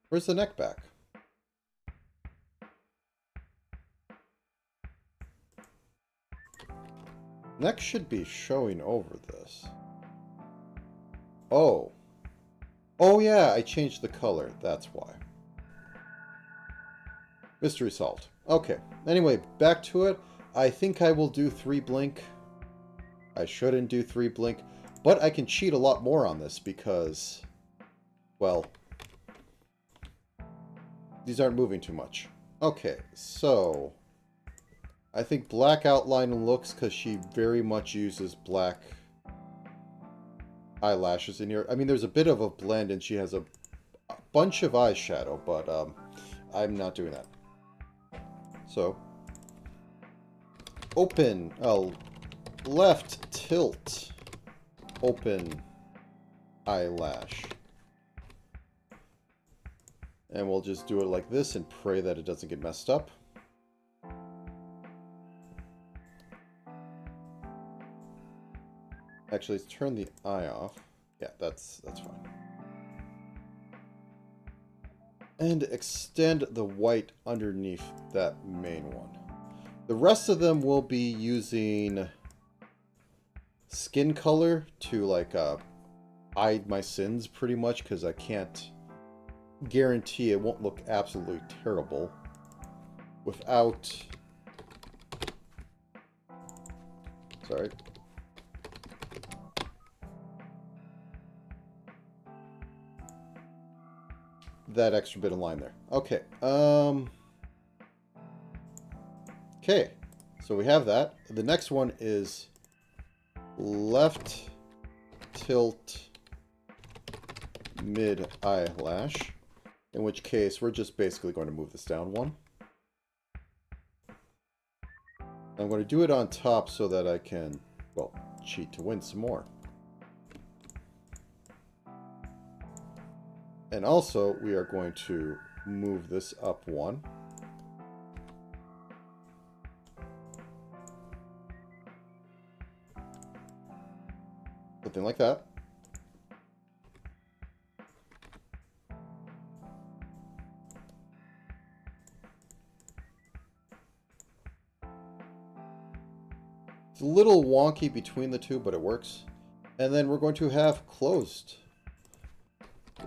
Where's the neck back? Neck should be showing over this. Oh. Oh yeah, I changed the color. That's why. Mystery solved. Okay. Anyway, back to it. I think I will do 3 blink. I shouldn't do 3 blink. But I can cheat a lot more on this because, well, these aren't moving too much. Okay, so I think black outline looks because she very much uses black eyelashes in here. I mean, there's a bit of a blend and she has a bunch of eyeshadow, but I'm not doing that. So, open, left tilt, open eyelash. And we'll just do it like this and pray that it doesn't get messed up. Actually, let's turn the eye off. Yeah, that's fine. And extend the white underneath that main one. The rest of them will be using skin color to like hide my sins pretty much, because I can't guarantee it won't look absolutely terrible without... Sorry. That extra bit of line there. Okay. Okay. So we have that. The next one is left tilt mid eyelash. In which case, we're just basically going to move this down one. I'm going to do it on top so that I can, well, cheat to win some more. And also, we are going to move this up one. Something like that. It's a little wonky between the two, but it works. And then we're going to have closed.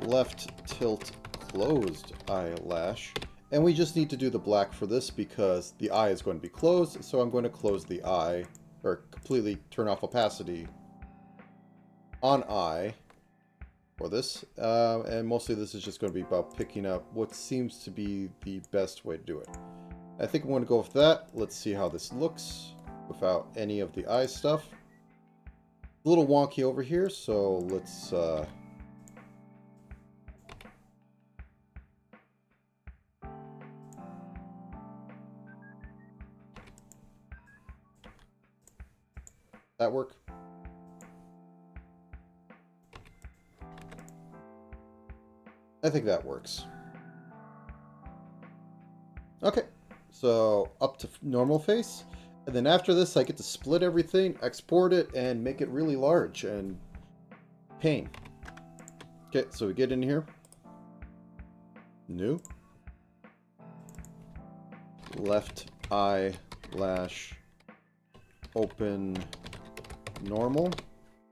Left tilt closed eyelash. And we just need to do the black for this because the eye is going to be closed. So I'm going to close the eye, or completely turn off opacity on eye for this. And mostly this is just going to be about picking up what seems to be the best way to do it. I think I'm going to go with that. Let's see how this looks without any of the eye stuff. A little wonky over here, so let's that work? I think that works. Okay, so up to normal face. And then after this, I get to split everything, export it, and make it really large and paint. Okay, so we get in here. New. Left eyelash open normal.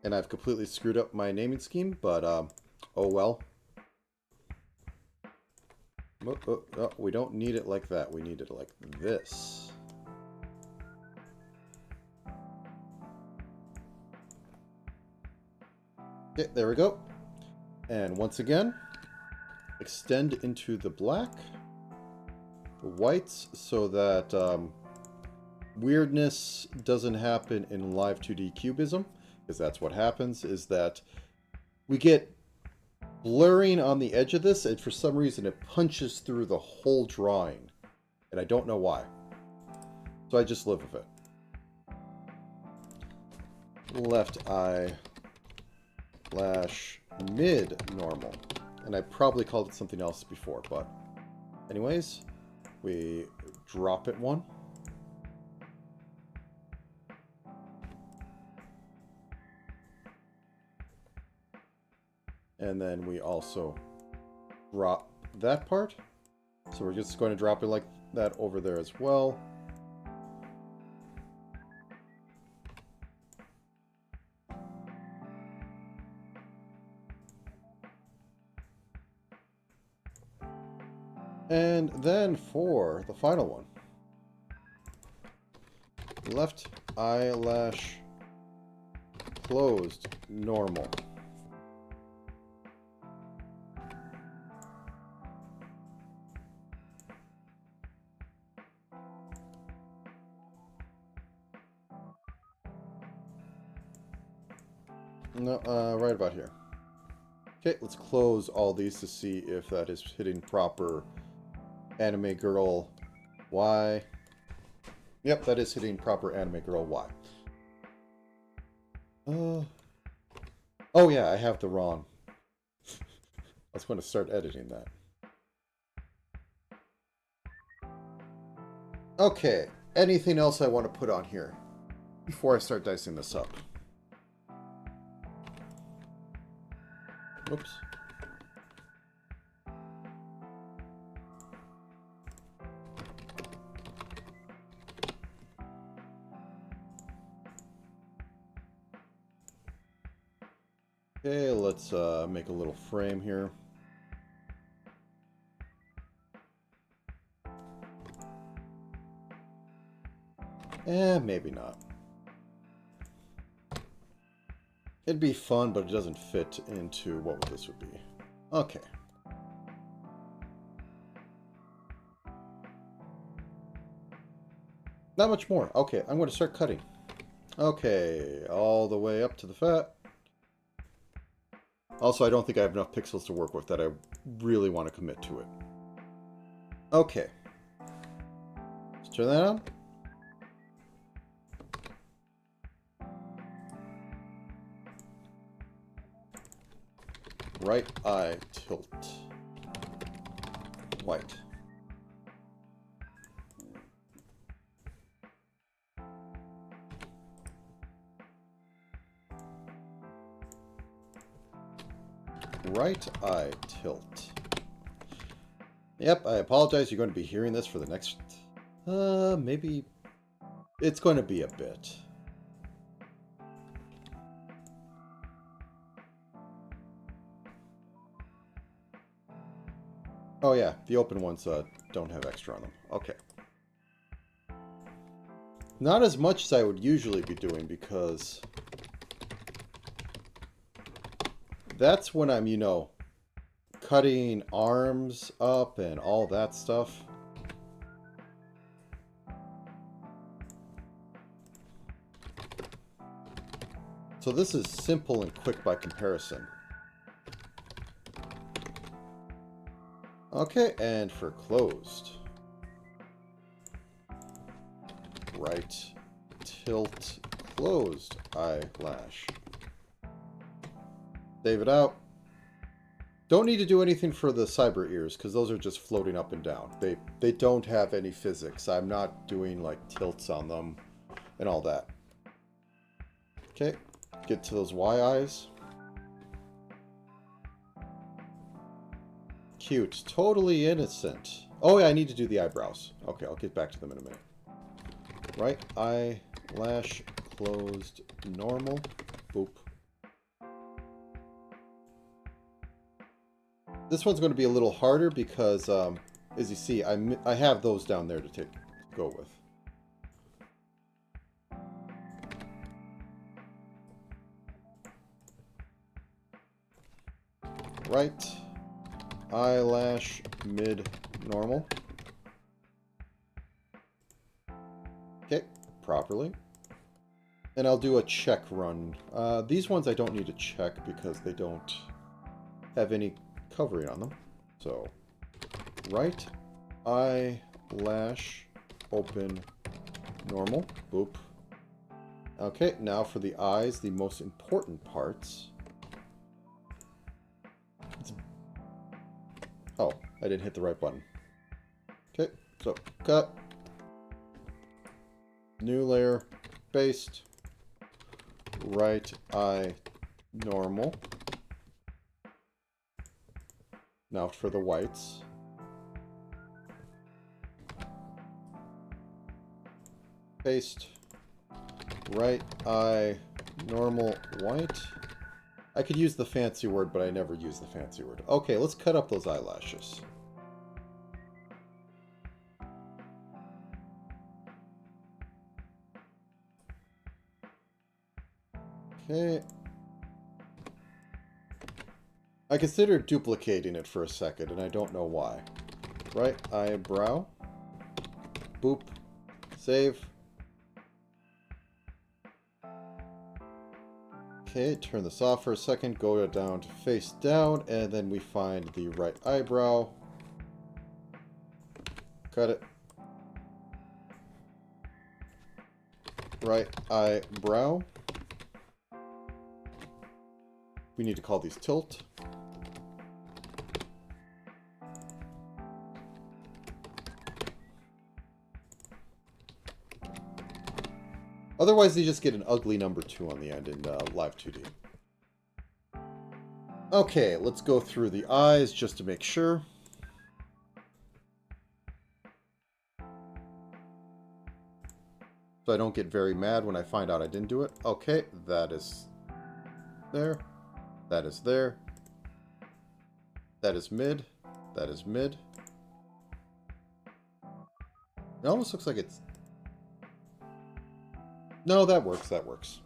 And I've completely screwed up my naming scheme, but oh well. Oh, we don't need it like that. We need it like this. Okay, there we go. And once again, extend into the black, the whites, so that weirdness doesn't happen in live 2D cubism, because that's what happens, is that we get blurring on the edge of this, and for some reason it punches through the whole drawing, and I don't know why. So I just live with it. Left eye lash mid normal, and I probably called it something else before, but anyways, we drop it one. And then we also drop that part. So we're just going to drop it like that over there as well. And then for the final one, left eyelash closed normal. No, right about here. Okay, let's close all these to see if that is hitting proper anime girl Y. Yep, that is hitting proper anime girl Y. Oh yeah, I have the wrong. I was going to start editing that. Okay, anything else I want to put on here before I start dicing this up? Whoops. Okay, let's make a little frame here. Maybe not. It'd be fun, but it doesn't fit into what this would be. Okay. Not much more. Okay, I'm going to start cutting. Okay, all the way up to the fat. Also, I don't think I have enough pixels to work with that I really want to commit to it. Okay. Let's turn that on. Right eye tilt. White. Right eye tilt. Yep, I apologize. You're going to be hearing this for the next... maybe... It's going to be a bit. Oh yeah, the open ones don't have extra on them. Okay. Not as much as I would usually be doing, because that's when I'm, you know, cutting arms up and all that stuff. So this is simple and quick by comparison. Okay, and for closed. Right tilt closed eyelash. Save it out. Don't need to do anything for the cyber ears, because those are just floating up and down. They don't have any physics. I'm not doing, like, tilts on them and all that. Okay, get to those Y eyes. Cute. Totally innocent. Oh, yeah, I need to do the eyebrows. Okay, I'll get back to them in a minute. Right eyelash closed normal. Boop. This one's going to be a little harder because, as you see, I have those down there to go with. Right eyelash mid normal. Okay, properly. And I'll do a check run. These ones I don't need to check because they don't have any covering on them. So, right eyelash open normal. Boop. Okay, now for the eyes, the most important parts. Oh, I didn't hit the right button. Okay, so cut. New layer, paste. Right eye normal. Now for the whites. Paste. Right eye normal white. I could use the fancy word, but I never use the fancy word. Okay, let's cut up those eyelashes. Okay. I considered duplicating it for a second, and I don't know why. Right eyebrow. Boop. Save. Okay, turn this off for a second, go down to face down, and then we find the right eyebrow. Cut it. Right eyebrow. We need to call these tilt. Otherwise, they just get an ugly number 2 on the end in Live 2D. Okay, let's go through the eyes just to make sure. So I don't get very mad when I find out I didn't do it. Okay, that is there. That is there. That is mid. That is mid. It almost looks like it's... No, that works, that works.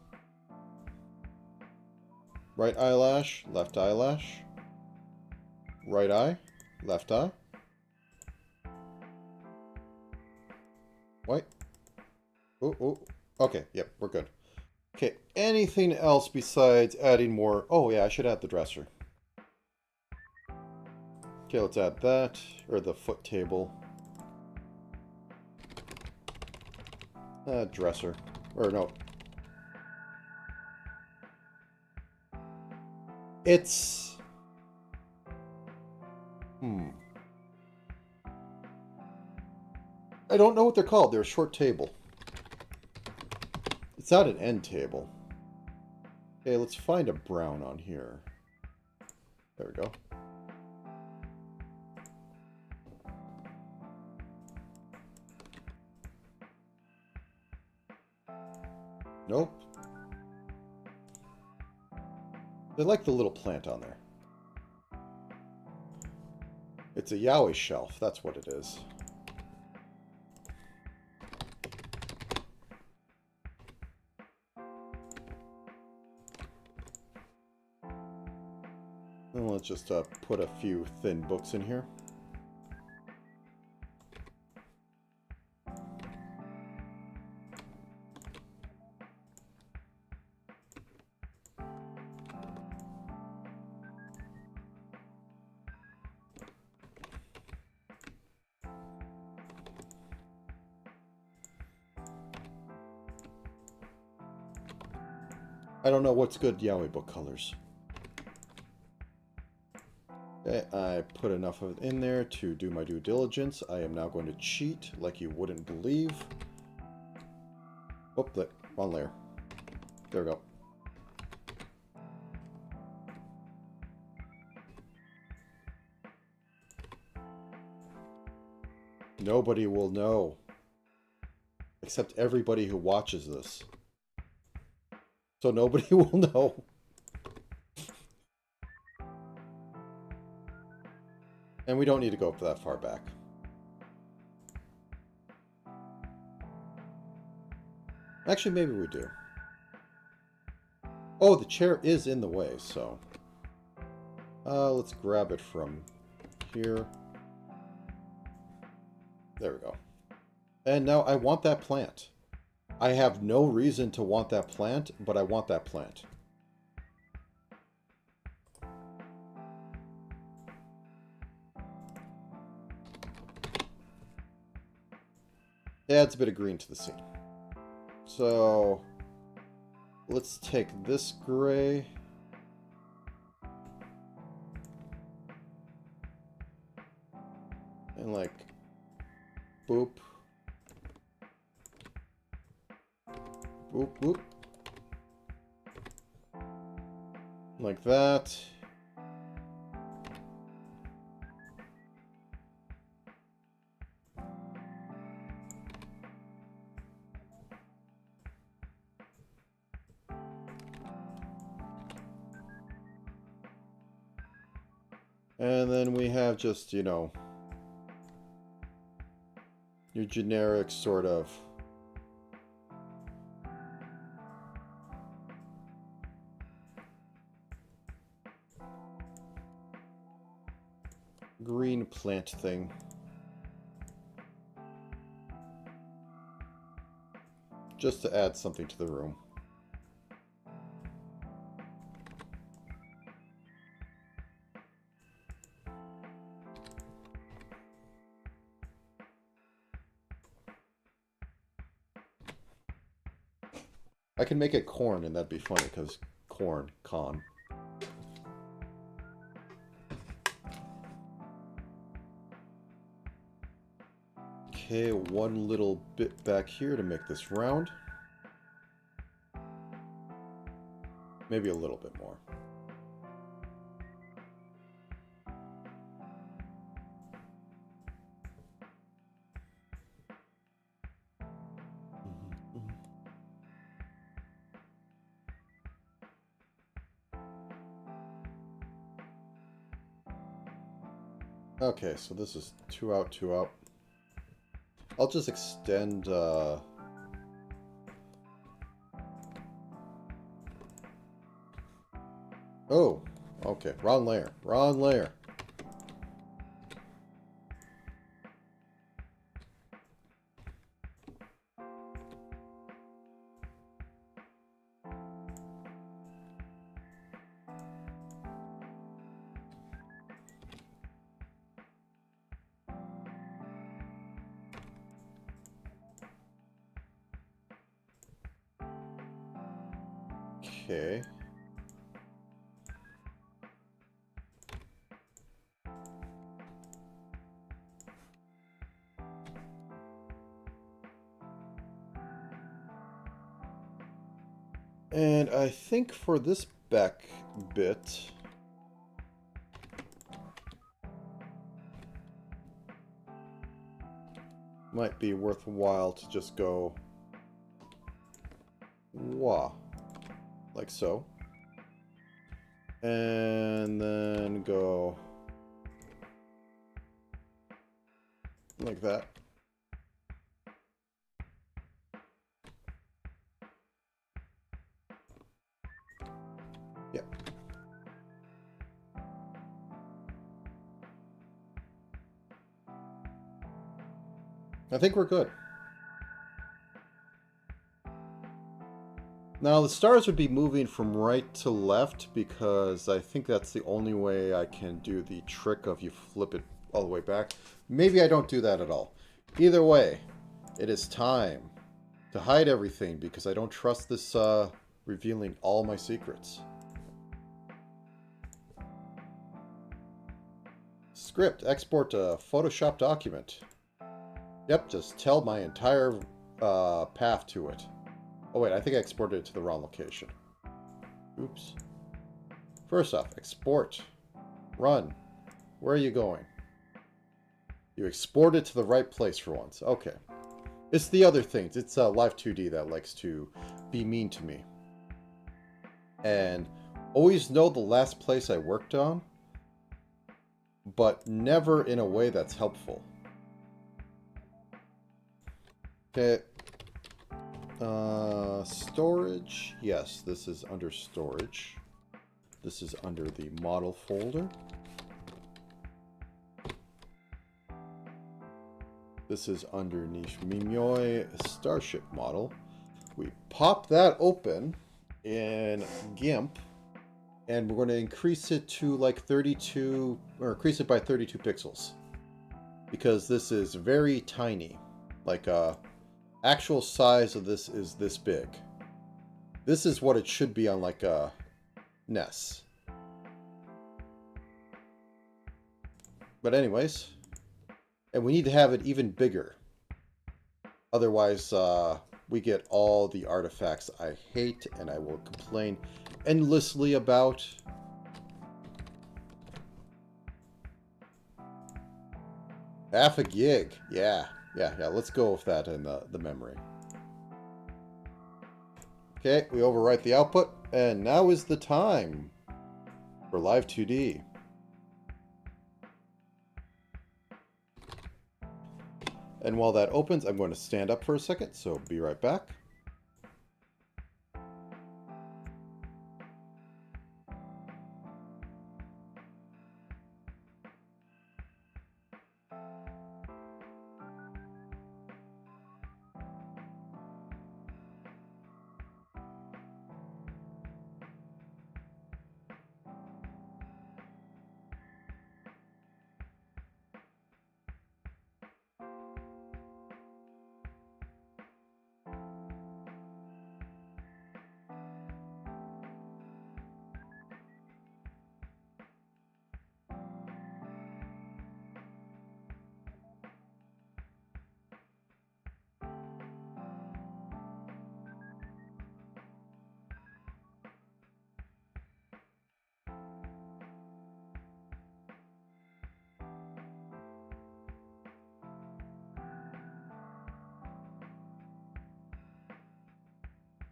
Right eyelash, left eyelash. Right eye, left eye. White. Oh, oh. Okay, yep, we're good. Okay, anything else besides adding more... Oh, yeah, I should add the dresser. Okay, let's add that. Or the foot table. Dresser. Or no. It's... I don't know what they're called. They're a short table. It's not an end table. Okay, let's find a brown on here. There we go. Nope. They like the little plant on there. It's a yaoi shelf, that's what it is. And let's just put a few thin books in here. I don't know what's good yaoi book colors. Okay, I put enough of it in there to do my due diligence. I am now going to cheat like you wouldn't believe. Oh, the wrong layer. There we go. Nobody will know. Except everybody who watches this. So nobody will know. And we don't need to go that far back. Actually, maybe we do. Oh, the chair is in the way, so... let's grab it from here. There we go. And now I want that plant. I have no reason to want that plant, but I want that plant. It adds a bit of green to the scene. So, let's take this gray. And like, boop. Boop, boop. Like that. And then we have just, you know, your generic sort of green plant thing. Just to add something to the room. I can make it corn, and that'd be funny, because corn, con. Okay, one little bit back here to make this round. Maybe a little bit more. Okay, so this is 2 out, 2 out. I'll just extend, Oh, okay, wrong layer, wrong layer. Okay. And I think for this back bit, might be worthwhile to just go wah, like so. And then go like that. Yep. I think we're good. Now the stars would be moving from right to left because I think that's the only way I can do the trick of you flip it all the way back. Maybe I don't do that at all. Either way, it is time to hide everything because I don't trust this revealing all my secrets. Script. Export a Photoshop document. Yep, just tell my entire path to it. Oh wait, I think I exported it to the wrong location. Oops. First off, export. Run. Where are you going? You exported to the right place for once. Okay. It's the other things. It's Live 2D that likes to be mean to me. And always know the last place I worked on, but never in a way that's helpful. Okay. Storage. Yes, this is under storage. This is under the model folder. This is underneath Mimyoi Starship model. We pop that open in GIMP, and we're going to increase it to like 32, or increase it by 32 pixels. Because this is very tiny. Like, actual size of this is this big. This is what it should be on like a NES. But anyways, and we need to have it even bigger. Otherwise, we get all the artifacts I hate and I will complain endlessly about. Half a gig. Yeah. Let's go with that in the memory. Okay, we overwrite the output, and now is the time for Live 2D. And while that opens, I'm going to stand up for a second, so be right back.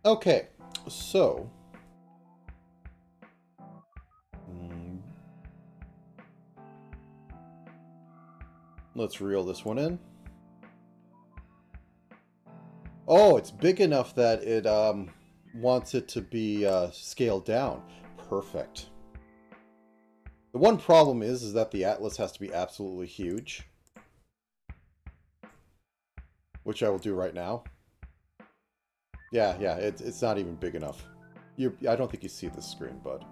Okay, so let's reel this one in. Oh, it's big enough that it wants it to be scaled down. Perfect. The one problem is that the atlas has to be absolutely huge, which I will do right now. Yeah, it's not even big enough. I don't think you see this screen, bud.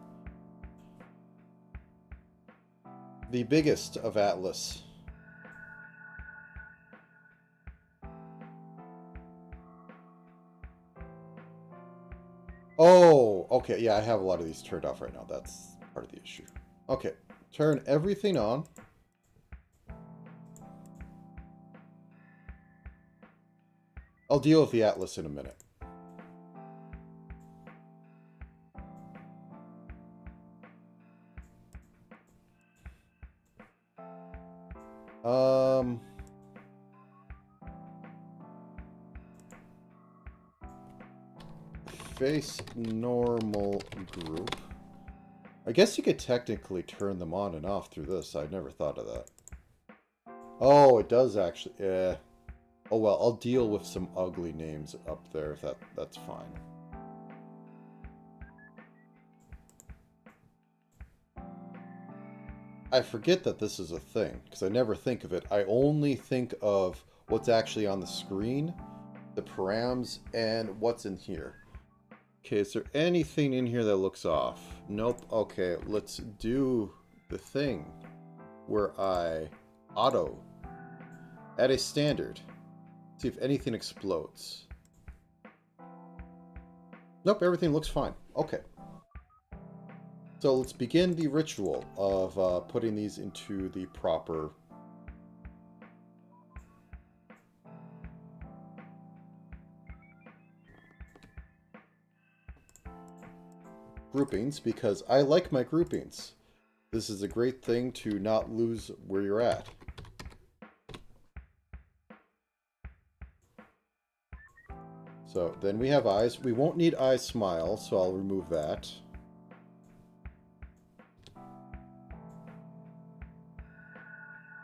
The biggest of Atlas. Oh, okay, yeah, I have a lot of these turned off right now. That's part of the issue. Okay, turn everything on. I'll deal with the Atlas in a minute. Face normal group. I guess you could technically turn them on and off through this. I never thought of that. Oh, it does actually. Oh well, I'll deal with some ugly names up there. That's fine. I forget that this is a thing, because I never think of it. I only think of what's actually on the screen, the params, and what's in here. Okay, is there anything in here that looks off? Nope. Okay, let's do the thing where I auto at a standard. See if anything explodes. Nope, everything looks fine. Okay. So let's begin the ritual of putting these into the proper groupings, because I like my groupings. This is a great thing to not lose where you're at. So then we have eyes. We won't need eye smile, so I'll remove that.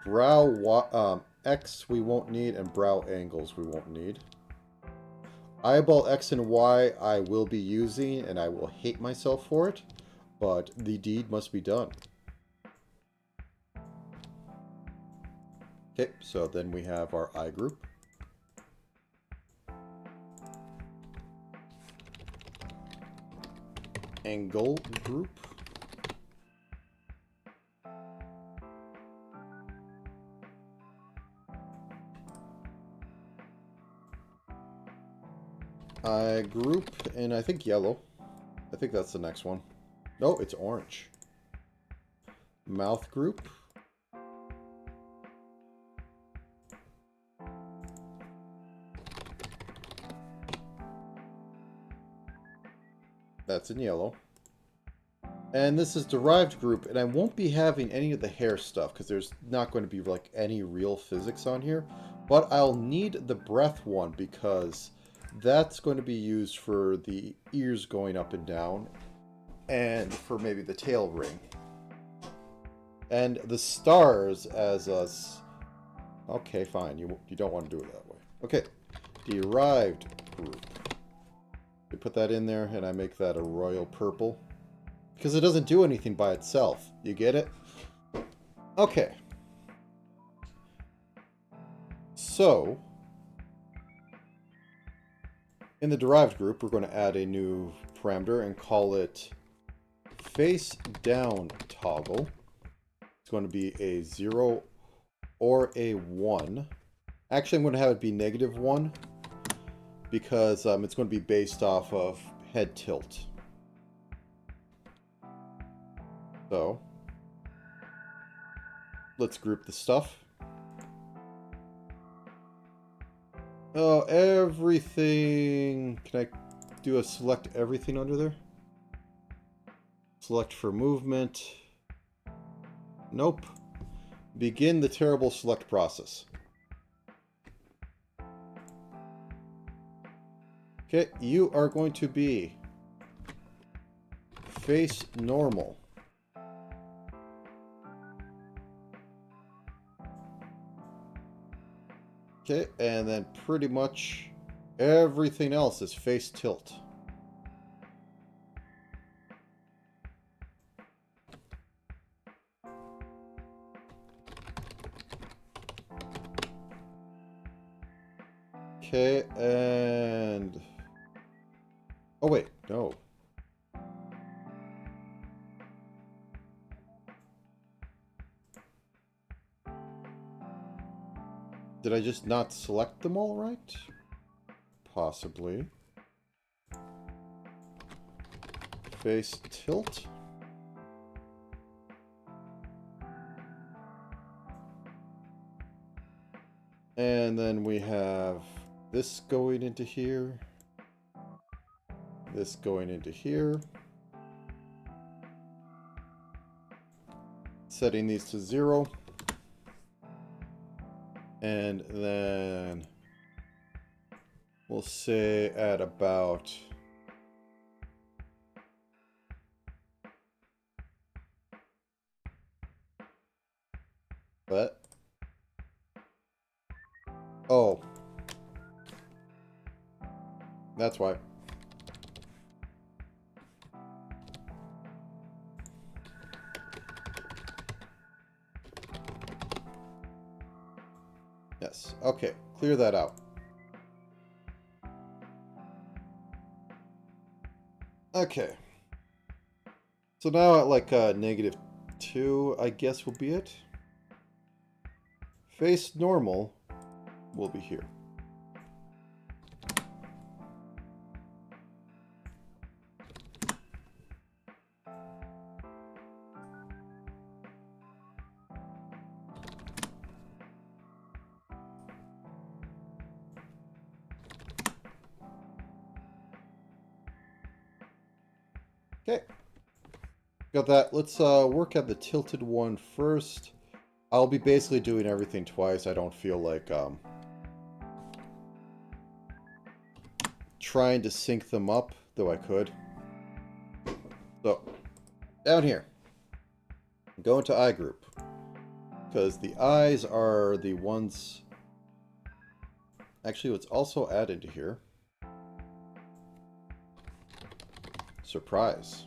Brow X we won't need, and brow angles we won't need. Eyeball X and Y I will be using, and I will hate myself for it, but the deed must be done. Okay, so then we have our eye group. Angle group. Eye group, and I think yellow. I think that's the next one. No, it's orange. Mouth group. That's in yellow. And this is derived group, and I won't be having any of the hair stuff because there's not going to be like any real physics on here. But I'll need the breath one because that's going to be used for the ears going up and down and for maybe the tail ring. And the stars as us. Okay, fine. You don't want to do it that way. Okay. Derived group. We put that in there, and I make that a royal purple. Because it doesn't do anything by itself. You get it? Okay. So, in the derived group, we're going to add a new parameter and call it face down toggle. It's going to be a 0 or a 1. Actually, I'm going to have it be -1 because it's going to be based off of head tilt. So, let's group the stuff. Oh, everything. Can I do a select everything under there? Select for movement. Nope. Begin the terrible select process. Okay, you are going to be face normal. Okay, and then pretty much everything else is face tilt. Okay, and... oh, wait, no. Did I just not select them all right? Possibly. Face tilt. And then we have this going into here. This going into here. Setting these to 0. And then we'll say at about what? Oh. That's why. Yes. Okay. Clear that out. Okay. So now at like -2, I guess will be it. Face normal will be here. Got that. Let's work at the tilted one first. I'll be basically doing everything twice. I don't feel like trying to sync them up, though I could. So, down here. Go into eye group. Because the eyes are the ones... Actually, let's also add into here. Surprise.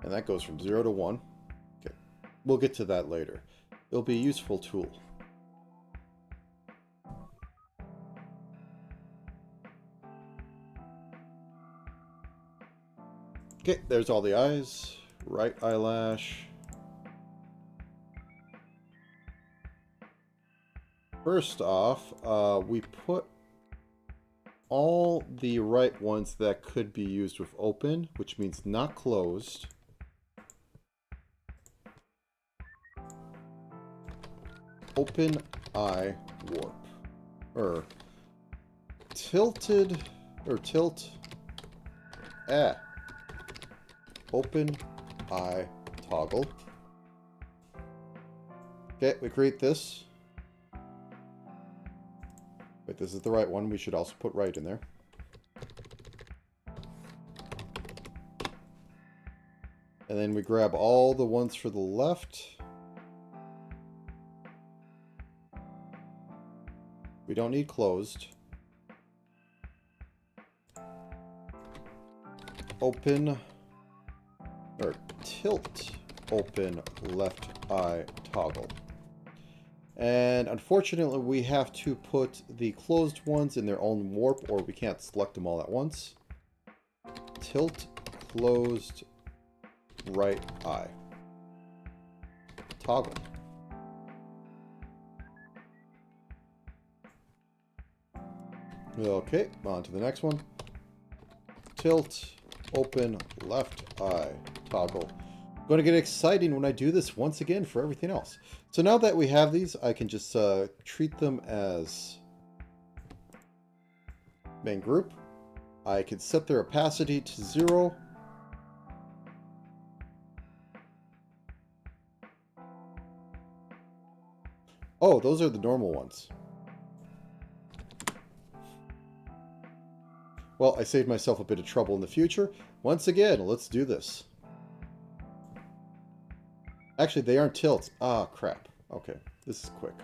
And that goes from 0 to 1. Okay. We'll get to that later. It'll be a useful tool. Okay, there's all the eyes. Right eyelash. First off, we put all the right ones that could be used with open, which means not closed. Open eye warp. Or tilted, or tilt. Open eye toggle. Okay, we create this. Wait, this is the right one. We should also put right in there. And then we grab all the ones for the left. We don't need closed. Open, or tilt open left eye toggle. And unfortunately, we have to put the closed ones in their own warp, or we can't select them all at once. Tilt closed right eye toggle. Okay, on to the next one. Tilt open left eye toggle. Going to get exciting when I do this once again for everything else. So now that we have these, I can just treat them as main group. I can set their opacity to 0. Oh, those are the normal ones. Well, I saved myself a bit of trouble in the future. Once again, let's do this. Actually, they aren't tilts. Ah, crap. Okay, this is quick.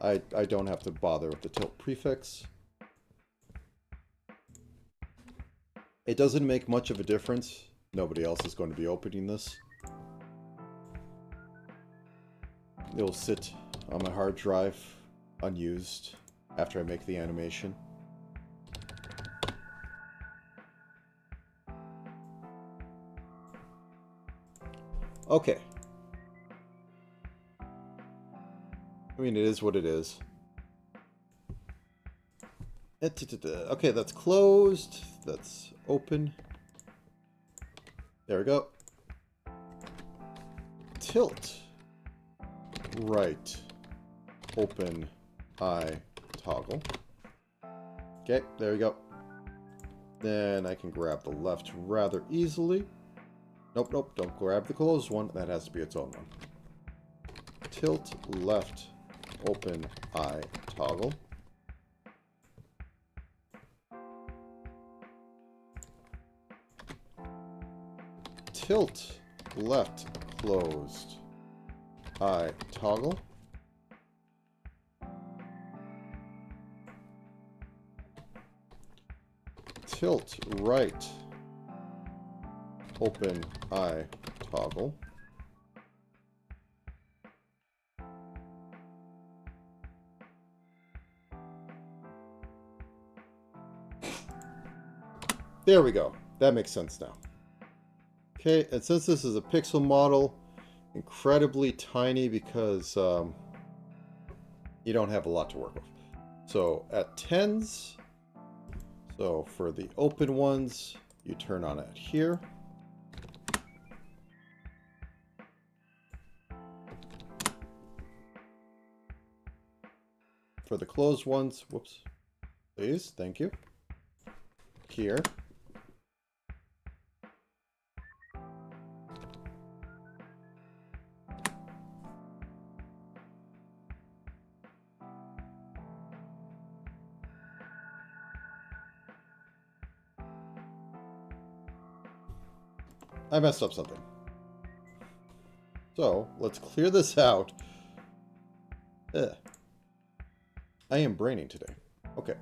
I don't have to bother with the tilt prefix. It doesn't make much of a difference. Nobody else is going to be opening this. It'll sit on my hard drive unused after I make the animation. Okay. I mean, it is what it is. Okay, that's closed. That's open. There we go. Tilt. Right. Open eye toggle. Okay, there we go. Then I can grab the left rather easily. Nope, nope, don't grab the closed one. That has to be its own one. Tilt left, open eye toggle. Tilt left, closed eye toggle. Tilt right, open eye toggle. There we go. That makes sense now. Okay, and since this is a pixel model, incredibly tiny because you don't have a lot to work with. So at tens, so for the open ones, you turn on it here. For the closed ones, whoops, please, thank you. Here. I messed up something. So, let's clear this out. Ugh. I am braining today. Okay.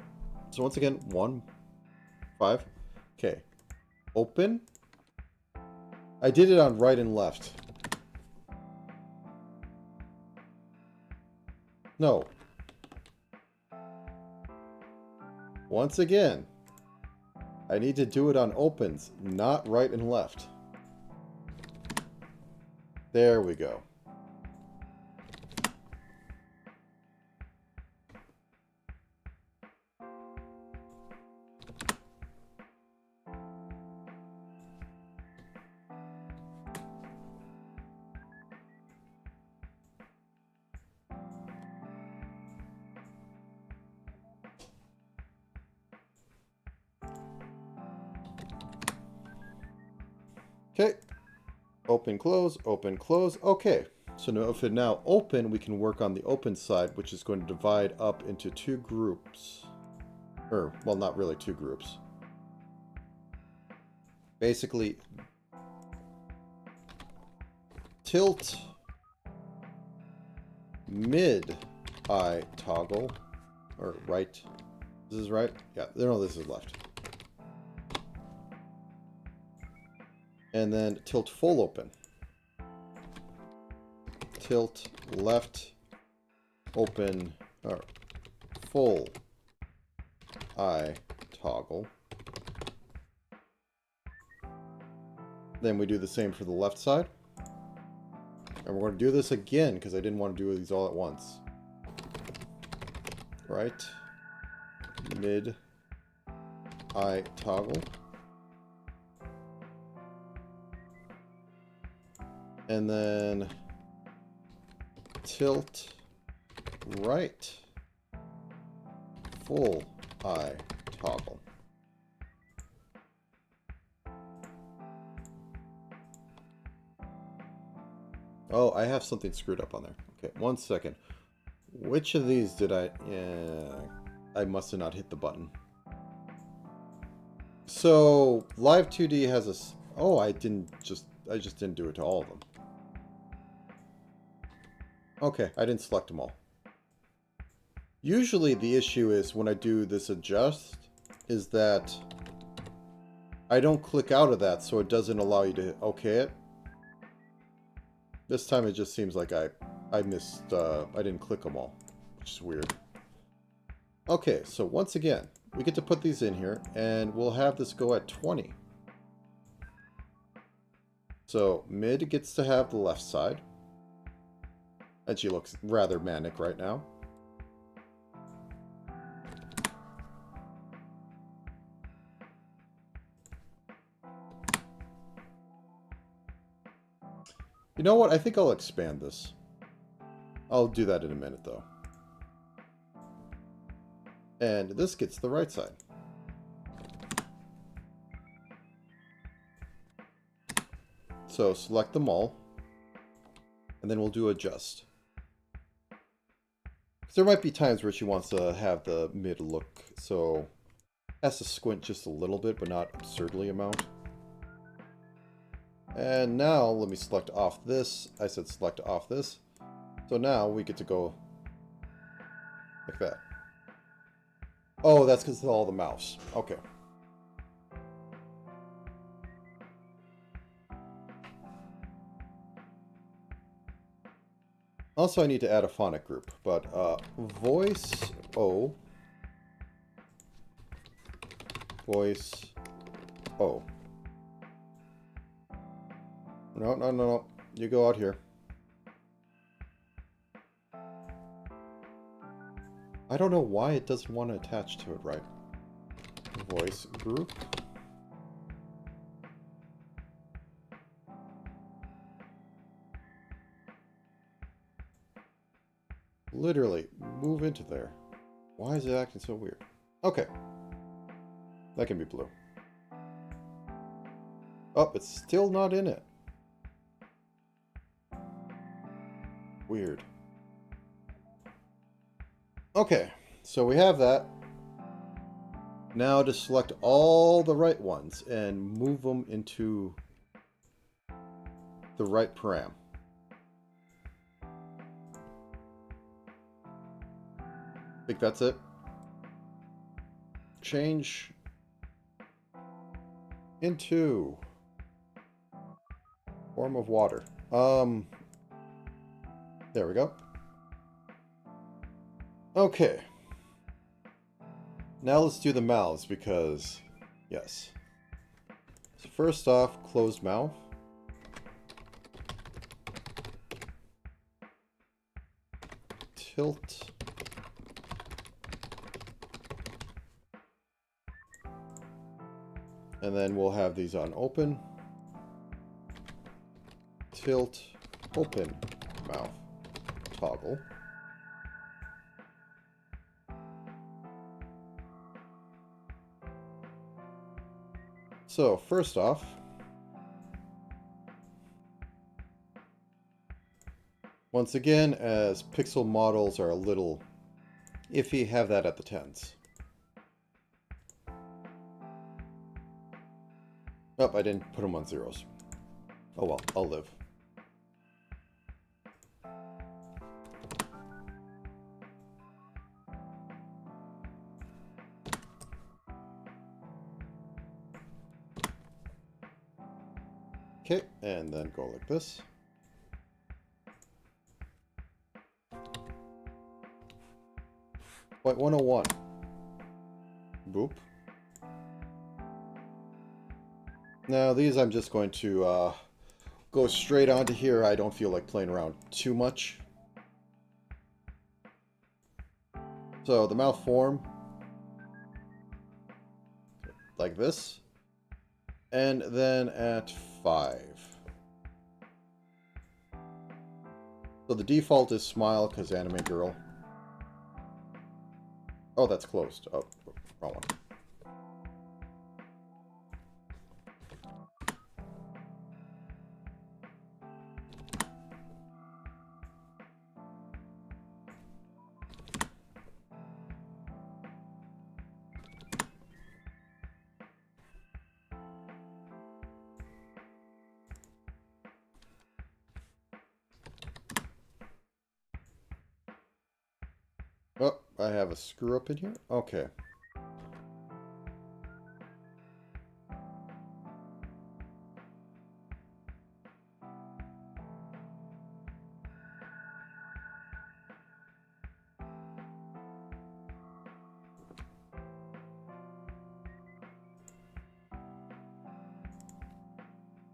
So once again, 1, 5. Okay. Open. I did it on right and left. No. Once again, I need to do it on opens, not right and left. There we go. Okay. Open, close, open, close. Okay. So now if it now open, we can work on the open side, which is going to divide up into 2 groups. Or, well, not really 2 groups. Basically, tilt mid eye toggle. Or right. This is right? Yeah, no, this is left. And then tilt full open. Tilt left open or full eye toggle. Then we do the same for the left side. And we're going to do this again because I didn't want to do these all at once. Right. Mid eye toggle. And then tilt right full eye toggle. Oh, I have something screwed up on there. Okay, 1 second. Which of these did I... Yeah, I must have not hit the button. So, Live 2D has a... Oh, I just didn't do it to all of them. Okay, I didn't select them all. Usually the issue is when I do this adjust is that I don't click out of that, so it doesn't allow you to okay it. This time it just seems like I missed, I didn't click them all, which is weird. Okay, so once again, we get to put these in here, and we'll have this go at 20. So mid gets to have the left side. And she looks rather manic right now. You know what? I think I'll expand this. I'll do that in a minute, though. And this gets the right side. So select them all. And then we'll do adjust. There might be times where she wants to have the mid look, so has to squint just a little bit, but not absurdly amount. And now let me select off this. I said select off this. So now we get to go like that. Oh, that's because of all the mouse. Okay. Also, I need to add a phonic group, but voice O, voice O. No, no, no, no. You go out here. I don't know why it doesn't want to attach to it right. Voice group. Literally, move into there. Why is it acting so weird? Okay. That can be blue. Oh, it's still not in it. Weird. Okay, so we have that. Now to select all the right ones and move them into the right param. I think that's it. Change into form of water. There we go. Okay. Now let's do the mouths because, yes. So first off, closed mouth. Tilt. And then we'll have these on open. Tilt, open, mouth, toggle. So, first off, once again, as pixel models are a little iffy, have that at the 10s. Oh, I didn't put them on 0s. Oh well, I'll live. Okay, and then go like this. Point 101. Boop. Now these I'm just going to go straight onto here. I don't feel like playing around too much. So the mouth form, like this. And then at 5. So the default is smile because anime girl. Oh, that's closed. Oh, wrong one. Oh, I have a screw up in here? Okay.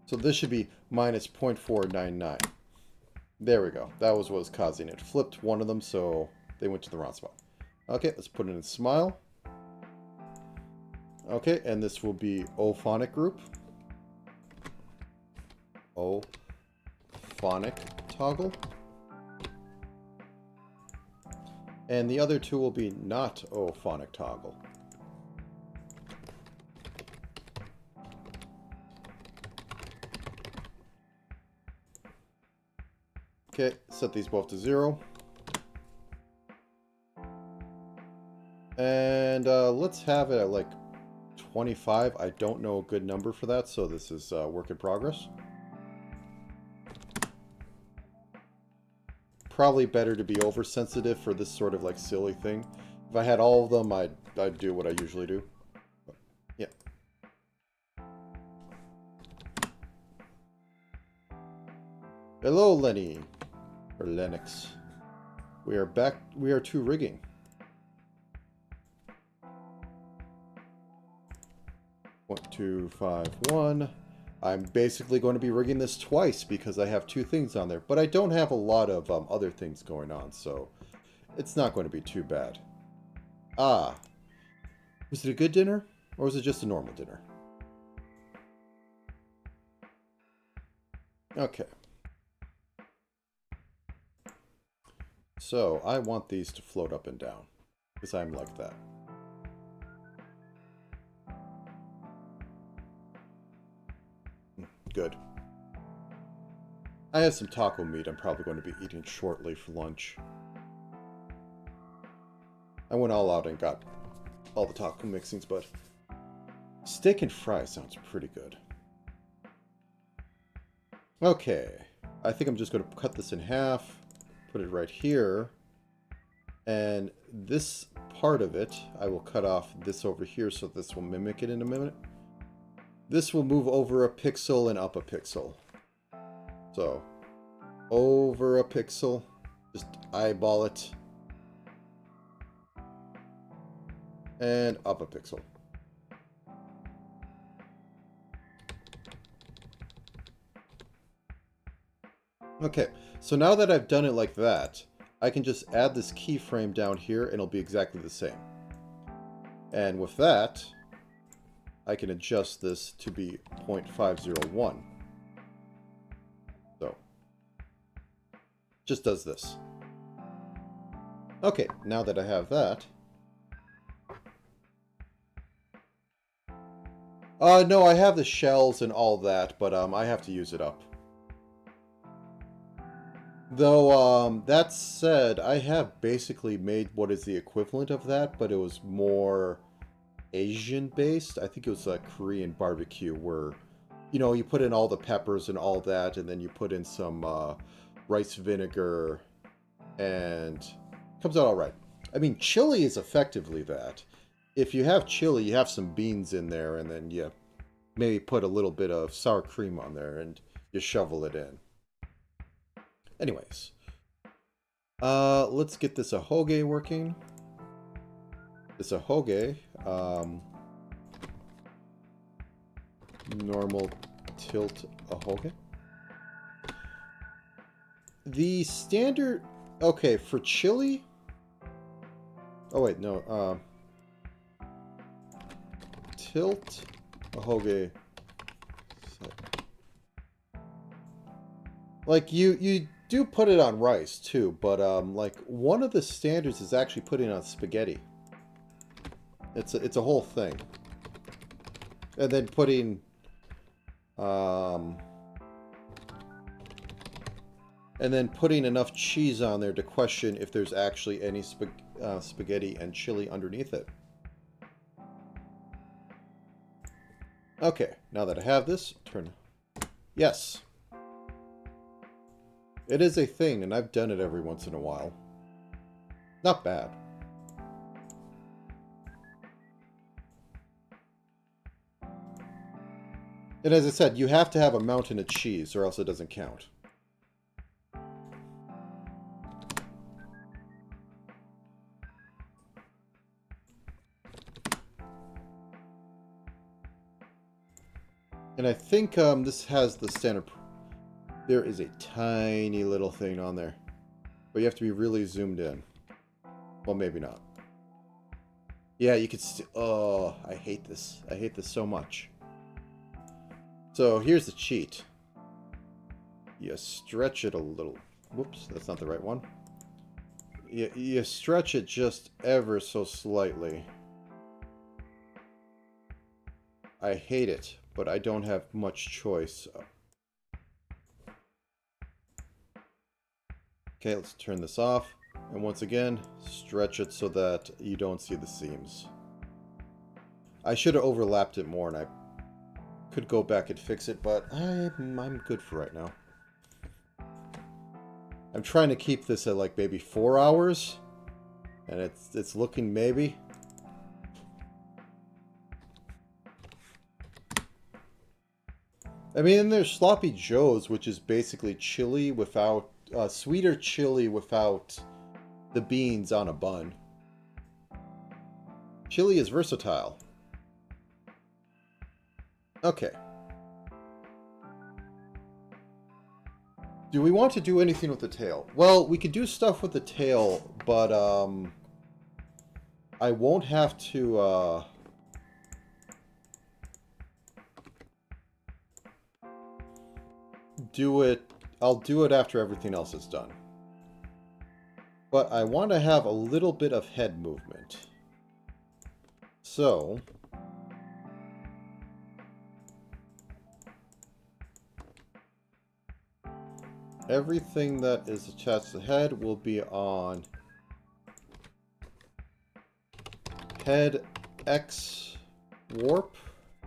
So this should be minus 0.499. There we go. That was what was causing it. Flipped one of them, so they went to the wrong spot. Okay, let's put it in smile. Okay, and this will be O-phonic group. O-phonic toggle. And the other two will be not O-phonic toggle. Okay, set these both to 0. And let's have it at like 25. I don't know a good number for that, so this is work in progress. Probably better to be oversensitive for this sort of like silly thing. If I had all of them, I'd do what I usually do. Yeah. Hello, Lenny. Or Lennox. We are back. We are to rigging. One, 2, 5, 1. I'm basically going to be rigging this twice because I have 2 things on there. But I don't have a lot of other things going on, so it's not going to be too bad. Ah. Was it a good dinner? Or was it just a normal dinner? Okay. So, I want these to float up and down. Because I'm like that. Good. I have some taco meat I'm probably going to be eating shortly for lunch. I went all out and got all the taco mixings, but steak and fry sounds pretty good. Okay. I think I'm just going to cut this in half, put it right here, and this part of it, I will cut off this over here so this will mimic it in a minute. This will move over a pixel and up a pixel. So, over a pixel, just eyeball it, and up a pixel. Okay, so now that I've done it like that, I can just add this keyframe down here and it'll be exactly the same. And with that, I can adjust this to be 0.501. So, just does this. Okay, now that I have that... no, I have the shells and all that, but I have to use it up. Though, that said, I have basically made what is the equivalent of that, but it was more Asian-based. I think it was a Korean barbecue where, you know, you put in all the peppers and all that, and then you put in some rice vinegar, and it comes out all right. I mean, chili is effectively that. If you have chili, you have some beans in there, and then you maybe put a little bit of sour cream on there, and you shovel it in. Anyways, let's get this ahoge working. This ahoge, normal tilt ahoge. The standard, okay, for chili. Oh wait, no. Tilt ahoge. Like you do put it on rice too, but like one of the standards is actually putting it on spaghetti. It's a whole thing. And then putting enough cheese on there to question if there's actually any spaghetti and chili underneath it. Okay, now that I have this, turn. Yes. It is a thing, and I've done it every once in a while. Not bad. And as I said, you have to have a mountain of cheese, or else it doesn't count. And I think this has the standard... There is a tiny little thing on there. But you have to be really zoomed in. Well, maybe not. Yeah, you could still... Oh, I hate this. I hate this so much. So, here's the cheat. You stretch it a little. Whoops, that's not the right one. You stretch it just ever so slightly. I hate it, but I don't have much choice. Okay, let's turn this off. And once again, stretch it so that you don't see the seams. I should have overlapped it more, and I could go back and fix it, but I'm good for right now. I'm trying to keep this at like maybe 4 hours, and it's looking maybe. I mean, there's Sloppy Joe's, which is basically chili without... sweeter chili without the beans on a bun. Chili is versatile. Okay. Do we want to do anything with the tail? Well, we could do stuff with the tail, but I won't have to do it. I'll do it after everything else is done. But I want to have a little bit of head movement. So... everything that is attached to the head will be on head X warp.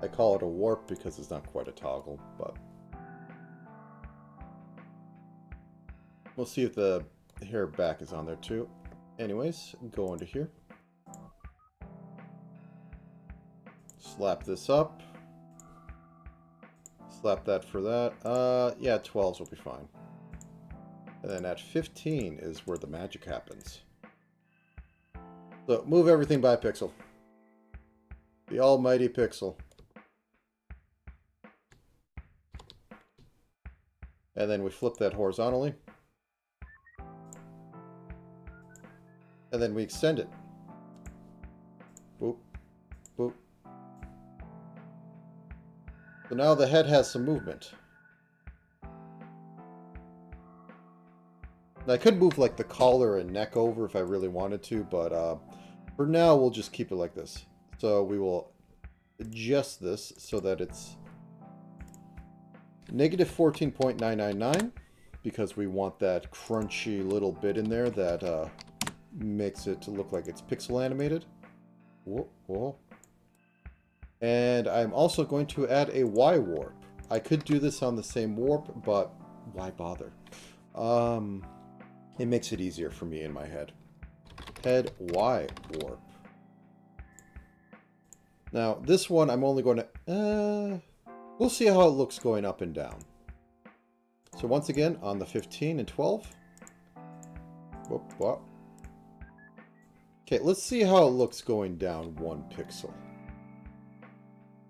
I call it a warp because it's not quite a toggle, but... We'll see if the hair back is on there too. Anyways, go into here. Slap this up. Slap that for that. Yeah, 12s will be fine. And then at 15 is where the magic happens. So move everything by a pixel. The almighty pixel. And then we flip that horizontally. And then we extend it. Boop. Boop. So now the head has some movement. And I could move like the collar and neck over if I really wanted to, but for now we'll just keep it like this. So we will adjust this so that it's negative 14.999 because we want that crunchy little bit in there that makes it look like it's pixel animated. Whoa, whoa. And I'm also going to add a Y warp. I could do this on the same warp, but why bother? It makes it easier for me in my head. Head Y warp. Now, this one I'm only going to... we'll see how it looks going up and down. So once again, on the 15 and 12. Whoop, whoop. Okay, let's see how it looks going down 1 pixel.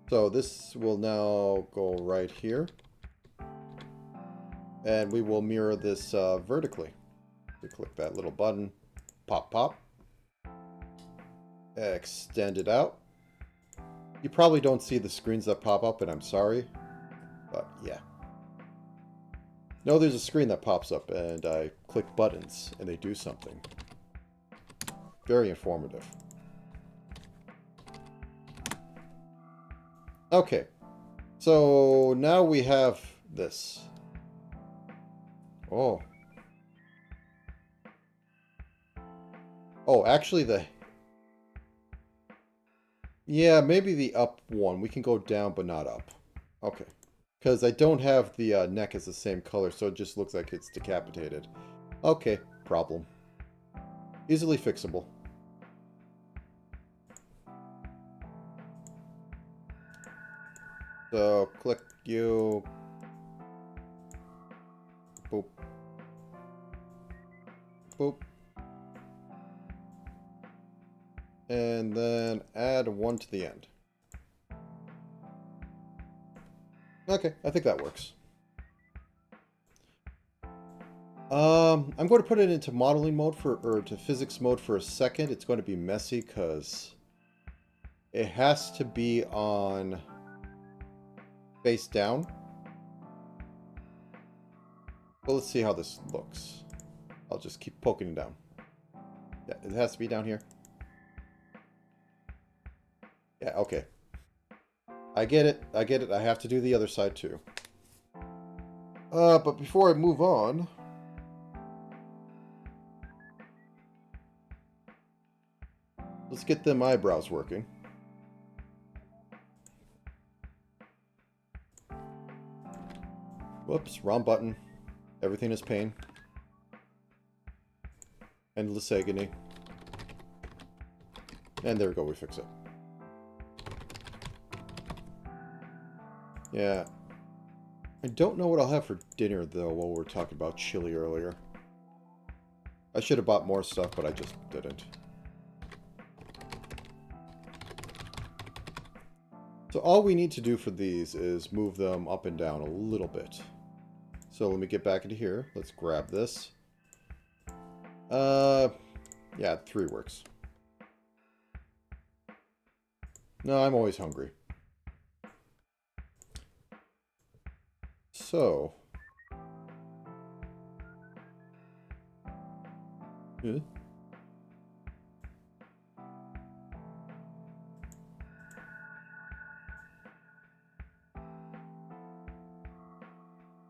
So this will now go right here. And we will mirror this vertically. We click that little button. Pop, pop. Extend it out. You probably don't see the screens that pop up, and I'm sorry. But yeah. No, there's a screen that pops up, and I click buttons, and they do something. Very informative. Okay. So now we have this. Oh. Oh, actually yeah, maybe the up one. We can go down, but not up. Okay. Because I don't have the neck as the same color, so it just looks like it's decapitated. Okay, problem. Easily fixable. So, click you. Boop. Boop. And then add 1 to the end. Okay, I think that works. I'm going to put it into modeling mode or to physics mode for a second. It's going to be messy because it has to be on face down. Well, let's see how this looks. I'll just keep poking it down. Yeah, it has to be down here. Yeah, okay. I get it. I get it. I have to do the other side too. But before I move on... let's get them eyebrows working. Whoops, wrong button. Everything is pain. Endless agony. And there we go, we fix it. Yeah. I don't know what I'll have for dinner, though, while we were talking about chili earlier. I should have bought more stuff, but I just didn't. So all we need to do for these is move them up and down a little bit. So let me get back into here. Let's grab this. Yeah, 3 works. No, I'm always hungry. So.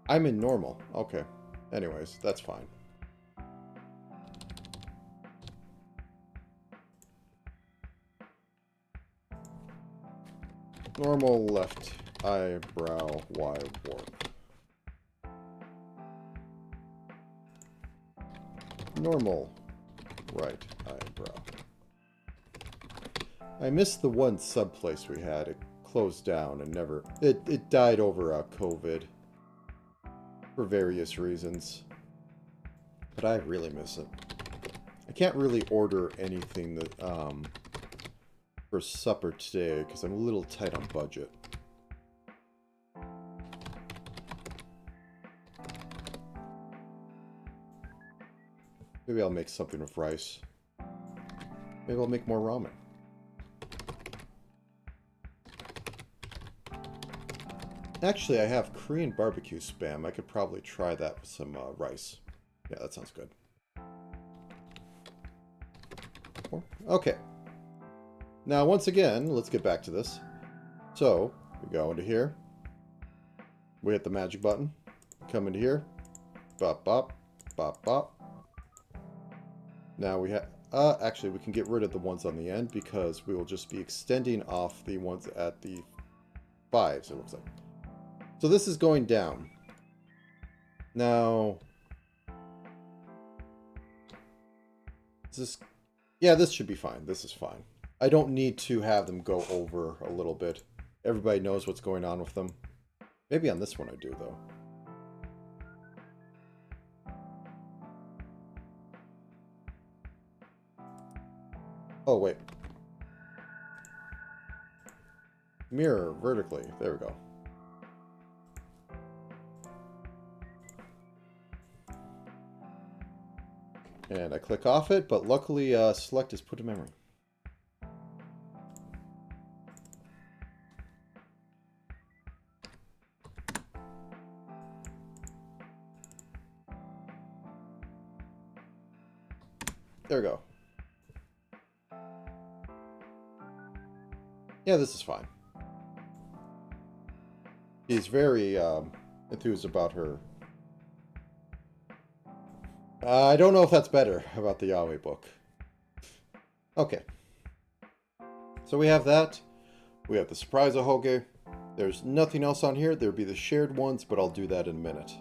I'm in normal. Okay. Anyways, that's fine. Normal left eyebrow Y warp. normal right eyebrow. I missed the one sub place we had. It closed down and never... It died over COVID. For various reasons. But I really miss it. I can't really order anything that, for supper today because I'm a little tight on budget. Maybe I'll make something with rice. Maybe I'll make more ramen. Actually, I have Korean barbecue spam. I could probably try that with some rice. Yeah, that sounds good. Okay. Now, once again, let's get back to this. So, we go into here. We hit the magic button. Come into here. Bop, bop. Bop, bop. Now we have... actually, we can get rid of the ones on the end because we will just be extending off the ones at the 5s, it looks like. So this is going down. Now... Is this... Yeah, this should be fine. This is fine. I don't need to have them go over a little bit. Everybody knows what's going on with them. Maybe on this one I do, though. Oh, wait. Mirror vertically. There we go. And I click off it, but luckily select is put to memory. There we go. Yeah, this is fine. He's very enthused about her. I don't know if that's better about the Yaoi book. Okay. So we have that. We have the surprise Ahoge. There's nothing else on here. There'll be the shared ones, but I'll do that in a minute.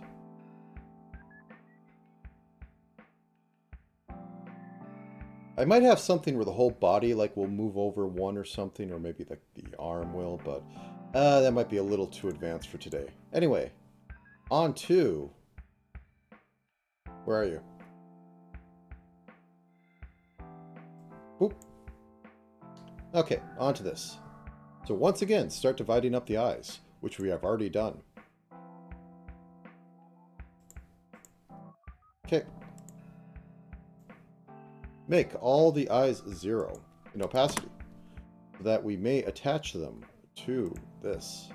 I might have something where the whole body like will move over one or something, or maybe the arm will, but that might be a little too advanced for today. Anyway, on to... Where are you? Oop. Okay, on to this. So once again, start dividing up the eyes, which we have already done. Okay. Make all the eyes 0 in opacity, so that we may attach them to this.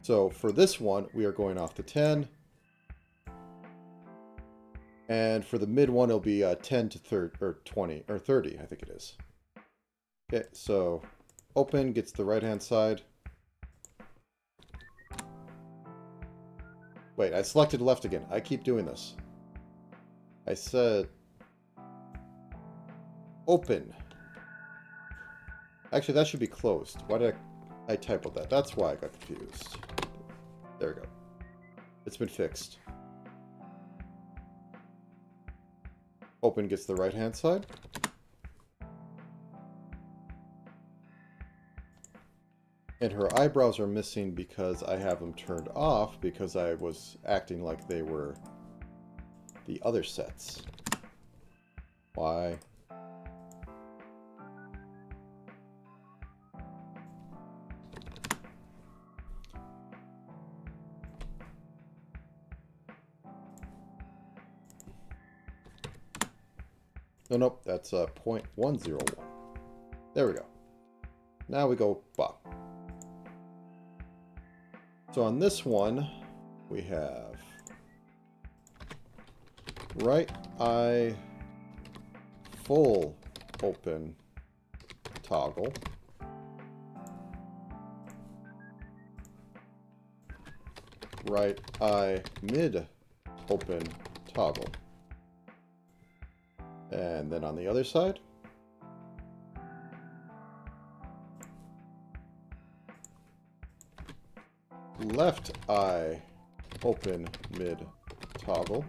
So for this one, we are going off to 10. And for the mid one, it'll be 10 to 30, or 20, or 30, I think it is. Okay, so open gets the right-hand side. Wait, I selected left again. I keep doing this. I said open. Actually, that should be closed. Why did I typoed that? That's why I got confused. There we go. It's been fixed. Open gets the right-hand side. And her eyebrows are missing because I have them turned off because I was acting like they were the other sets. Why? No, nope, that's 0.101. There we go. Now we go bop. So on this one, we have right eye full open toggle. Right eye mid open toggle. And then on the other side, left eye open mid toggle.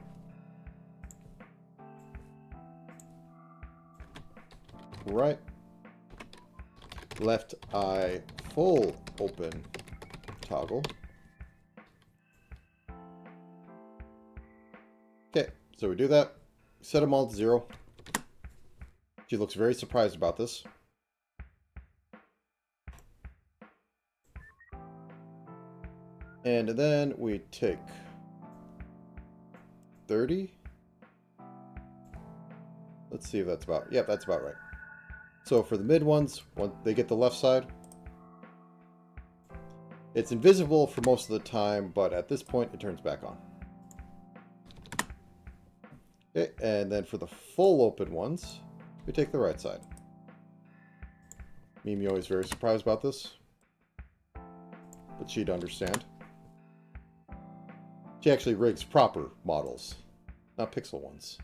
right. Left eye full open toggle. Okay, so we do that. Set them all to 0. She looks very surprised about this. And then we take 30. Let's see if that's about... Yep, that's about right. So for the mid ones, when they get the left side, it's invisible for most of the time, but at this point it turns back on. Okay, and then for the full open ones, we take the right side. Mimyoi is very surprised about this, but she'd understand. She actually rigs proper models, not pixel ones.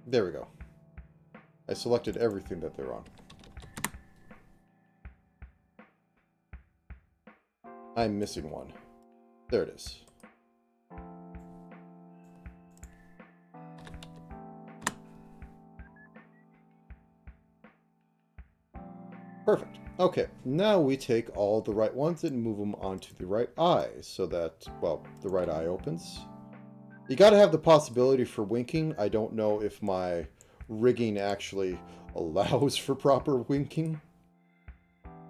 There we go. I selected everything that they're on. I'm missing one. There it is. Perfect. Okay, now we take all the right ones and move them onto the right eye so that, well, the right eye opens. You gotta have the possibility for winking. I don't know if my rigging actually allows for proper winking.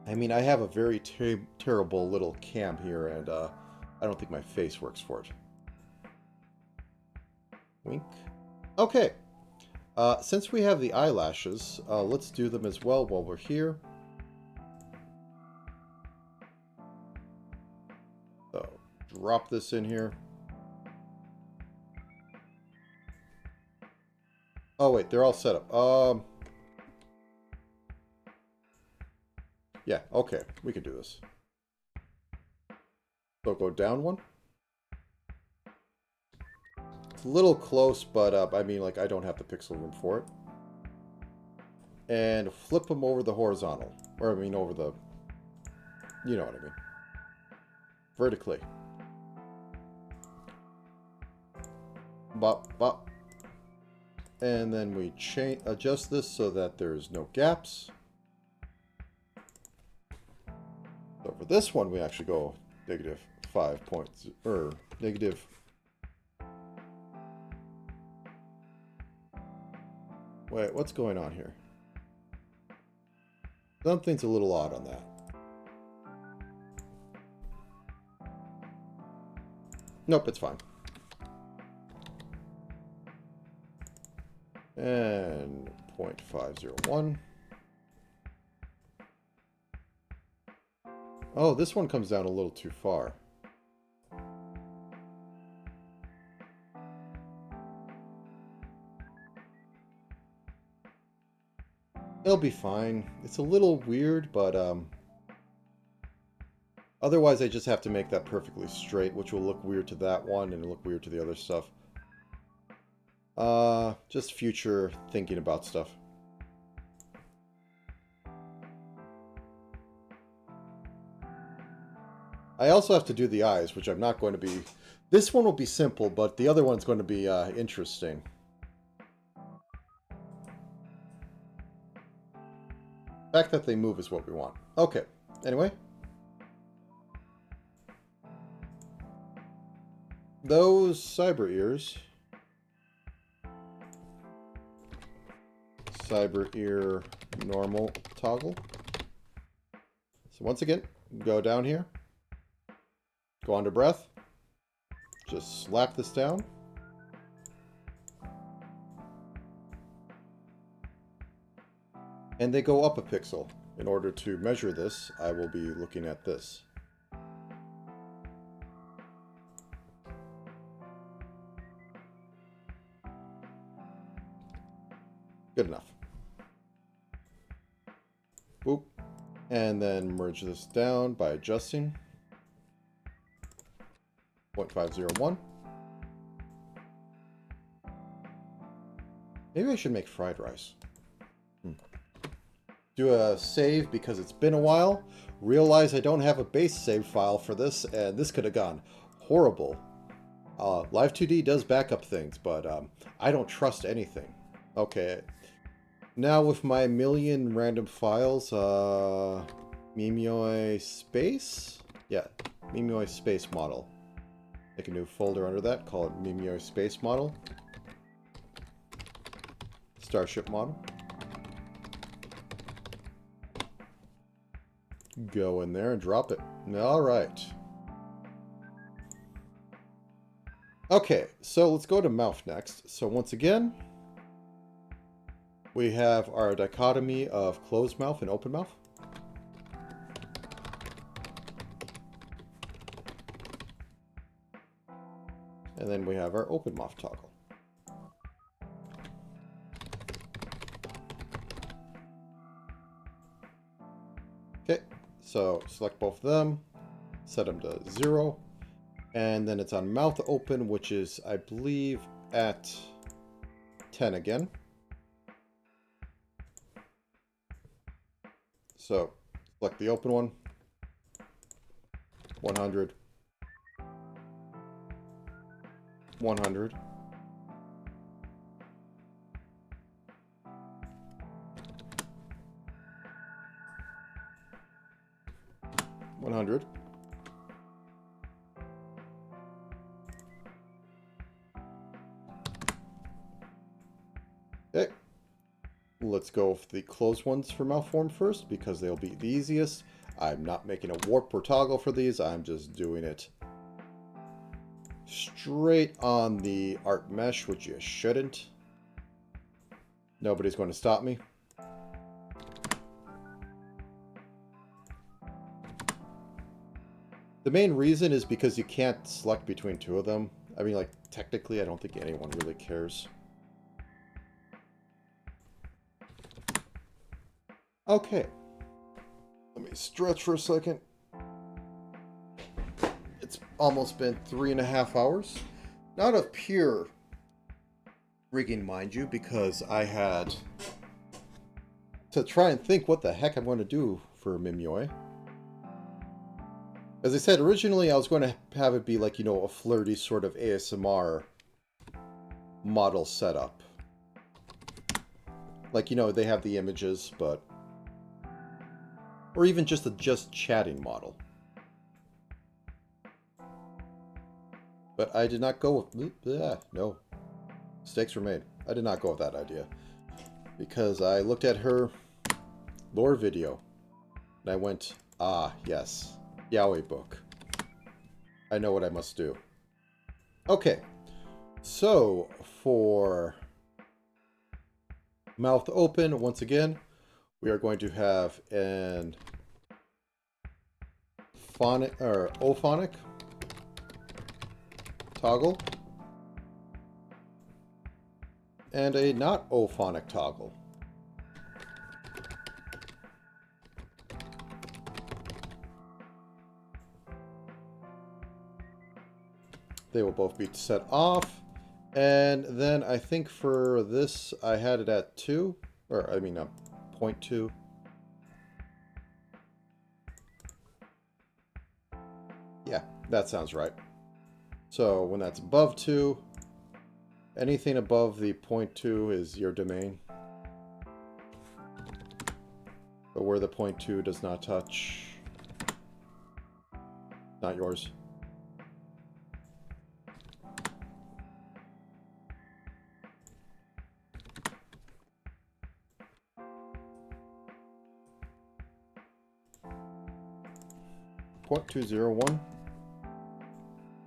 I mean, I have a very terrible little cam here, and I don't think my face works for it. Wink. Okay. Since we have the eyelashes, let's do them as well while we're here. So, drop this in here. Oh, wait, they're all set up. Yeah, okay, we can do this. So go down one. It's a little close, but I mean, like, I don't have the pixel room for it. And flip them over the horizontal. Or, I mean, over the... You know what I mean. Vertically. Bop, bop. And then we adjust this so that there's no gaps. So for this one, we actually go -5 points, or negative. Wait, what's going on here? Something's a little odd on that. Nope, it's fine. And 0.501. Oh, this one comes down a little too far. It'll be fine. It's a little weird, but otherwise I just have to make that perfectly straight, which will look weird to that one and look weird to the other stuff. Just future thinking about stuff. I also have to do the eyes, which I'm not going to be... This one will be simple, but the other one's going to be interesting. The fact that they move is what we want. Okay, anyway. Those cyber ears... Cyber ear normal toggle. So once again, go down here. Go on to breath. Just slap this down. And they go up a pixel. In order to measure this, I will be looking at this. Good enough. Boop. And then merge this down by adjusting. 0.501. Maybe I should make fried rice. Do a save because it's been a while. realize I don't have a base save file for this, and this could have gone horrible. Live 2D does back up things, but I don't trust anything. Okay, now with my million random files, Mimyoi space? Yeah, Mimyoi space model. Make a new folder under that, call it Mimyoi space model. Starship model. Go in there and drop it. Alright. Okay, so let's go to mouth next. So once again, we have our dichotomy of closed mouth and open mouth. And then we have our open mouth toggle. Okay, so select both of them, set them to 0, and then it's on mouth open, which is, I believe, at 10 again. So select the open one, 100, 100. $100. Okay. Let's go with the closed ones for malform first, because they'll be the easiest. I'm not making a warp or toggle for these. I'm just doing it straight on the art mesh, which you shouldn't. Nobody's going to stop me. The main reason is because you can't select between two of them. I mean, like, technically, I don't think anyone really cares. Okay. Let me stretch for a second. It's almost been 3.5 hours. Not of pure rigging, mind you, because I had to try and think what the heck I'm going to do for Mimyoi. As I said, originally I was going to have it be like, you know, a flirty sort of ASMR model setup. Like, you know, they have the images, but... Or even just a just chatting model. But I did not go with... no. Mistakes were made. I did not go with that idea. Because I looked at her lore video. And I went, ah, yes. Yaoi book. I know what I must do. Okay. So, for mouth open, once again, we are going to have an phonic or ophonic toggle and a not ophonic toggle. They will both be set off. And then I think for this, I had it at 2. Or, I mean, 0.2. Yeah, that sounds right. So, when that's above 2, anything above the 0.2 is your domain. But where the 0.2 does not touch, not yours. .201.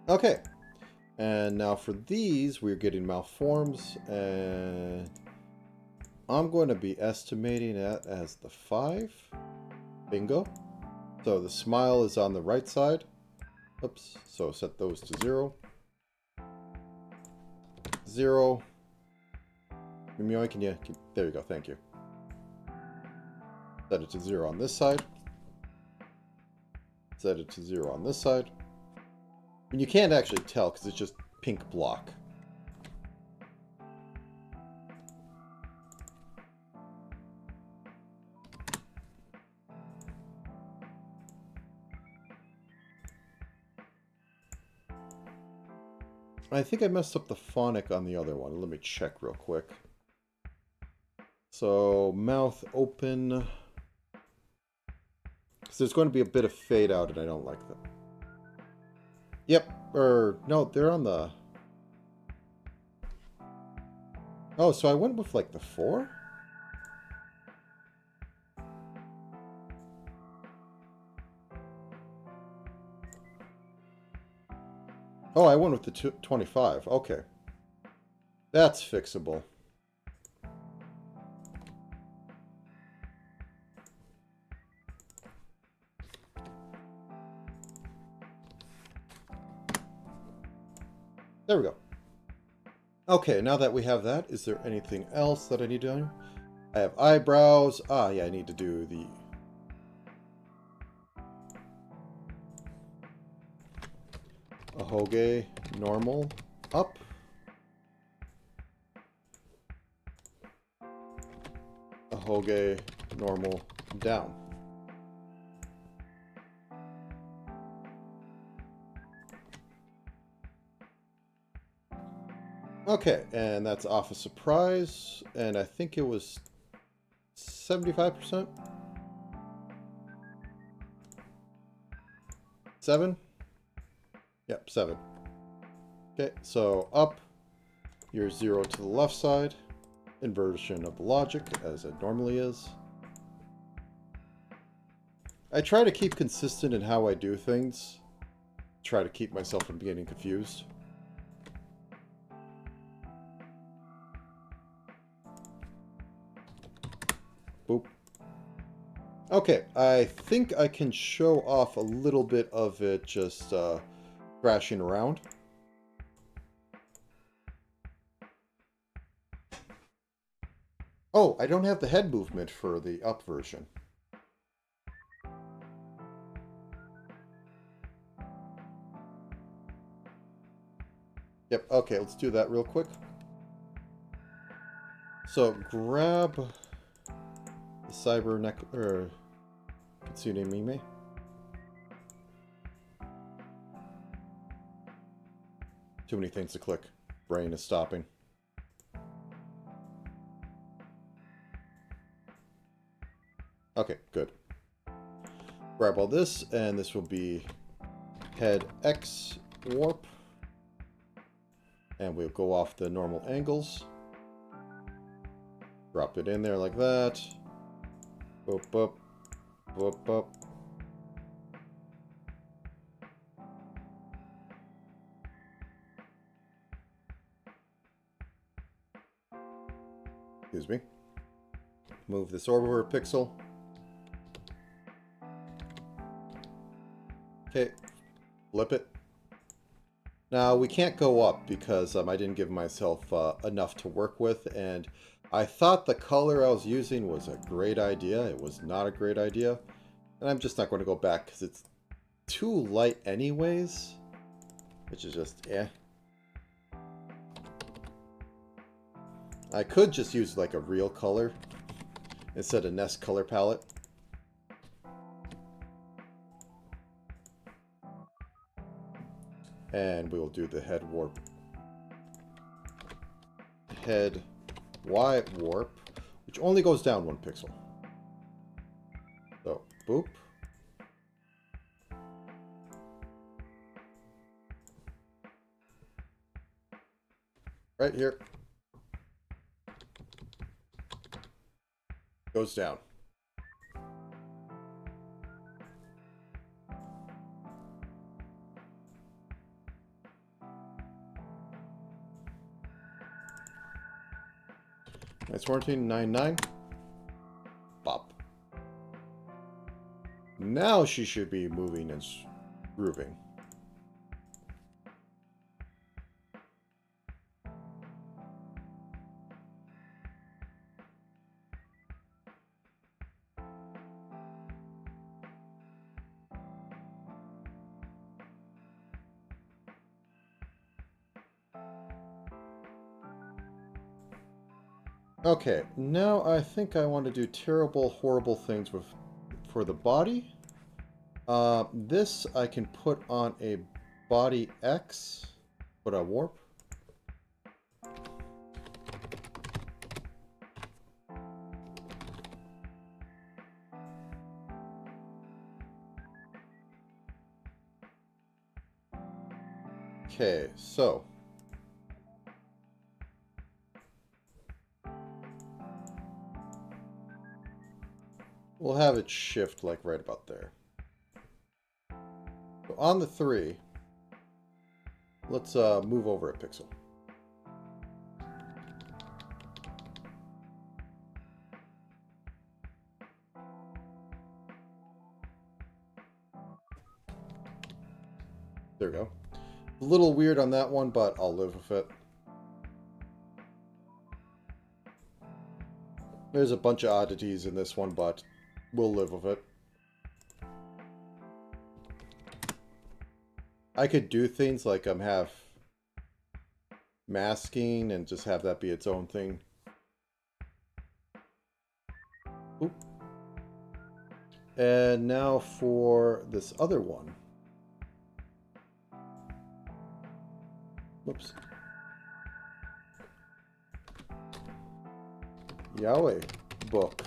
Okay, and now for these, we're getting malforms, and I'm going to be estimating that as the 5. Bingo. So the smile is on the right side. Oops. So set those to 0. 0. Mimyoi, there you go. Thank you. Set it to 0 on this side. Set it to 0 on this side. And you can't actually tell because it's just pink block. I think I messed up the phonic on the other one. Let me check real quick. So, mouth open. Because there's going to be a bit of fade out, and I don't like that. Yep. Or, no, they're on the... Oh, so I went with, like, the 4? Oh, I went with the 25. Okay. That's fixable. There we go. Okay, now that we have that, is there anything else that I need to do? I have eyebrows. Ah, yeah, I need to do the... Ahoge normal up. Ahoge normal down. Okay, and that's off a surprise, and I think it was 75%? 7? Yep, 7. Okay, so up, you're 0 to the left side, inversion of the logic, as it normally is. I try to keep consistent in how I do things, try to keep myself from getting confused. Boop. Okay, I think I can show off a little bit of it just crashing around. Oh, I don't have the head movement for the up version. Yep, okay, let's do that real quick. So, grab the cyber neck... Kitsune Mimyoi. Too many things to click. Brain is stopping. Okay, good. Grab all this, and this will be head X warp. And we'll go off the normal angles. Drop it in there like that. Boop, boop. Boop, boop. Excuse me. Move this over a pixel. Okay. Flip it. Now, we can't go up because I didn't give myself enough to work with, and I thought the color I was using was a great idea. It was not a great idea, and I'm just not going to go back because it's too light anyways, which is just, eh. I could just use like a real color instead of Nest color palette. And we will do the head warp. Head Y warp, which only goes down 1 pixel. So, boop. Right here. Goes down. Nice 14.99. Bop. Now she should be moving and grooving. Okay, now I think I want to do terrible, horrible things for the body. This I can put on a body X, Put a warp. Okay, so we'll have it shift like right about there. So on the 3, let's move over a pixel. There we go. A little weird on that one, but I'll live with it. There's a bunch of oddities in this one, but we'll live with it. I could do things like have masking and just have that be its own thing. Oop. And now for this other one. Whoops. Yahweh book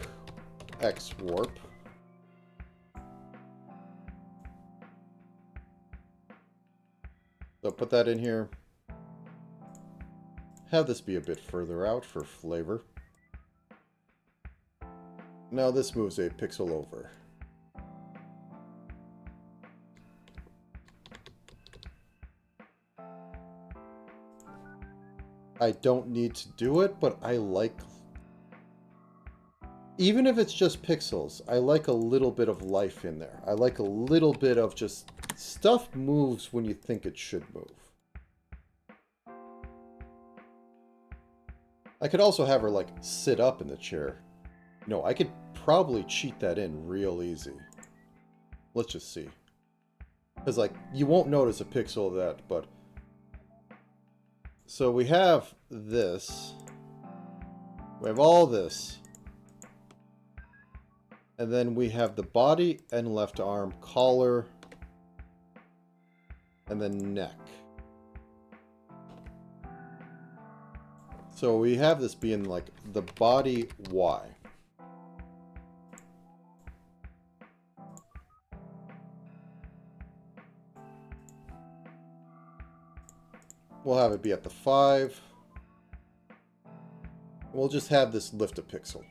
X warp. So put that in here. Have this be a bit further out for flavor. Now this moves a pixel over. I don't need to do it, but I like... Even if it's just pixels, I like a little bit of life in there. I like a little bit of just... Stuff moves when you think it should move. I could also have her, like, sit up in the chair. No, I could probably cheat that in real easy. Let's just see. Because, like, you won't notice a pixel of that, but... So we have this. We have all this. And then we have the body and left arm, collar, and then neck. So we have this being like the body Y. We'll have it be at the 5. We'll just have this lift a pixel.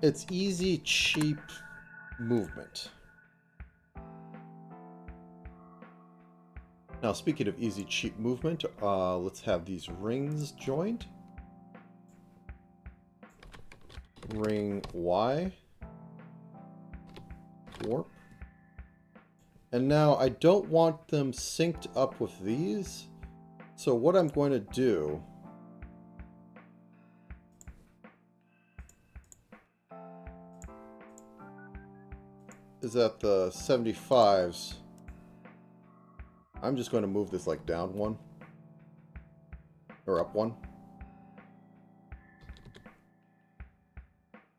It's easy, cheap movement. Now, speaking of easy, cheap movement, let's have these rings joined. Ring Y. Warp. And now I don't want them synced up with these. So what I'm going to do is at the 75s, I'm just going to move this like down 1 or up 1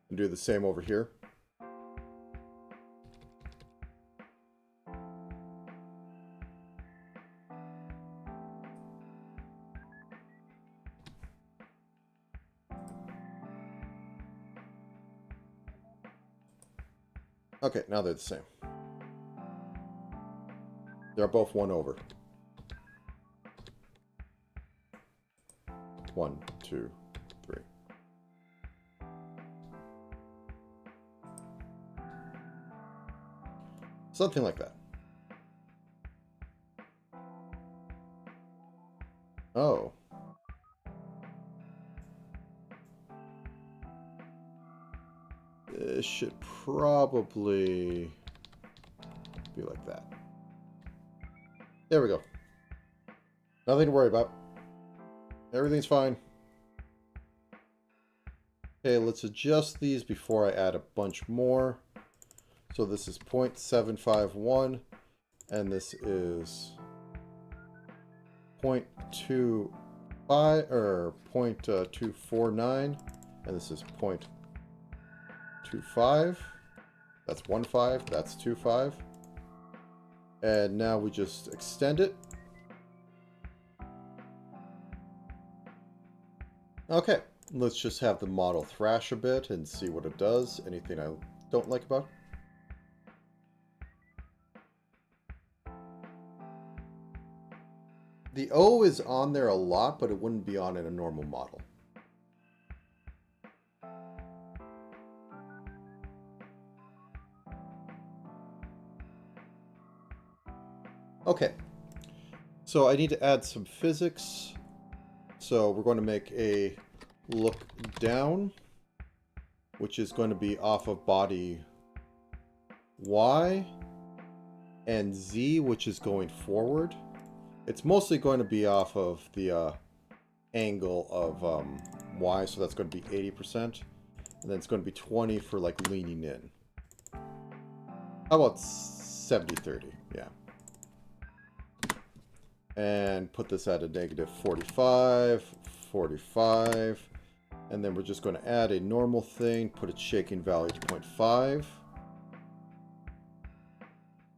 and do the same over here. Okay, now they're the same. They're both 1 over. 1, 2, 3. Something like that. Oh. This should probably be like that. There we go. Nothing to worry about. Everything's fine. Okay, let's adjust these before I add a bunch more. So this is 0.751, and this is 0.25 or 0.249, and this is 0.25. That's 1.5. That's 2.5. And now we just extend it. Okay, let's just have the model thrash a bit and see what it does. Anything I don't like about it? The O is on there a lot, but it wouldn't be on in a normal model. Okay, so I need to add some physics. So we're going to make a look down, which is going to be off of body Y, and Z, which is going forward. It's mostly going to be off of the angle of Y, so that's going to be 80%. And then it's going to be 20 for like leaning in. How about 70-30? Yeah. And put this at a negative 45, 45. And then we're just going to add a normal thing, put its shaking value to 0.5.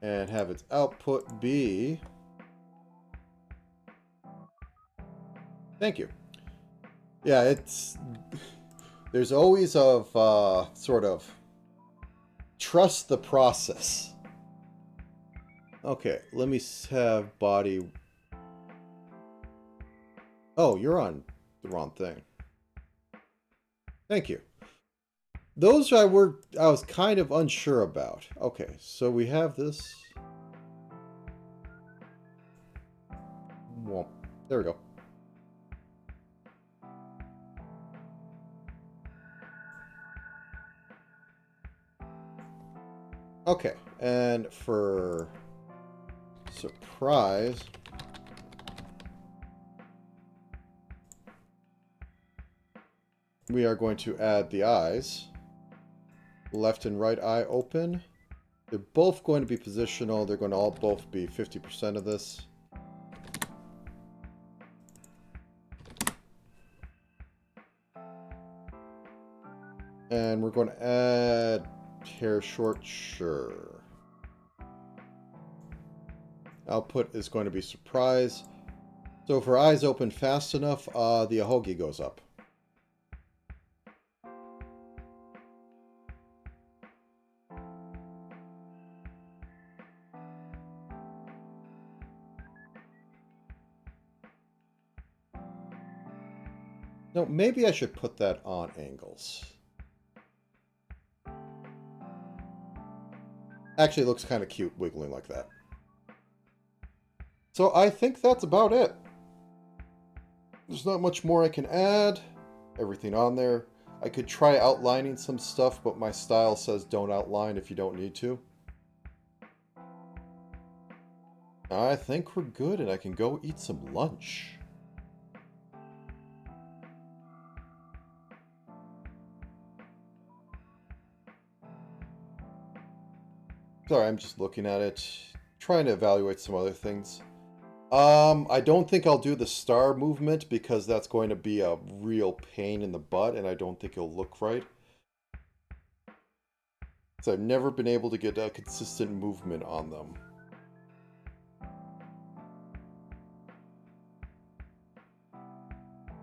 And have its output be... Thank you. Yeah, it's... There's always of sort of trust the process. Okay, let me have body... Oh, you're on the wrong thing. Thank you. Those I was kind of unsure about. Okay, so we have this. Well, there we go. Okay, and for surprise, we are going to add the eyes. Left and right eye open. They're both going to be positional. They're going to all both be 50% of this. And we're going to add hair short, sure. Output is going to be surprise. So if her eyes open fast enough, the ahogi goes up. No, maybe I should put that on angles. Actually, it looks kind of cute wiggling like that. So I think that's about it. There's not much more I can add. Everything on there. I could try outlining some stuff, but my style says don't outline if you don't need to. I think we're good and I can go eat some lunch. Sorry, I'm just looking at it, trying to evaluate some other things. I don't think I'll do the star movement because that's going to be a real pain in the butt and I don't think it'll look right. So I've never been able to get a consistent movement on them.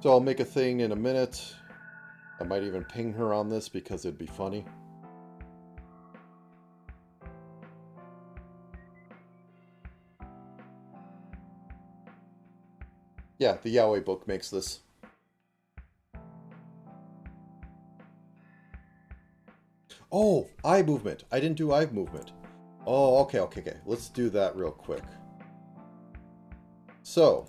So I'll make a thing in a minute. I might even ping her on this because it'd be funny. Yeah, the Yaoi book makes this. Oh, eye movement. I didn't do eye movement. Oh, okay. Let's do that real quick. So,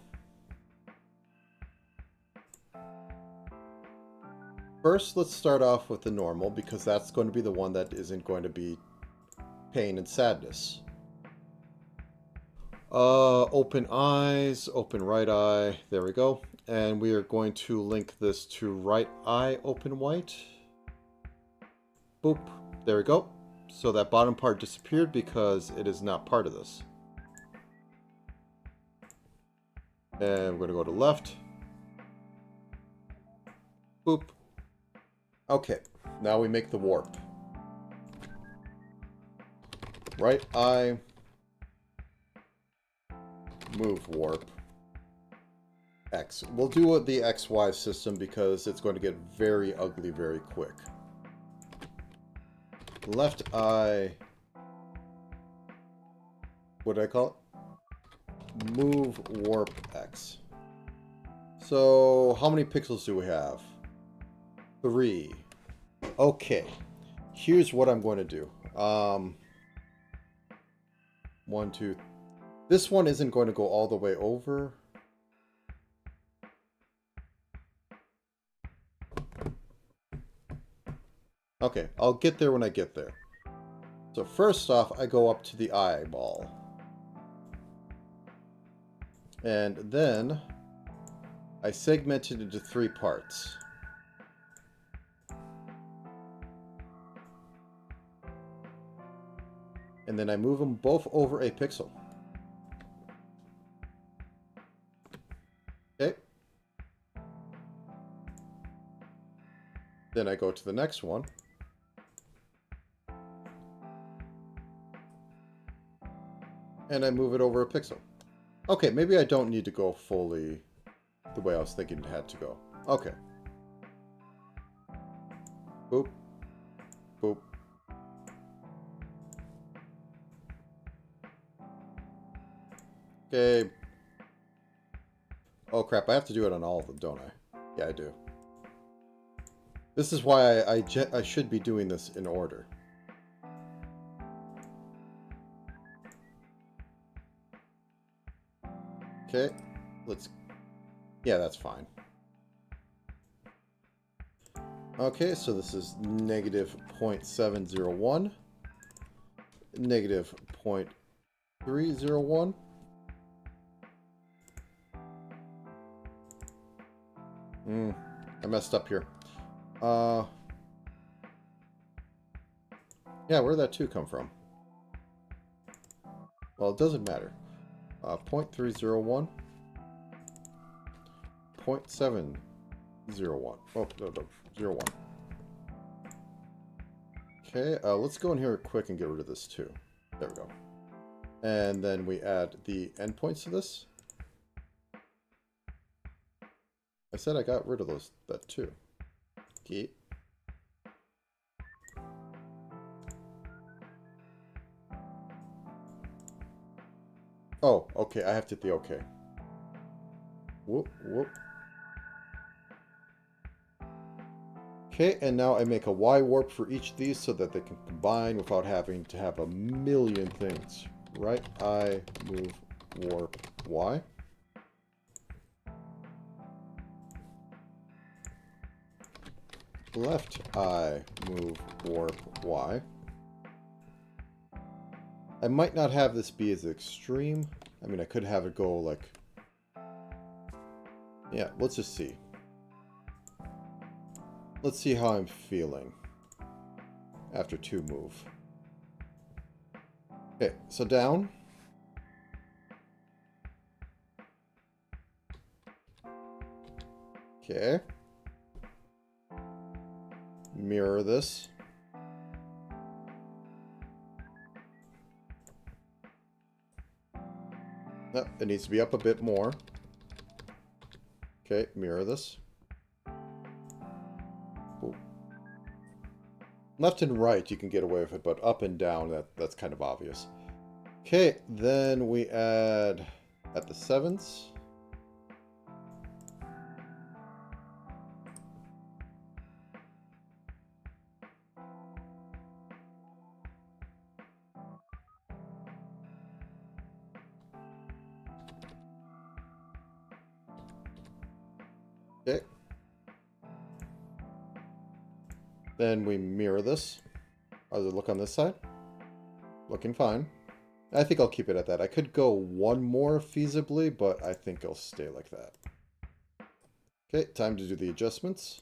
first let's start off with the normal because that's going to be the one that isn't going to be pain and sadness. Open eyes, open right eye. There we go. And we are going to link this to right eye open white. Boop. There we go. So that bottom part disappeared because it is not part of this. And we're going to go to left. Boop. Okay, now we make the warp. Right eye. Move warp. X. We'll do the XY system because it's going to get very ugly very quick. Left eye. What did I call it? Move warp X. So, how many pixels do we have? 3. Okay. Here's what I'm going to do. 1, 2. This one isn't going to go all the way over. Okay, I'll get there when I get there. So first off, I go up to the eyeball. And then I segment it into 3 parts. And then I move them both over a pixel. Okay. Then I go to the next one. And I move it over a pixel. Okay, maybe I don't need to go fully the way I was thinking it had to go. Okay. Boop. Boop. Okay. Oh crap, I have to do it on all of them, don't I? Yeah, I do. This is why I should be doing this in order. Okay, let's... Yeah, that's fine. Okay, so this is negative 0.701. Negative 0.301. I messed up here. Yeah, where did that 2 come from? Well, it doesn't matter. 0.301. 0.701. Oh, no, 01. Okay, let's go in here quick and get rid of this 2. There we go. And then we add the endpoints to this. I said I got rid of that 2. Okay. Oh, okay, I have to hit the OK. Whoop, whoop. Okay, and now I make a Y warp for each of these so that they can combine without having to have a million things. Right eye, move, warp, Y. Left eye, move, warp, Y. I might not have this be as extreme. I mean, I could have it go like... Yeah, let's just see. Let's see how I'm feeling after 2 move. Okay, so down. Okay. Mirror this. Yep, it needs to be up a bit more. Okay, mirror this. Ooh. Left and right you can get away with it, but up and down, that's kind of obvious. Okay, then we add at the 7s. Okay. Then we mirror this. How does it look on this side? Looking fine. I think I'll keep it at that. I could go 1 more feasibly, but I think I'll stay like that. Okay, time to do the adjustments.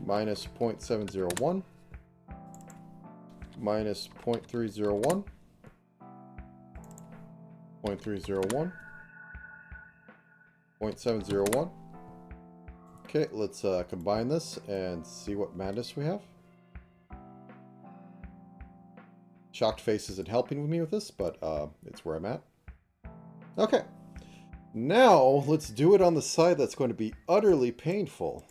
Minus 0.701. minus 0.301. 0.301. 0.701. Okay, let's combine this and see what madness we have. Shocked face isn't helping me with this, but it's where I'm at. Okay. Now, let's do it on the side that's going to be utterly painful.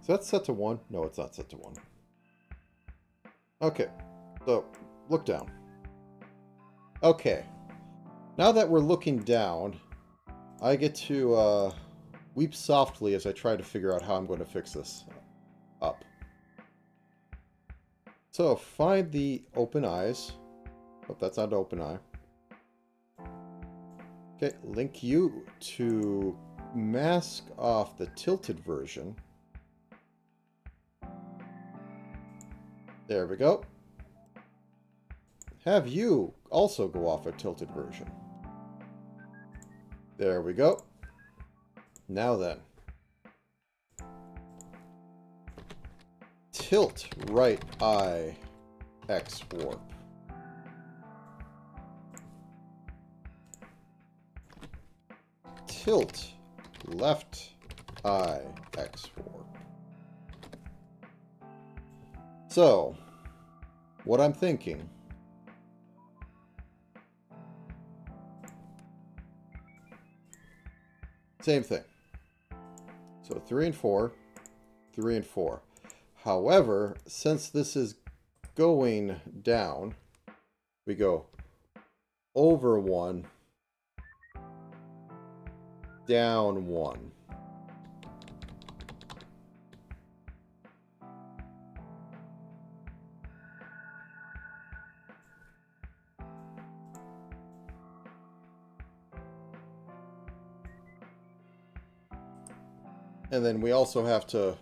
Is that set to 1? No, it's not set to 1. Okay, so look down. Okay. Now that we're looking down, I get to weep softly as I try to figure out how I'm going to fix this up. So, find the open eyes. Oh, that's not an open eye. Okay, link you to mask off the tilted version. There we go. Have you also go off a tilted version. There we go. Now then. Tilt right eye X warp. Tilt left eye X warp. So, what I'm thinking. Same thing. So 3 and 4, 3 and 4. However, since this is going down, we go over 1, down 1. And then we also have to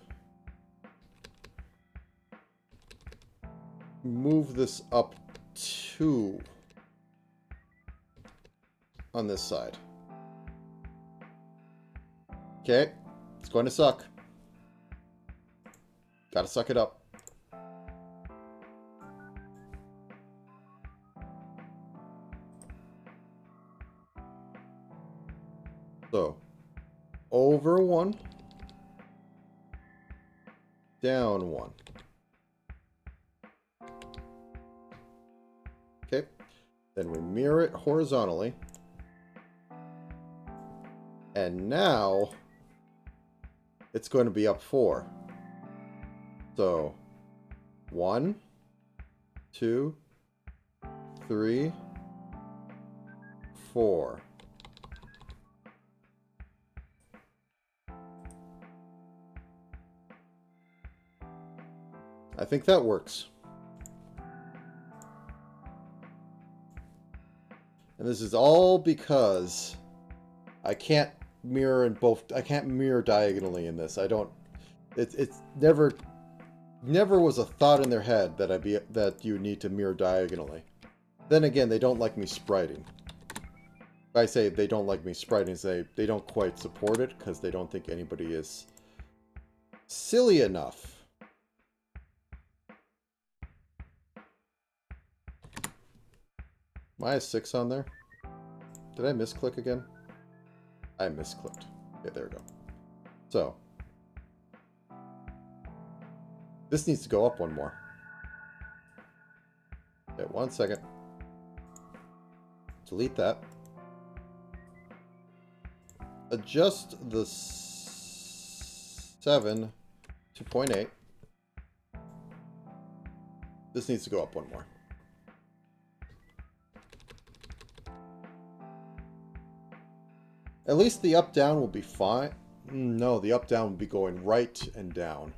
move this up 2 on this side. Okay, it's going to suck. Gotta suck it up. So, over 1. Down 1. Okay. Then we mirror it horizontally. And now it's going to be up 4. So 1, 2, 3, 4. I think that works. And this is all because I can't mirror in both. I can't mirror diagonally in this. I don't. It's never was a thought in their head that you need to mirror diagonally. Then again, they don't like me spriting. I say they don't like me spriting. They don't quite support it because they don't think anybody is silly enough. Am I a 6 on there? Did I misclick again? I misclicked. Okay, there we go. So, this needs to go up 1 more. Okay, 1 second. Delete that. Adjust the 7 to 0.8. This needs to go up 1 more. At least the up-down will be fine. No, the up-down will be going right and down.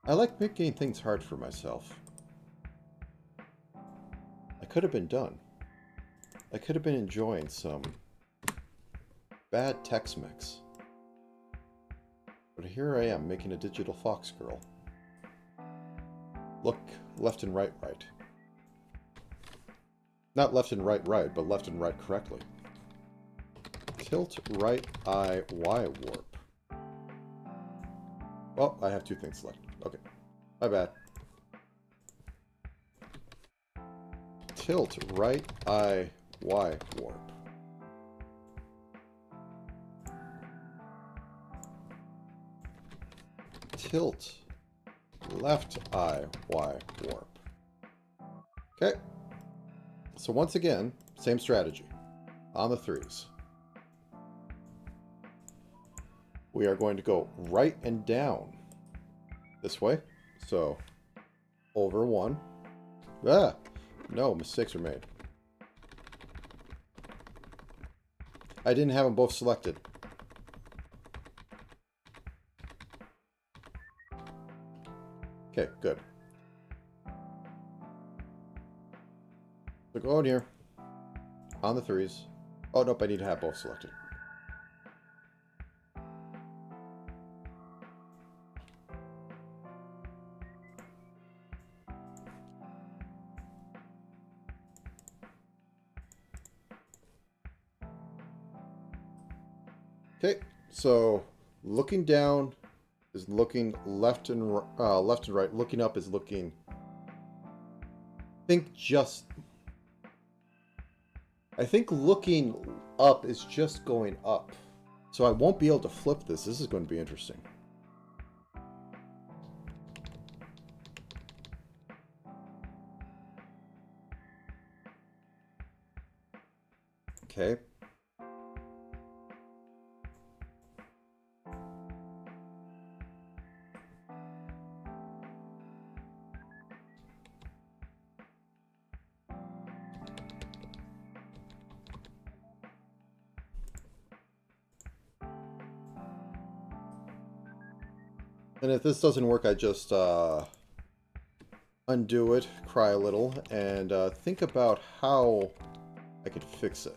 I like making things hard for myself. I could have been done. I could have been enjoying some bad Tex-Mex. But here I am, making a digital fox girl. Look left and right. Not left and right, but left and right correctly. Tilt right eye Y warp. Well, I have two things selected. Okay. My bad. Tilt right eye Y warp. Tilt left eye Y warp. Okay. So once again, same strategy. On the threes. We are going to go right and down this way. So, over one. Ah! No, mistakes were made. I didn't have them both selected. Okay, good. So go in here. On the threes. Oh, nope, I need to have both selected. Okay, so looking down is looking left and right. Looking up is looking. I think looking up is just going up. So I won't be able to flip this. This is going to be interesting. Okay. And if this doesn't work, I just undo it, cry a little, and think about how I could fix it.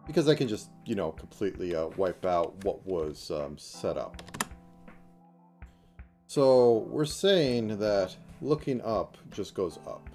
Because I can just, you know, completely wipe out what was set up. So we're saying that looking up just goes up.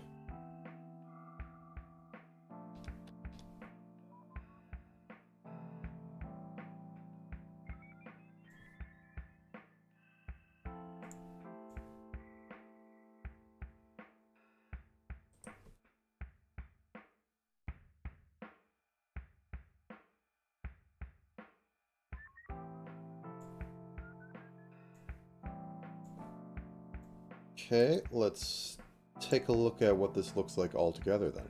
Okay, let's take a look at what this looks like all together then.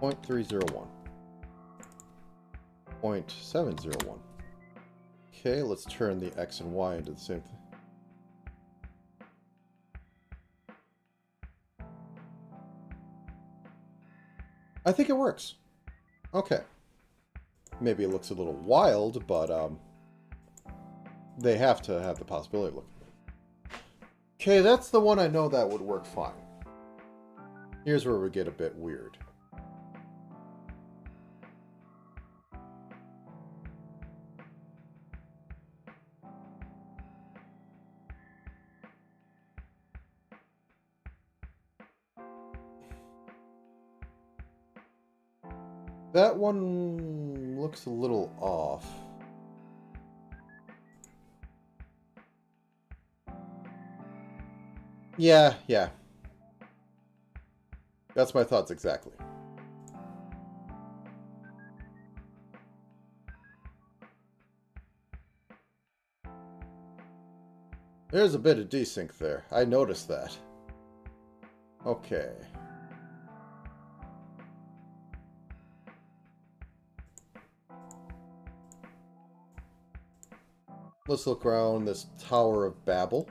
0.301. 0.701. Okay, let's turn the X and Y into the same thing. I think it works. Okay. Maybe it looks a little wild, but they have to have the possibility of looking. Okay, that's the one I know that would work fine. Here's where we get a bit weird. That one looks a little off. Yeah. That's my thoughts exactly. There's a bit of desync there. I noticed that. Okay. Let's look around this Tower of Babel.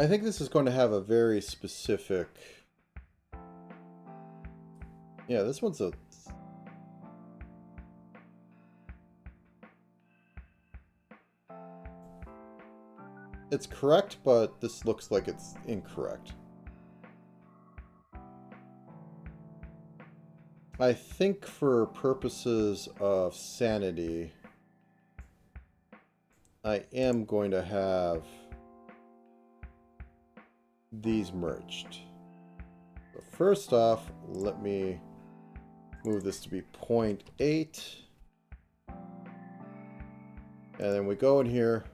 I think this is going to have a very specific... Yeah, this one's a... It's correct, but this looks like it's incorrect. I think for purposes of sanity, I am going to have these merged. So first off, let me move this to be 0.8. And then we go in here.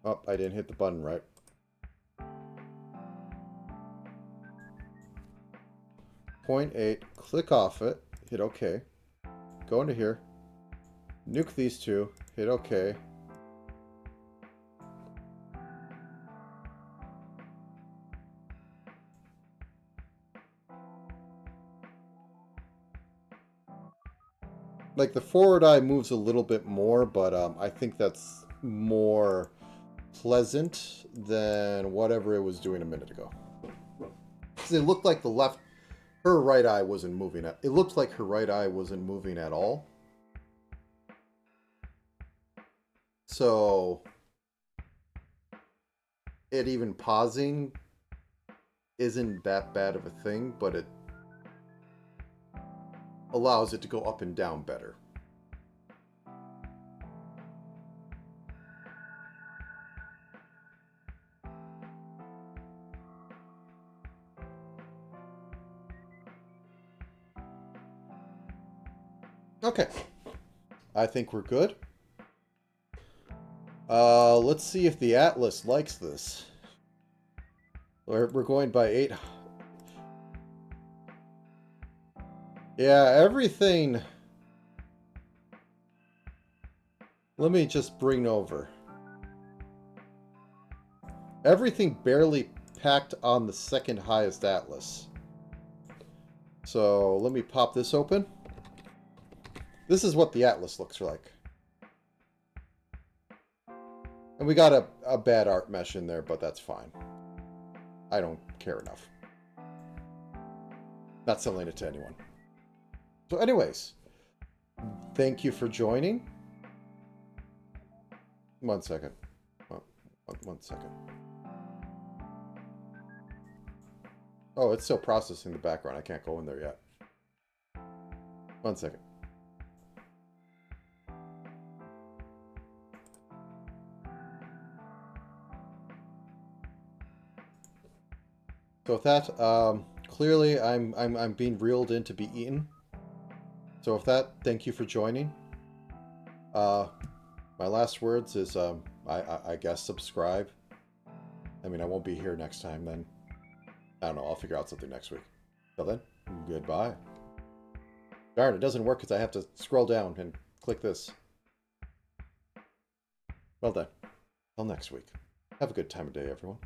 Oh, I didn't hit the button right. Point 0.8, click off it, hit OK. Go into here, nuke these two, hit OK. Like, the forward eye moves a little bit more, but I think that's more pleasant than whatever it was doing a minute ago. Because it looked like her right eye wasn't moving. It looked like her right eye wasn't moving at all. So it even pausing isn't that bad of a thing, but it allows it to go up and down better. Okay, I think we're good. Let's see if the Atlas likes this. We're going by 8. Yeah, everything... Let me just bring over. Everything barely packed on the second highest Atlas. So, let me pop this open. This is what the Atlas looks like. And we got a bad art mesh in there, but that's fine. I don't care enough. Not selling it to anyone. So anyways, thank you for joining. 1 second. One second. Oh, it's still processing the background. I can't go in there yet. 1 second. So with that, clearly I'm being reeled in to be eaten. So with that, thank you for joining. My last words is, I guess subscribe. I mean, I won't be here next time then. I don't know, I'll figure out something next week. Till then, goodbye. Darn, it doesn't work because I have to scroll down and click this. Well done. Till next week. Have a good time of day, everyone.